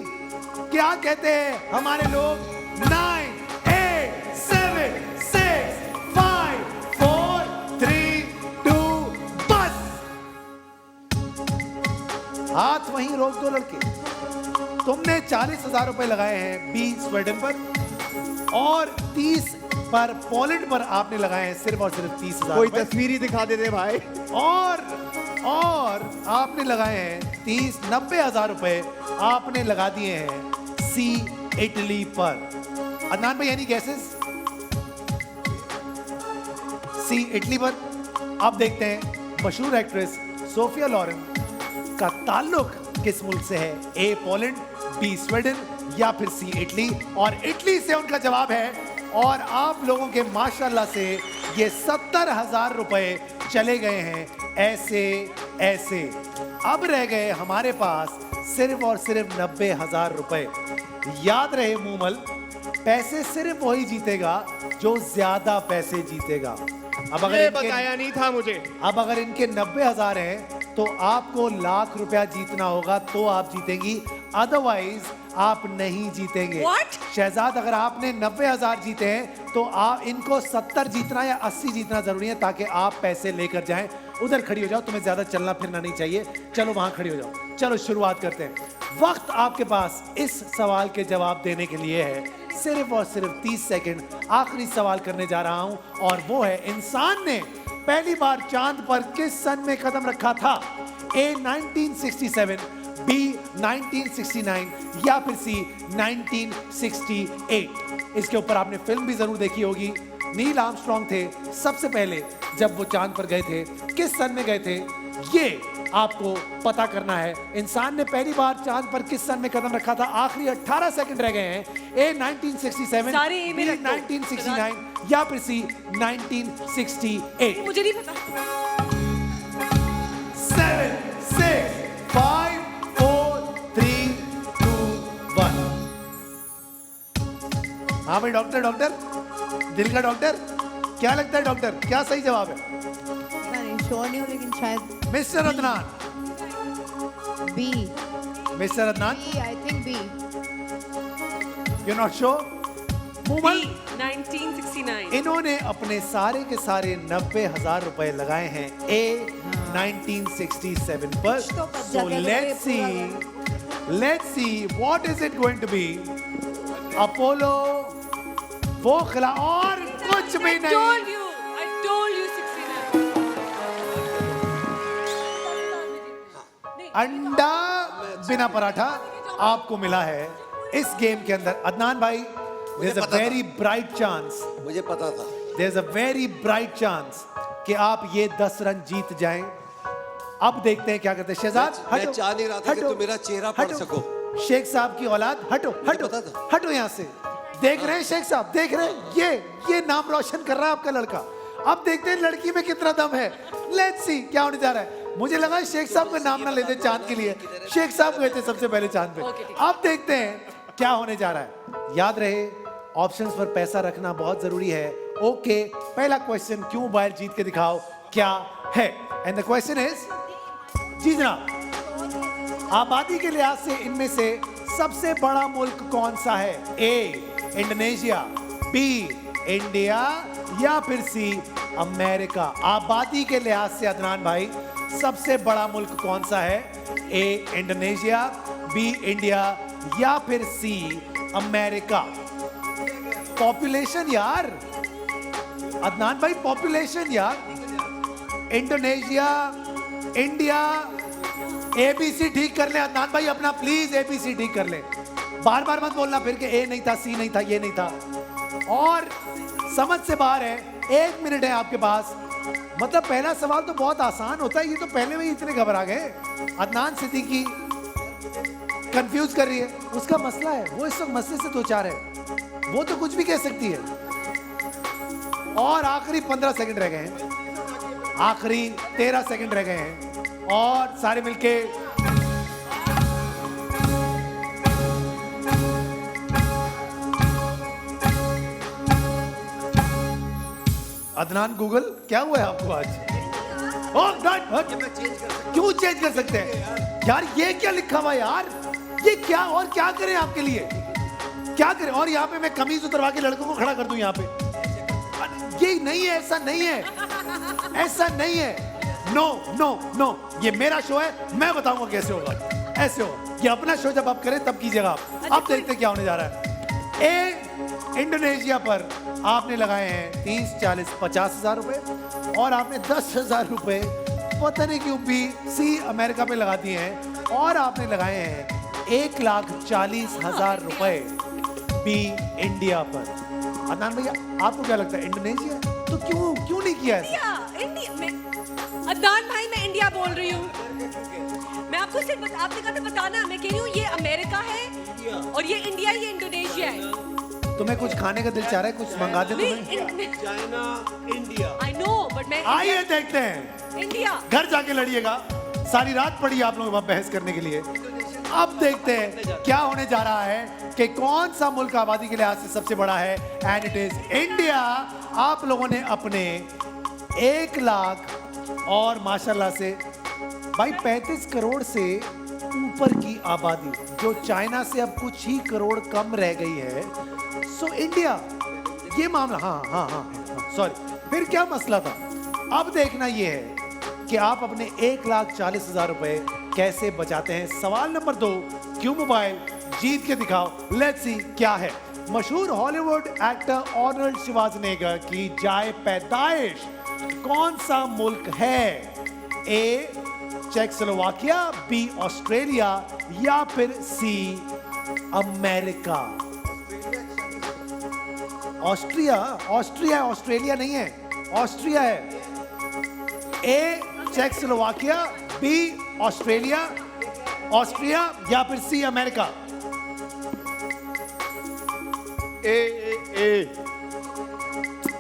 क्या कहते हैं हमारे लोग? 9, 8, 7, 6, 5, 4, 3, 2, बस। हाथ वहीं रोक दो लड़के। तुमने 40,000 रुपए लगाए हैं बी स्वीडन पर और 30 पर पोलैंड पर आपने लगाए हैं सिर्फ और सिर्फ 30,000 कोई रुपए। तस्वीर ही दिखा दे भाई। और आपने लगाए हैं 90,000 रुपए आपने लगा दिए हैं सी इटली पर। अदनान भाई एनी गैसेस? सी इटली पर। अब देखते हैं मशहूर एक्ट्रेस सोफिया लोरेन का ताल्लुक किस मुल्क से है? ए पोलैंड, बी स्वीडन या फिर सी इटली। और इटली से उनका जवाब है और आप लोगों के माशाल्लाह से ये 70,000 रुपए चले गए हैं ऐसे ऐसे। अब रह गए हमारे पास सिर्फ और सिर्फ 90,000 रुपए। याद रहे मूमल, पैसे सिर्फ वही जीतेगा जो ज्यादा पैसे जीतेगा। अब अगर ये इनके बताया नहीं था मुझे। अब अगर इनके 90,000 हैं तो आपको लाख रुपया जीतना होगा तो आप जीतेंगी, अदरवाइज आप नहीं जीतेंगे। What? शहजाद अगर आपने 90,000 जीते हैं तो आप इनको 70 जीतना या 80 जीतना जरूरी है ताकि आप पैसे लेकर जाएं। उधर खड़ी हो जाओ, तुम्हें ज्यादा चलना फिरना नहीं चाहिए। चलो वहां खड़ी हो जाओ। चलो शुरुआत करते हैं। वक्त आपके पास इस सवाल के जवाब देने के लिए है सिर्फ और सिर्फ 30 सेकंड। आखिरी सवाल करने जा रहा हूं और वो है इंसान ने पहली बार चांद पर किस सन में कदम रखा था? ए 1967, बी 1969 या फिर सी 1968। इसके ऊपर आपने फिल्म भी जरूर देखी होगी। नील आर्मस्ट्रॉन्ग थे सबसे पहले जब वो चांद पर गए थे। किस सन में गए थे ये आपको पता करना है। इंसान ने पहली बार चांद पर किस सन में कदम रखा था? आखिरी 18 सेकंड रह गए हैं। ए 1967, सारे ए में बी रख दो। 1969 या फिर सी 1968। मुझे नहीं पता। 7, 6, 5, 4, 3, 2, 1। हाँ भाई डॉक्टर, दिल का डॉक्टर, क्या लगता है डॉक्टर, क्या सही जवाब है? श्योर नहीं हूँ लेकिन शायद mister Adnan, B. Mister Adnan, B, I think B. You not sure? Moomal, 1969। इन्होंने अपने सारे के सारे 90,000 रुपए लगाए हैं ए 1967 पर। तो बच सो जाते हैं तो let's see what is it going to be? Apollo, वो खिला और कुछ भी I नहीं। told you 69। अंडा बिना पराठा आपको मिला है इस गेम के अंदर। अदनान भाई, there's a पता था। very bright chance, मुझे पता था। there's a very bright chance कि आप ये 10 रन जीत जाएं। अब देखते हैं क्या करते हैं। शहजाद मैं हटो, चाह नहीं रहा था कि हटो, तुम मेरा चेहरा पढ़ हटो। सको। शेख साहब की औलाद, हटो हटो पता था। हटो यहाँ से। देख रहे हैं शेख साहब, देख रहे हैं, ये नाम रोशन कर रहा है आपका लड़का। अब देखते हैं लड़की में कितना दम है। लेट्स सी क्या होने जा रहा है। मुझे लगा शेख साहब का नाम ना लेते चांद के लिए, शेख साहब गए थे सबसे पहले चांद पे। अब देखते हैं क्या होने जा रहा है। याद रहे ऑप्शंस पर पैसा रखना बहुत जरूरी है। ओके, पहला क्वेश्चन, क्यों मोबाइल जीत के दिखाओ क्या है। एंड द क्वेश्चन इज, जी जनाब, आबादी के लिहाज से इनमें से सबसे बड़ा मुल्क कौन सा है। ए इंडोनेशिया, बी इंडिया, या फिर सी अमेरिका। आबादी के लिहाज से अदनान भाई सबसे बड़ा मुल्क कौन सा है। ए इंडोनेशिया, बी इंडिया, या फिर सी अमेरिका। पॉपुलेशन यार अदनान भाई, पॉपुलेशन यार। इंडोनेशिया, इंडिया, एबीसी ठीक कर ले अदनान भाई अपना, प्लीज एबीसी ठीक कर ले। बार बार मत बोलना फिर कि ए नहीं था, सी नहीं था, ये नहीं था। और समझ से बाहर है। 1 मिनट है आपके पास। मतलब पहला सवाल तो बहुत आसान होता है, ये तो पहले में ही इतने घबरा गए। अदनान सिद्दीकी कंफ्यूज कर रही है, उसका मसला है, वो इस वक्त मसले से दो चार है, वो तो कुछ भी कह सकती है। और आखिरी 15 सेकंड रह गए हैं, आखिरी 13 सेकंड रह गए हैं, और सारे मिलके अदनान गूगल क्या हुआ है आपको आज? क्यों चेंज कर सकते हैं यार? ये क्या लिखा हुआ है यार? ये क्या, और क्या करें आपके लिए, क्या करें? और यहाँ पे मैं कमीज उतरवा के लड़कों को खड़ा कर दूं यहाँ पे? ये नहीं है, ऐसा नहीं है, ऐसा नहीं है। नो नो नो, ये मेरा शो है, मैं बताऊंगा कैसे होगा। ऐसे होगा, ये अपना शो जब आप करें तब कीजिएगा आप। अब देखते क्या होने जा रहा है। ए इंडोनेशिया पर आपने लगाए हैं 30, 40, 50 हजार रुपए, और आपने 10,000 रुपए पता नहीं क्यों बी सी अमेरिका पे लगा दिए हैं, और आपने लगाए हैं 1,40,000 रुपए बी इंडिया पर। अदनान भैया आपको क्या लगता है, इंडोनेशिया? तो क्यों नहीं किया ऐसा? इंडिया में अदनान भाई, मैं इंडिया बोल रही हूँ। मैं आपको सिर्फ आपने कहा था बताना, मैं कह रही हूँ ये अमेरिका है और ये इंडिया, ये इंडोनेशिया है। तुम्हें कुछ खाने का दिल चाह रहा है, कुछ मंगा दे तुम्हें? China, India. I know, but मैं आइए देखते हैं, इंडिया। घर जाके लड़िएगा, सारी रात पड़ी आप लोगों के पास बहस करने के लिए। अब देखते हैं क्या होने जा रहा है कि कौन सा मुल्क आबादी के लिहाज से सबसे बड़ा है। And it is India. आप लोगों ने अपने 1 लाख और माशाल्लाह से भाई 35 करोड़ से ऊपर की आबादी, जो चाइना से अब कुछ ही करोड़ कम रह गई है। सो इंडिया, ये मामला, हाँ, सॉरी, फिर क्या मसला था? अब देखना ये है कि आप अपने 1,40,000 रुपए कैसे बचाते हैं। सवाल नंबर 2, क्यों मोबाइल जीत के दिखाओ। लेट्स सी क्या है। मशहूर हॉलीवुड एक्टर आर्नल्ड श्वार्ज़नेगर की जाए पैदाइश कौन सा मुल्क है। ए चेकोस्लोवाकिया, बी ऑस्ट्रेलिया, या फिर सी अमेरिका। ऑस्ट्रिया, ऑस्ट्रेलिया नहीं है, ऑस्ट्रिया है। ए चेकोस्लोवाकिया, बी ऑस्ट्रेलिया, ऑस्ट्रिया, या फिर सी अमेरिका। ए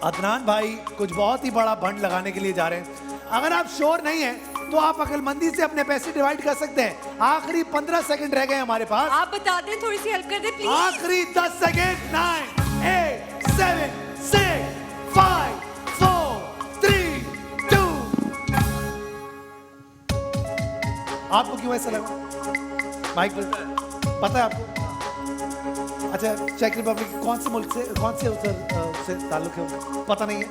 अदनान भाई कुछ बहुत ही बड़ा भंड लगाने के लिए जा रहे हैं। अगर आप श्योर नहीं है तो आप अकलमंदी से अपने पैसे डिवाइड कर सकते हैं। आखिरी 15 सेकंड रह गए हमारे पास। आप बता दें, थोड़ी सी हेल्प कर दें प्लीज। आखिरी 10 सेकंड। 9, 8, 7, 6, 5, 4, 3, 2। आपको क्यों ऐसा लगा माइक पर? पता है आपको? अच्छा, चेक रिपब्लिक कौन से मुल्क से, कौन से से ताल्लुक है, पता नहीं है?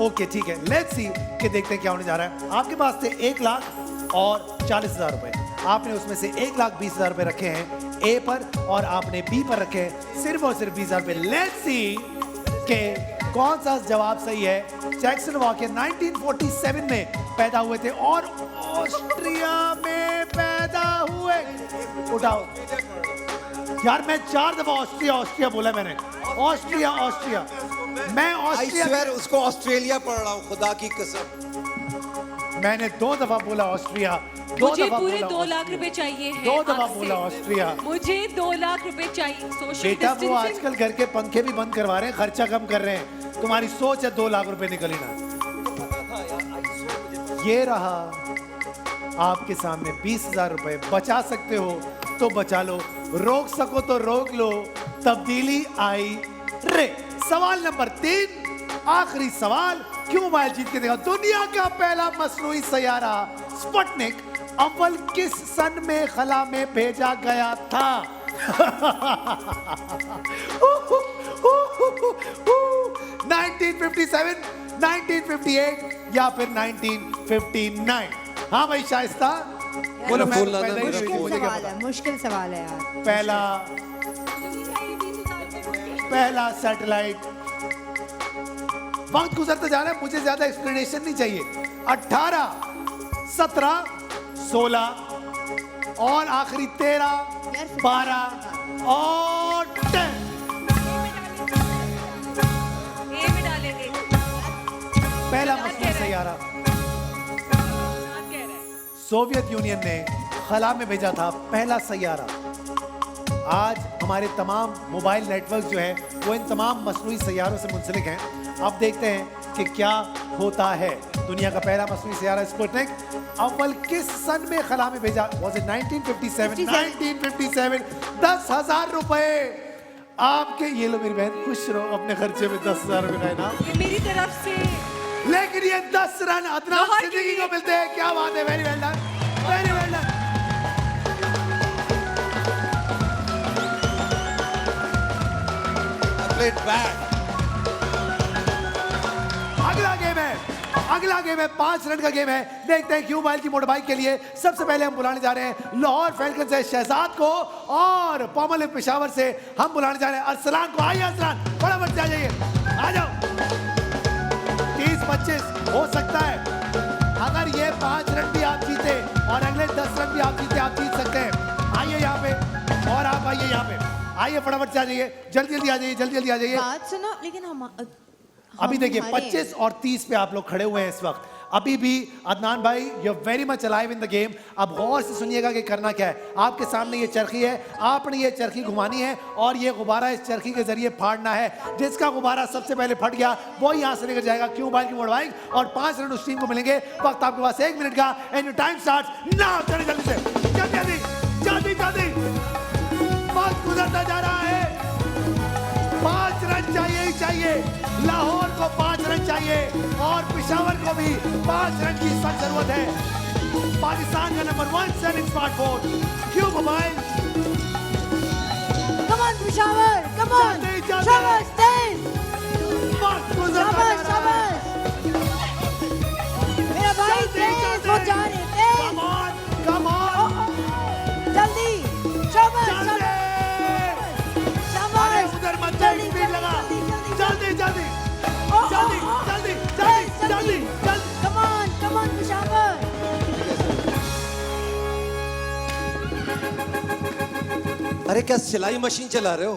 ओके ठीक है, लेट्स सी कि देखते हैं क्या होने जा रहा है। आपके पास थे 1,40,000 रुपए। आपने उसमें से 1,20,000 रुपए रखे हैं ए पर, और आपने बी पर रखे हैं सिर्फ और सिर्फ 20,000 रुपए। लेट्स सी कि कौन सा जवाब सही है। चेकोस्लोवाकिया 1947 में पैदा हुए थे और ऑस्ट्रिया में पैदा हुए। उठाओ यार, मैं 4 दफा ऑस्ट्रिया बोला मैंने। ऑस्ट्रिया मैं आई ऑस्ट्रिया। स्वेयर उसको ऑस्ट्रेलिया पढ़ रहा हूँ, खुदा की कसम। मैंने 2 दफा बोला ऑस्ट्रिया, 2 मुझे दफा पूरे बोला 2 लाख ऑस्ट्रिया। रुपए चाहिए हैं 2 दफा आपसे। बोला ऑस्ट्रिया। मुझे 2 लाख रुपए चाहिए। सोशल बेटा वो डिस्टेंसिंग। आजकल घर के पंखे भी बंद करवा रहे हैं, खर्चा कम कर रहे हैं। तुम्हारी सोच है 2 लाख रुपए निकली ना। ये रहा आपके सामने 20,000 रुपए। बचा सकते हो तो बचा लो, रोक सको तो रोक लो। तब्दीली आई रे। सवाल नंबर 3, आखिरी सवाल। क्यों मोबाइल जीत के देखा? दुनिया का पहला मसनूई सैयारा स्पुतनिक अव्वल किस सन में खला में भेजा गया था? 1957, 1958 या फिर 1959? हाँ भाई शाइस्ता मेरा मैं फोन लाना, पहले ही मेरा शुरू फोन। मुझे क्या सवाल पता? है, मुश्किल सवाल है यार। पहला सैटेलाइट। वक्त गुजरता जा रहा है, मुझे ज्यादा एक्सप्लेनेशन नहीं चाहिए। 18, 17, 16 और आखिरी 13, 12 और 10। ए में डालेंगे। पहला मसनूई सैयारा आप कह रहे हैं। सोवियत यूनियन ने खला में भेजा था, पहला सैयारा। आज हमारे तमाम मोबाइल नेटवर्क जो है वो इन तमाम मसनूई सैयारों से मुंसलिक हैं। अब देखते हैं कि क्या होता है। दुनिया का पहला मसनूई सैयारा स्पुतनिक अव्वल किस सन में खला में भेजा? Was it 1957? 1957। 10,000 रुपए आपके। ये लो मेरी बहन, खुश रहो, अपने खर्चे में 10,000 रुपए का इनाम। ये मेरी तरफ से। लेकिन ये 10 रन अदनान लाहौर के सिद्दीकी लिए। को मिलते हैं। क्या बात है, very well done, very well done. played bad. अगला गेम है 5 रन का गेम है। देखते हैं क्यों मोबाइल की मोटर बाइक के लिए सबसे पहले हम बुलाने जा रहे हैं लाहौर फैल्कन से शहजाद को, और पॉमल पेशावर से हम बुलाने जा रहे हैं अरसलान को। आइए अरसलान, फटाफट से आ जाइए, आ जाओ। 30-25 हो सकता है। अगर ये 5 रन भी आप जीते और अगले 10 रन भी आप जीते, आप जीत सकते हैं। आइए यहाँ पे, और आप आइए यहाँ पे, आइए फटाफट से आ जाइए, जल्दी जल्दी आ जाइए, जल्दी जल्दी आ जाइए। बात सुनो, लेकिन हम अभी देखिए हमारे 25 और 30 पे आप लोग खड़े हुए हैं इस वक्त। अभी भी अदनान भाई, you are very much alive in the game. अब गौर से सुनिएगा कि करना क्या है। आपके सामने ये चरखी है, आपने ये चरखी घुमानी है और ये गुब्बारा इस चरखी के जरिए फाड़ना है। जिसका गुब्बारा सबसे पहले फट गया वो यहाँ से लेकर जाएगा क्यों मोबाइल की मोड़ बाइक, और 5 रन उस टीम को मिलेंगे। वक्त आपके पास 1 मिनट का, and your time starts now. जल्दी जल्दी से, जल्दी जल्दी जल्दी जल्दी, वक्त गुजरता जा रहा है। 5 रन चाहिए ही चाहिए, लाहौर को 5 रन चाहिए और पेशावर को भी 5 रन की सख्त जरूरत है। पाकिस्तान का नंबर 1 सेलिंग स्मार्टफोन क्यों mobile. Come on Peshawar, come on जल्दी, जल्दी। शाबाश तेज, वक्त गुजरता जा शाबाश रहा है। शाबाश, मेरा भाई तेज हो जा रहे, तेज, कम ऑन, कम ऑन, जल्दी, शाबाश जल्दी। शाबाश, अरे उधर मत जाओ, स्पीड लगा, जल्दी जल्दी जल्दी जल्दी जल्दी जल्दी जल्दी। Come on Peshawar. अरे क्या सिलाई मशीन चला रहे हो?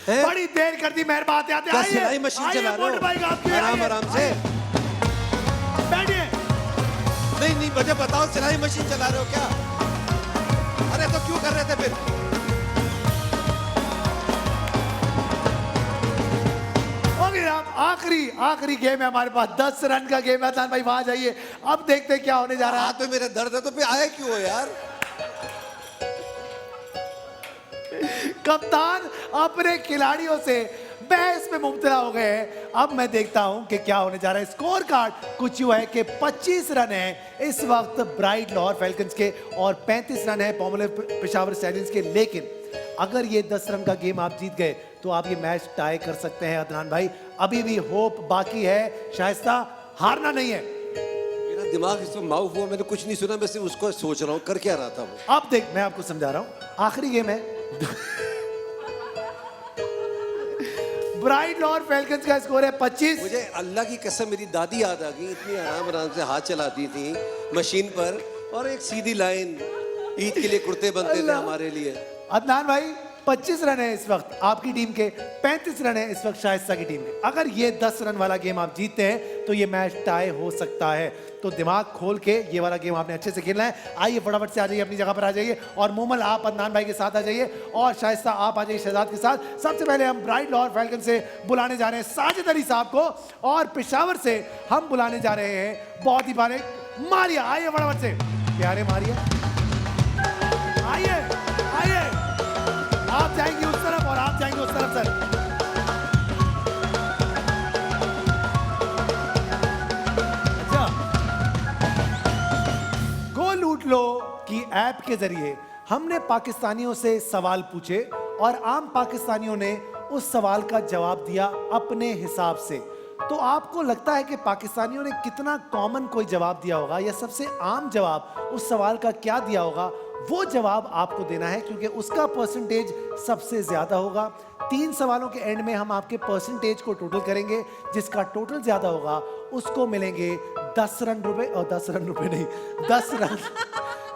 हैं? बड़ी देर कर दी, मेहरबान आते क्या आइए, सिलाई मशीन आइए, चला रहे मोटर बाइक हो? आपकी, आराम आइए। आराम से। बैठिए। नहीं नहीं, मुझे बताओ, सिलाई मशीन चला रहे हो क्या? अरे तो क्यों कर रहे थे फिर? ओके जनाब, आखिरी गेम है हमारे पास। 10 रन का गेम है। अदनान भाई वहां जाइए। अब देखते हैं क्या होने जा रहा है। हाथ में मेरे दर्द है तो फिर आए क्यों हो यार? कप्तान अपने खिलाड़ियों से बहस में मुब्तला हो गए हैं। अब मैं देखता हूं कि क्या होने जा रहा है। स्कोर कार्ड कुछ यूं है कि 25 रन है इस वक्त ब्राइट लाहौर फैल्कन्स के और 35 रन है पॉमुलर पेशावर स्टैलियंस के। लेकिन अगर ये 10 रन का गेम आप जीत गए तो आप ये मैच टाई कर सकते हैं। अदनान भाई, अभी भी होप बाकी है। शाइस्ता, हारना नहीं है। मेरा दिमाग इस माउफ हुआ, मैंने कुछ नहीं सुना, मैं सिर्फ उसको सोच रहा हूँ कर क्या रहा था वो। अब देख, मैं आपको समझा रहा हूं। आखिरी गेम है। ब्राइट लाहौर फैल्कन्स का स्कोर है 25। मुझे अल्लाह की कसम मेरी दादी याद आ गई, इतनी आराम आराम से हाथ चलाती थी मशीन पर, और एक सीधी लाइन, ईद के लिए कुर्ते बनते थे हमारे लिए। अदनान भाई 25 रन है इस वक्त आपकी टीम के, 35 रन है इस वक्त शाइस्ता की टीम के। अगर ये 10 रन वाला गेम आप जीतते हैं तो ये मैच टाई हो सकता है। तो दिमाग खोल के ये वाला गेम आपने अच्छे से खेलना है। आइए फटाफट से आ जाइए, अपनी जगह पर आ जाइए। और मोमल आप अदनान भाई के साथ आ जाइए और शाइस्ता आप आ जाइए शहजाद के साथ। सबसे पहले हम ब्राइट लाहौर फैल्कन से बुलाने जा रहे हैं साजिद अली साहब को, और पेशावर से हम बुलाने जा रहे हैं बहुत ही बारे मारिया। आइए फटाफट से प्यारे मारिया, आइए आइए। आप जाएंगे उस तरफ और आप जाएंगे उस तरफ सर। अच्छा, गो लूट लो की ऐप के जरिए हमने पाकिस्तानियों से सवाल पूछे और आम पाकिस्तानियों ने उस सवाल का जवाब दिया अपने हिसाब से। तो आपको लगता है कि पाकिस्तानियों ने कितना कॉमन कोई जवाब दिया होगा या सबसे आम जवाब उस सवाल का क्या दिया होगा? वो जवाब आपको देना है क्योंकि उसका परसेंटेज सबसे ज्यादा होगा। 3 सवालों के एंड में हम आपके परसेंटेज को टोटल करेंगे, जिसका टोटल ज्यादा होगा उसको मिलेंगे 10 रन रुपए, और 10 रन रुपए नहीं 10 रन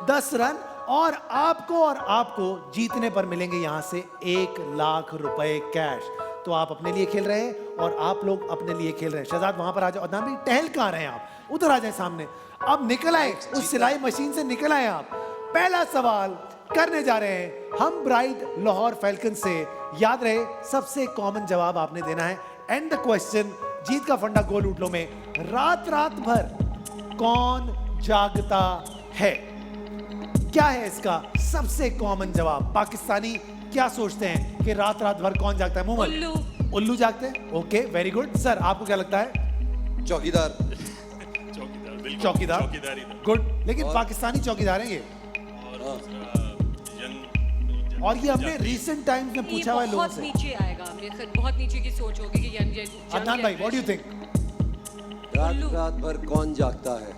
10 रन, और आपको जीतने पर मिलेंगे यहां से 1 लाख रुपए कैश। तो आप अपने लिए खेल रहे हैं और आप लोग अपने लिए खेल रहे हैं। शहजाद वहां पर आ जाओ। अदनान भाई टहल कहां रहे हैं आप? उधर आ जाए सामने। अब निकल आए उस सिलाई मशीन से, निकल आए आप। पहला सवाल करने जा रहे हैं हम ब्राइट लाहौर फैल्कन से। याद रहे सबसे कॉमन जवाब आपने देना है। एंड द क्वेश्चन, जीत का फंडा गोल लूट लो में, रात भर कौन जागता है? क्या है इसका सबसे कॉमन जवाब? पाकिस्तानी क्या सोचते हैं कि रात भर कौन जागता है? मोहम्मद उल्लू। उल्लू जागते हैं। Okay, very good. सर आपको क्या लगता है? चौकीदार। चौकीदार, चौकीदारी था। गुड। लेकिन पाकिस्तानी चौकीदार हैं ये, और ये हमने रिसेंट टाइम्स में ये पूछा हुआ है लोगों बहुत से। नीचे आएगा, मेरे से बहुत नीचे की सोच होगी कि यंग अदनान भाई, व्हाट डू यू थिंक? रात भर कौन जागता है?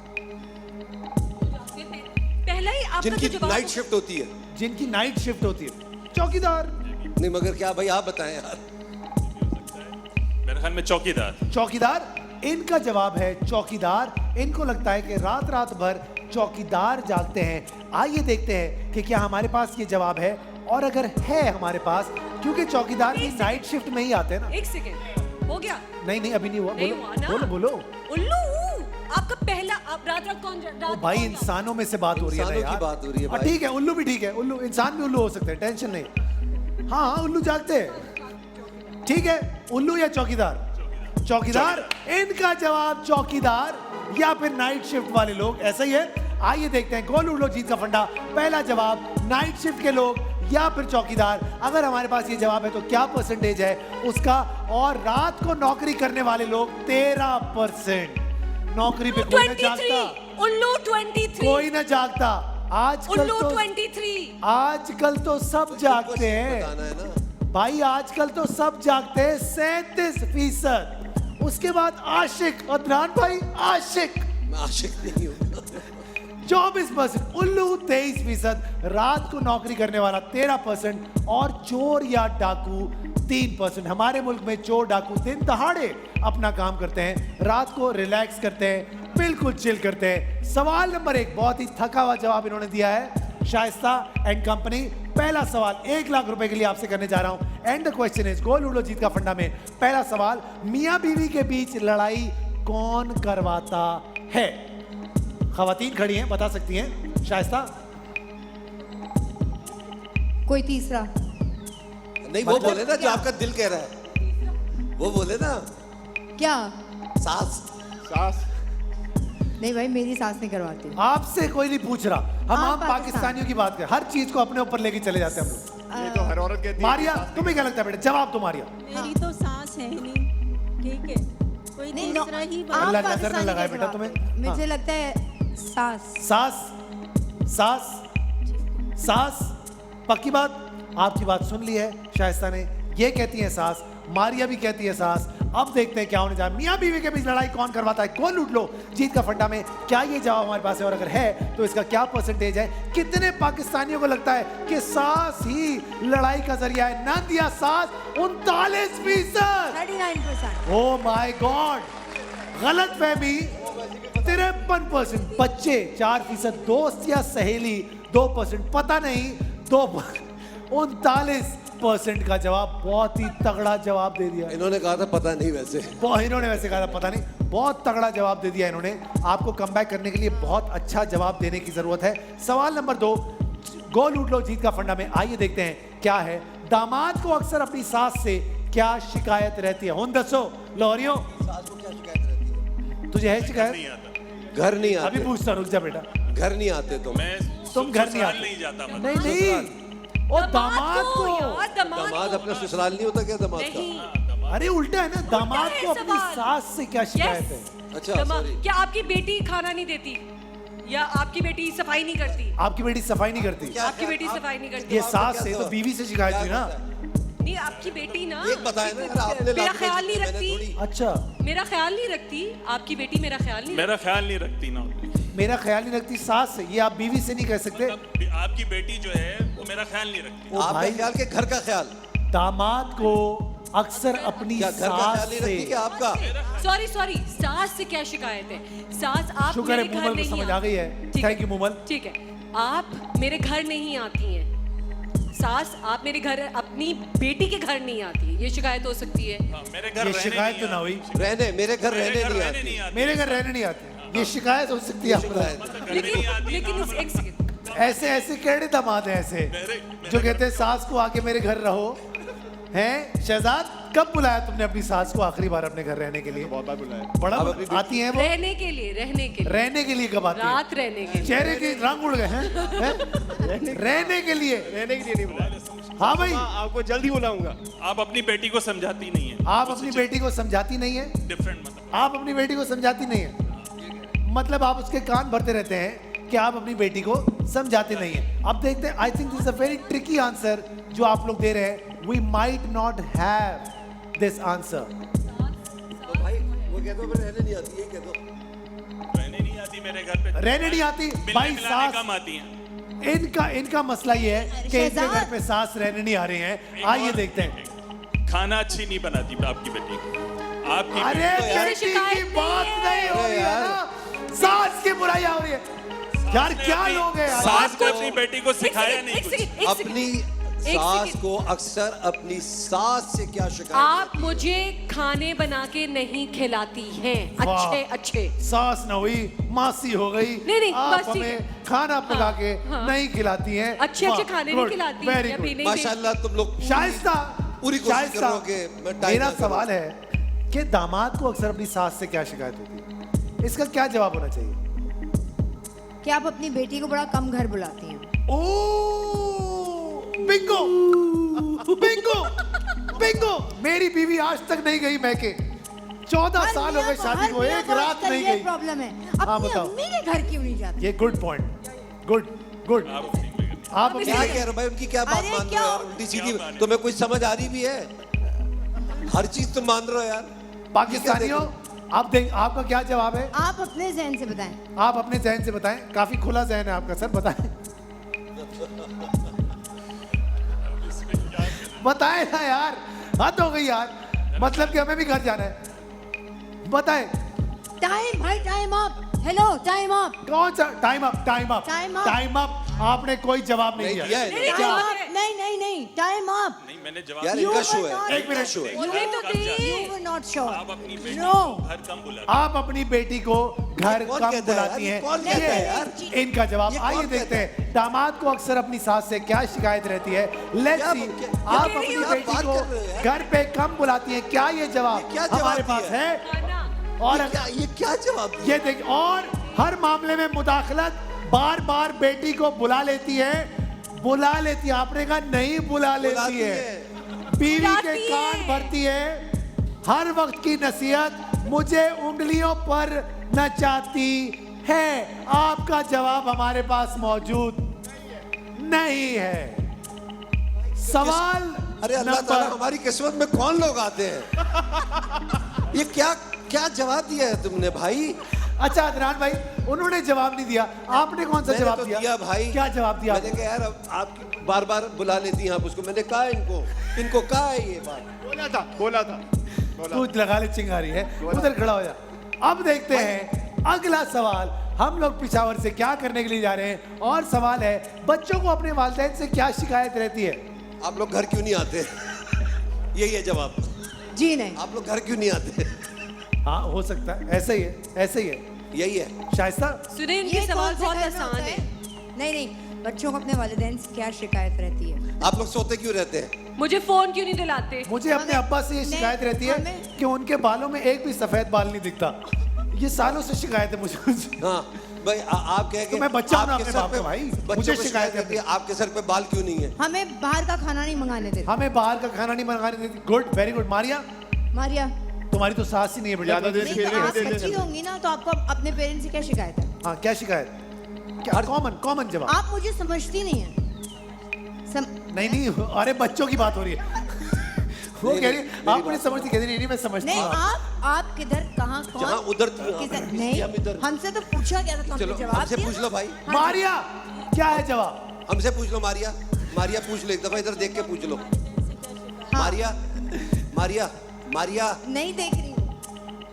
पहला ही आपका जिनकी जो जवाब नाइट शिफ्ट होती है। जिनकी नाइट शिफ्ट होती है, चौकीदार। नहीं मगर क्या भाई, आप बताएं यार। मेरे ख्याल में चौकीदार। चौकीदार इनका जवाब है, चौकीदार। इनको लगता है कि रात भर चौकीदार जागते हैं। आइए देखते हैं कि क्या हमारे पास ये जवाब है, और अगर है हमारे पास, क्योंकि चौकीदार भी नाइट शिफ्ट में ही आते हैं ना। 1 सेकेंड हो गया। नहीं अभी नहीं हुआ। नहीं बोलो हुआ ना। बोलो बोलो। उल्लू आपका पहला, आप रात कौन ओ भाई, इंसानों में से बात हो रही है ना इंसानों की यार। बात हो रही है और भाई। ठीक है, उल्लू भी ठीक है। उल्लू इंसान भी उल्लू हो सकते हैं, टेंशन नहीं। हाँ उल्लू जागते हैं। ठीक है, उल्लू या चौकीदार? चौकीदार। इनका जवाब चौकीदार या फिर नाइट शिफ्ट वाले लोग, ऐसा ही है। आइए देखते हैं गोल उल्लू जीत का फंडा। पहला जवाब नाइट शिफ्ट के लोग या फिर चौकीदार। अगर हमारे पास ये जवाब है तो क्या परसेंटेज है उसका? और रात को नौकरी करने वाले लोग 13%। नौकरी पे कोई ना जागता, उल्लू 23, कोई ना जागता। आजकल उल्लू तो 23। आजकल तो सब जागते हैं बताना है ना। भाई, आजकल तो सब जागते हैं 37%। उसके बाद आशिक, अदनान भाई आशिक मैं आशिक नहीं हूँ। 24%, उल्लू 23%, रात को नौकरी करने वाला 13%, और चोर या डाकू 3%। हमारे मुल्क में चोर डाकू दिन दहाड़े अपना काम करते हैं, रात को रिलैक्स करते हैं, बिल्कुल चिल करते हैं। सवाल नंबर 1, बहुत ही थका हुआ जवाब इन्होंने दिया है शाइस्ता एंड कंपनी। पहला सवाल 1 लाख रुपए के लिए आपसे करने जा रहा हूं। एंड द क्वेश्चन इज, गोल उड़ो जीत का फंडा में पहला सवाल, मियां बीवी के बीच लड़ाई कौन करवाता है? खवातीन खड़ी हैं, बता सकती हैं। शाइस्ता? कोई तीसरा? नहीं वो बोले ना जो आपका दिल कह रहा है, वो बोले ना। क्या? सास। सास। नहीं भाई, मेरी सास नहीं करवाती। आपसे कोई नहीं पूछ रहा, हम हाँ, आम पाकिस्तानियों की बात कर, हर चीज को अपने ऊपर लेके चले जाते हैं हम लोग। ये तो हर औरत कहती है। मारिया, तुम्हें क्या लगता है बेटा? जवाब तो मारिया। मेरी तो सांस है ही नहीं, ठीक है, कोई नहीं, दूसरा ही आप अल्लाह नजर न पाकिस्तानी लगाए कैसे बेटा बात तुम्हें। करते? मुझे हाँ। लगता है सास। सास सास पक्की बात? आपकी बात सुन ली है शाइस्ता ने, ये कहती है सास, मारिया भी कहती है सास। अब देखते हैं क्या होने जा रहा है। मियां बीवी के बीच लड़ाई कौन करवाता है? कौन लूट लो जीत का फंडा में क्या ये जवाब हमारे पास है, और अगर है तो इसका क्या परसेंटेज है? कितने पाकिस्तानियों को लगता है कि सास ही लड़ाई का जरिया है? ना दिया सास 39%। 39%। ओ माय गॉड, गलत फहमी 53%, बच्चे 4%, दोस्त या सहेली 2%, पता नहीं 2%, 39 40% का जवाब, बहुत ही तगड़ा जवाब दे दिया। इन्होंने कहा था पता नहीं वैसे। इन्होंने वैसे कहा था पता नहीं, बहुत तगड़ा जवाब दे दिया इन्होंने। आपको कमबैक करने के लिए बहुत अच्छा जवाब देने की जरूरत है। सवाल नंबर 2, गोल लूट लो जीत का फंडा में। आइए देखते हैं क्या है। दामाद को अक्सर अपनी सास से क्या शिकायत रहती है? हुन दसो लाहौरियों, सास को क्या शिकायत रहती है? तुझे है शिकायत? घर नहीं अभी आते। पूछता, रुक जा बेटा। घर नहीं आते तुम। तुम घर नहीं आते? नहीं जाता मतलब। नहीं नहीं, और दामाद को, यार, दामाद अपना ससुराल नहीं होता क्या दामाद का? नहीं, अरे उल्टा है ना, दामाद है को अपनी सवाल। सास से क्या शिकायत है? अच्छा दमा- सॉरी। क्या आपकी बेटी खाना नहीं देती या आपकी बेटी सफाई नहीं करती? आपकी बेटी सफाई नहीं करती? क्या- आपकी बेटी आप- सफाई नहीं करती? ये आपका सास क्या से तो सवाल? बीवी से शिकायत हुई ना। नहीं, आपकी बेटी ना एक बताया ना यार, आपने मेरा लाख ख्याल नहीं मैंने रखती। थोड़ी- अच्छा, मेरा ख्याल नहीं रखती आपकी बेटी, मेरा ख्याल नहीं मेरा ख्याल नहीं रखती ना। मेरा ख्याल नहीं रखती सास से, ये आप बीवी से नहीं कह सकते। आपकी बेटी जो है वो मेरा ख्याल नहीं रखती। ओ आपका भाई, ख्याल के घर का ख्याल? दामाद को अक्सर अपनी क्या घर का सास ख्याल नहीं रखती से, क्या आपका? सॉरी सॉरी, सास से क्या शिकायत है? सास आप शुक्र है मेरे घर मूमल को नहीं समझ आ गई है। ठीक थैंक यू मूमल। ठीक है, आप मेरे घर नहीं आती हैं। सास आप मेरे घर, अपनी बेटी के घर नहीं आती है, ये शिकायत हो सकती है। हाँ, मेरे घर ये रहने शिकायत नहीं तो ना हुई, रहने मेरे घर मेरे रहने घर नहीं रहने आती। नहीं आती। मेरे घर रहने नहीं आते, ये शिकायत हो सकती है। आपको शिकायत। लेकिन एक सेकंड, ऐसे ऐसे केड़े दामाद हैं ऐसे जो कहते हैं सास को आके मेरे घर रहो? हैं शहजाद, कब बुलाया तुमने अपनी सास को आखिरी बार अपने घर रहने के लिए? बहुत बार बुलाया। बड़ा अब अभी भी- आती हैं वो रहने के लिए, रहने के लिए, रहने के लिए? कब आती है? रात रहने के लिए। चेहरे के रंग उड़ गए हैं हैं? रहने के लिए? रहने के लिए नहीं बुलाया। हाँ भाई, आपको जल्दी बुलाऊंगा। आप अपनी बेटी को समझाती नहीं है। आप अपनी बेटी को समझाती नहीं है? डिफरेंट मतलब। आप अपनी बेटी को समझाती नहीं है, मतलब आप उसके कान भरते रहते हैं कि आप अपनी बेटी को समझाते नहीं है। अब देखते हैं, I think this is a very tricky answer जो आप लोग दे रहे हैं। We might not have this answer. तो भाई वो कह दो रहने नहीं आती, ये कह दो। रहने नहीं आती मेरे घर पे। रहने नहीं आती मिलने भाई, मिलाने सास कम आती हैं। इनका मसला ये है कि इनके शहजाद। घर पे सास रहने नहीं आ रही हैं। आइए देखते हैं। खाना अच्छी नहीं बनाती आपकी बेटी। आपकी अरे तो यार, बेटी की शिकायत बात नहीं नहीं हो रही है ना, सास की बुराई हो रही है यार। ने क्या अपनी- लोग हैं यार? सास ने अपनी बेटी को सिखाया नहीं कुछ। अपनी सास को अक्सर अपनी सास से क्या शिकायत आप रहती है? मुझे खाने बना के नहीं खिलाती हैं अच्छे वाह। अच्छे। सास न हुई, मासी हो गई। नहीं, आप बस ठीक है। हमें खाना पका के हाँ। नहीं खिलाती हैं। अच्छे अच्छे खाने नहीं खिलाती वेरी या भी गुड। नहीं माशाल्लाह तुम लोग शाइस्ता, पूरी कोशिश शाइस्ता, करो कि मैं टाइम मेरा ना करूं। सवाल है कि दामाद को अक्सर अपनी सास से क्या शिकायत होती है? इसका क्या जवाब होना चाहिए? कि आप अपनी बेटी को बड़ा कम घर बुलाती हैं। ओ बिंगो बिंगो बिंगो, मेरी बीवी आज तक नहीं गई मैके। 14 साल हो गए शादी को, एक रात नहीं गई। प्रॉब्लम है, हाँ, अपनी बताओ। अम्मी के घर क्यों नहीं जाती? ये गुड पॉइंट, गुड गुड। आप अपनी क्या कह रहे हो भाई, उनकी क्या बात अरे मान रहे हो क्यों? यार? उल्टी सीधी तुम्हें कुछ समझ आ रही भी है? हर चीज तुम मान रहे हो यार। पाकिस्तानियों, आप देख, आपका क्या जवाब है? आप अपने जहन से बताएं। आप अपने जहन से बताएं। काफी खुला जहन है आपका सर, बताएं। बताएं ना यार, हद हो गई यार। मतलब कि हमें भी घर जाना है। बताएं टाइम भाई, time up. Hello, time up. कौन सा time up? Time up, Time up. Time up. आपने कोई जवाब नहीं नहीं दिया। दिया है नहीं, टाइम जवाब अप। है। नहीं नहीं नहीं, टाइम अप। नहीं, मैंने जवाब यार दिया। इनका You शो were है, not- इनका शो है। बोले तो थे। You were not sure. आप अपनी बेटी No. को घर कम बुलाती हैं। आप अपनी बेटी को घर कौन कम कहता है यार? बुलाती हैं। कौन कहता है ये यार? इनका जवाब। ये कौन आइए कहता देखते हैं दामाद को अक्सर अपनी सास से क्या शिकायत रहती है। लेट्स क्या- सी, क्या- आप क्या अपनी बात बेटी कर को रहे हो यार? घर पे कम बुलाती हैं, क्या ये जवाब ये क्या जवाब हमारे पास दिया है? खाना। और ये क्या जवाब दिया? ये देख, और हर मामले में मुदाखलत, बार बार बेटी को बुला लेती है। आपने कहा नहीं बुला लेती बुलाती है। है। बीवी के बुलाती कान है। भरती है। हर वक्त की नसीहत मुझे उंगलियों पर नचाती है। आपका जवाब हमारे पास मौजूद नहीं है। सवाल अरे अल्लाह ताला, हमारी किस्मत में कौन लोग आते हैं? ये क्या क्या जवाब दिया है तुमने भाई? अच्छा अदनान भाई, उन्होंने जवाब नहीं दिया, आपने कौन सा मैंने जवाब तो दिया? दिया भाई। क्या जवाब दिया मैंने कहा यार अब आप बार बार बुला लेती हैं आप उसको। मैंने कहा इनको कहा है ये बात। बोला था तू लगा ले चिंगारी है, उधर खड़ा हो जा। अब देखते हैं अगला सवाल। हम लोग पिशावर से क्या करने के लिए जा रहे हैं, और सवाल है बच्चों को अपने वालिदैन से क्या शिकायत रहती है? आप लोग घर क्यों नहीं आते? यही है जवाब। जी नहीं। आप लोग घर क्यों नहीं आते? हाँ हो सकता है, ऐसे ही है, ऐसे ही है। यही है। शाइस्ता सुने, ये इनके सवाल कौन से बहुत घर में आसान होता है। नहीं नहीं, बच्चों को अपने वालिदैन से क्या शिकायत रहती है? आप लोग सोते क्यों रहते हैं? मुझे फोन क्यों नहीं दिलाते? मुझे अपने हमें- अब्बा से ये नहीं, शिकायत रहती है हमें- कि उनके बालों में एक भी सफेद बाल नहीं दिखता। ये सालों से शिकायत है मुझे। हाँ भाई, आप कह तो मैं बच्चा हूं ना आपके अपने सर बाप पे- का भाई, बच्चों मुझे को शिकायत शिकायत है कि आपके सर पे बाल क्यों नहीं है? हमें बाहर का खाना नहीं मंगाने देते। हमें बाहर का खाना नहीं मंगाने देती। Good, very good. Maria, Maria, तुम्हारी तो सास ही नहीं है बेटा। ज्यादा देर नहीं खेल तो रही आप है, बच्ची होंगी ना, तो आपको अपने पेरेंट्स से क्या शिकायत है? हाँ, क्या शिकायत? क्या कॉमन कॉमन जवाब? आप मुझे समझती नहीं है। नहीं नहीं, अरे बच्चों की बात हो रही है। वो नहीं, कह रही नहीं, है, मेरी आप मुझे बात- समझती, कहती नहीं मैं समझती नहीं, हूँ। आप किधर कहाँ कौन? जहाँ उधर किधर? हम नहीं, इधर। हमसे तो पूछा गया था, तो चलो हमने जवाब हमसे दिया। पूछ लो भाई। हाँ जी। मारिया, क्या है जवाब? हमसे पूछ लो मारिया। मारिया पूछ लो, एक दफा इधर देख के पूछ लो। हाँ। मारिया, मारिया, मारिया, नहीं देख रही हूँ।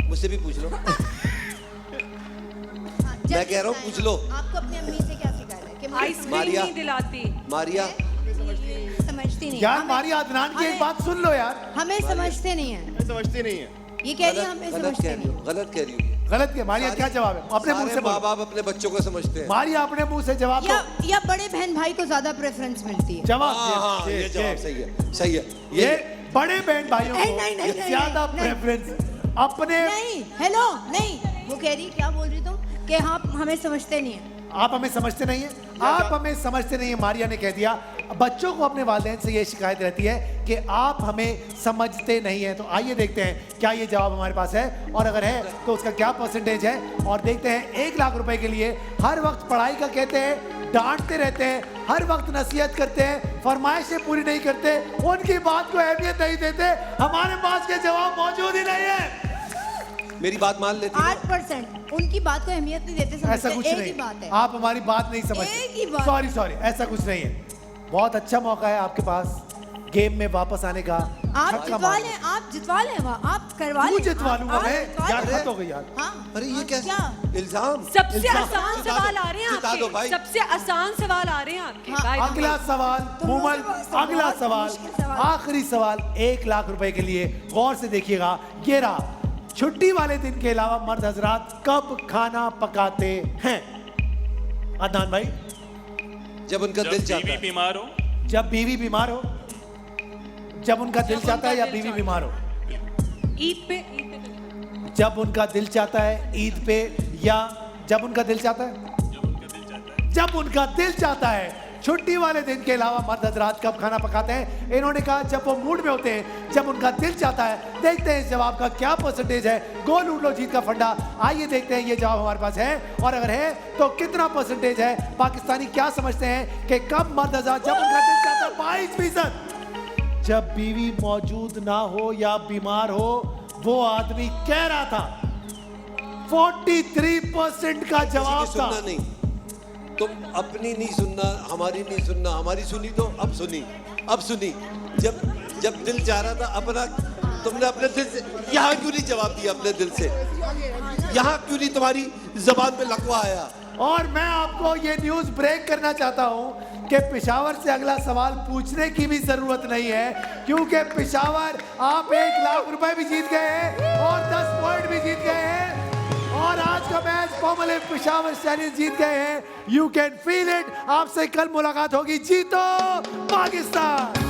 मुझसे भी पूछ लो। हाँ, मैं जल्दी कह रहा हूँ, बताएं, पूछ लो। आपको अपनी अम्मी से क्या शिकायत है? कि मुझे आइसक्रीम मारिया। नहीं दिलाती। मारिया, समझती नहीं। यार हमें- मारिया, अदनान की एक हमें- बात सुन लो यार। हमें समझते नहीं है। मैं समझती नहीं है। ये कह रही है गलत हमें गलत समझते कह रही नहीं। हो, गलत कह रही हो। गलत क्या? मारिया क्या जवाब है? अपने मुंह से सारे माँ बोलो। बाप अपने बच्चों को समझते हैं। मारिया, अपने मुंह से जवाब या दो। या बड़े बहन भाई को ज्यादा प्रेफरेंस मिलती है। जवाब हाँ हाँ, ये ये जवाब सही है, सही है। ये बड़े बहन भाइयों नहीं, को नहीं, नहीं, नहीं, ज्यादा नहीं। प्रेफरेंस अपने। नहीं, हेलो, नहीं, वो कह रही, क्या बोल रही तुम? कि हाँ हमें समझते नहीं है। आप हमें समझते नहीं है, आप हमें समझते नहीं है। मारिया ने कह दिया बच्चों को अपने वालिदैन से ये शिकायत रहती है कि आप हमें समझते नहीं हैं। तो आइए देखते हैं क्या ये जवाब हमारे पास है, और अगर है तो उसका क्या परसेंटेज है। और देखते हैं 1 लाख रुपए के लिए हर वक्त पढ़ाई का कहते हैं, डांटते रहते हैं, हर वक्त नसीहत करते हैं, फरमाइशें पूरी नहीं करते, उनकी बात को अहमियत नहीं देते। हमारे पास के जवाब मौजूद ही नहीं है। मेरी बात मान लेती हो? 8% उनकी बात को अहमियत नहीं देते, ऐसा समझते। कुछ एक ही नहीं, बात है। आप हमारी बात नहीं एक ही समझते। बात। सॉरी सॉरी, ऐसा कुछ नहीं है। बहुत अच्छा मौका है आपके पास गेम में वापस आने का। आप छक्का जितवा मारने लें, आप जितवा लें, आप करवा तू लें। जितवा लूंगा आप मैं। जितवा यार लें। हद हो गई यार। हाँ, अरे ये हाँ, कैसे क्या? इल्जाम? सबसे इल्जाम। आसान जिता सवाल दो, आ रहे हैं जिता दो आपके। भाई। सबसे आसान सवाल आ रहे हैं आपके। हाँ, भाई, अगला सवाल तुम मूमल, लोग से बहुत अगला सवाल, मुश्किल सवाल। आखिरी सवाल 1 लाख रुपए के लिए। गौर से देखिएगा, ये रहा। छुट्टी वाले दिन के अलावा मर्द हजरात कब खाना पकाते हैं? अदनान भाई, जब उनका दिल चाहता है। बीमार हो, जब बीवी बीमार हो, जब उनका दिल चाहता है, या बीवी बीमार हो? ईद पे जब उनका दिल चाहता है ईद पे, या जब उनका दिल चाहता है? जब उनका दिल चाहता है। छुट्टी वाले दिन के अलावा मर्द हजरात कब खाना पकाते हैं? इन्होंने कहा जब वो मूड में होते हैं, जब उनका दिल चाहता है। देखते हैं इस जवाब का क्या परसेंटेज है। गोल लूट लो जीत का फंडा। आइए देखते हैं ये जवाब हमारे पास है, और अगर है तो कितना परसेंटेज है। पाकिस्तानी क्या समझते हैं कि कब मर्द हजरात जब उनका दिल चाहता है? 22%। जब बीवी मौजूद ना हो या बीमार हो, वो आदमी कह रहा था। 43% का किसी की जवाब सुनना था। नहीं, तुम अपनी नहीं सुनना, हमारी नहीं सुनना। हमारी सुनी तो अब सुनी, अब सुनी। जब दिल चाह रहा था अपना, तुमने अपने दिल से यहाँ क्यों नहीं जवाब दिया? अपने दिल से यहाँ क्यों नहीं तुम्हारी जबान पे लकवा आया? और मैं आपको ये न्यूज ब्रेक करना चाहता हूं कि पेशावर से अगला सवाल पूछने की भी जरूरत नहीं है, क्योंकि पेशावर आप 1 लाख रुपए भी जीत गए हैं और 10 पॉइंट भी जीत गए हैं, और आज का मैच पॉपुलर पेशावर चैलेंज जीत गए हैं। You can feel it. आपसे कल मुलाकात होगी। जीतो पाकिस्तान।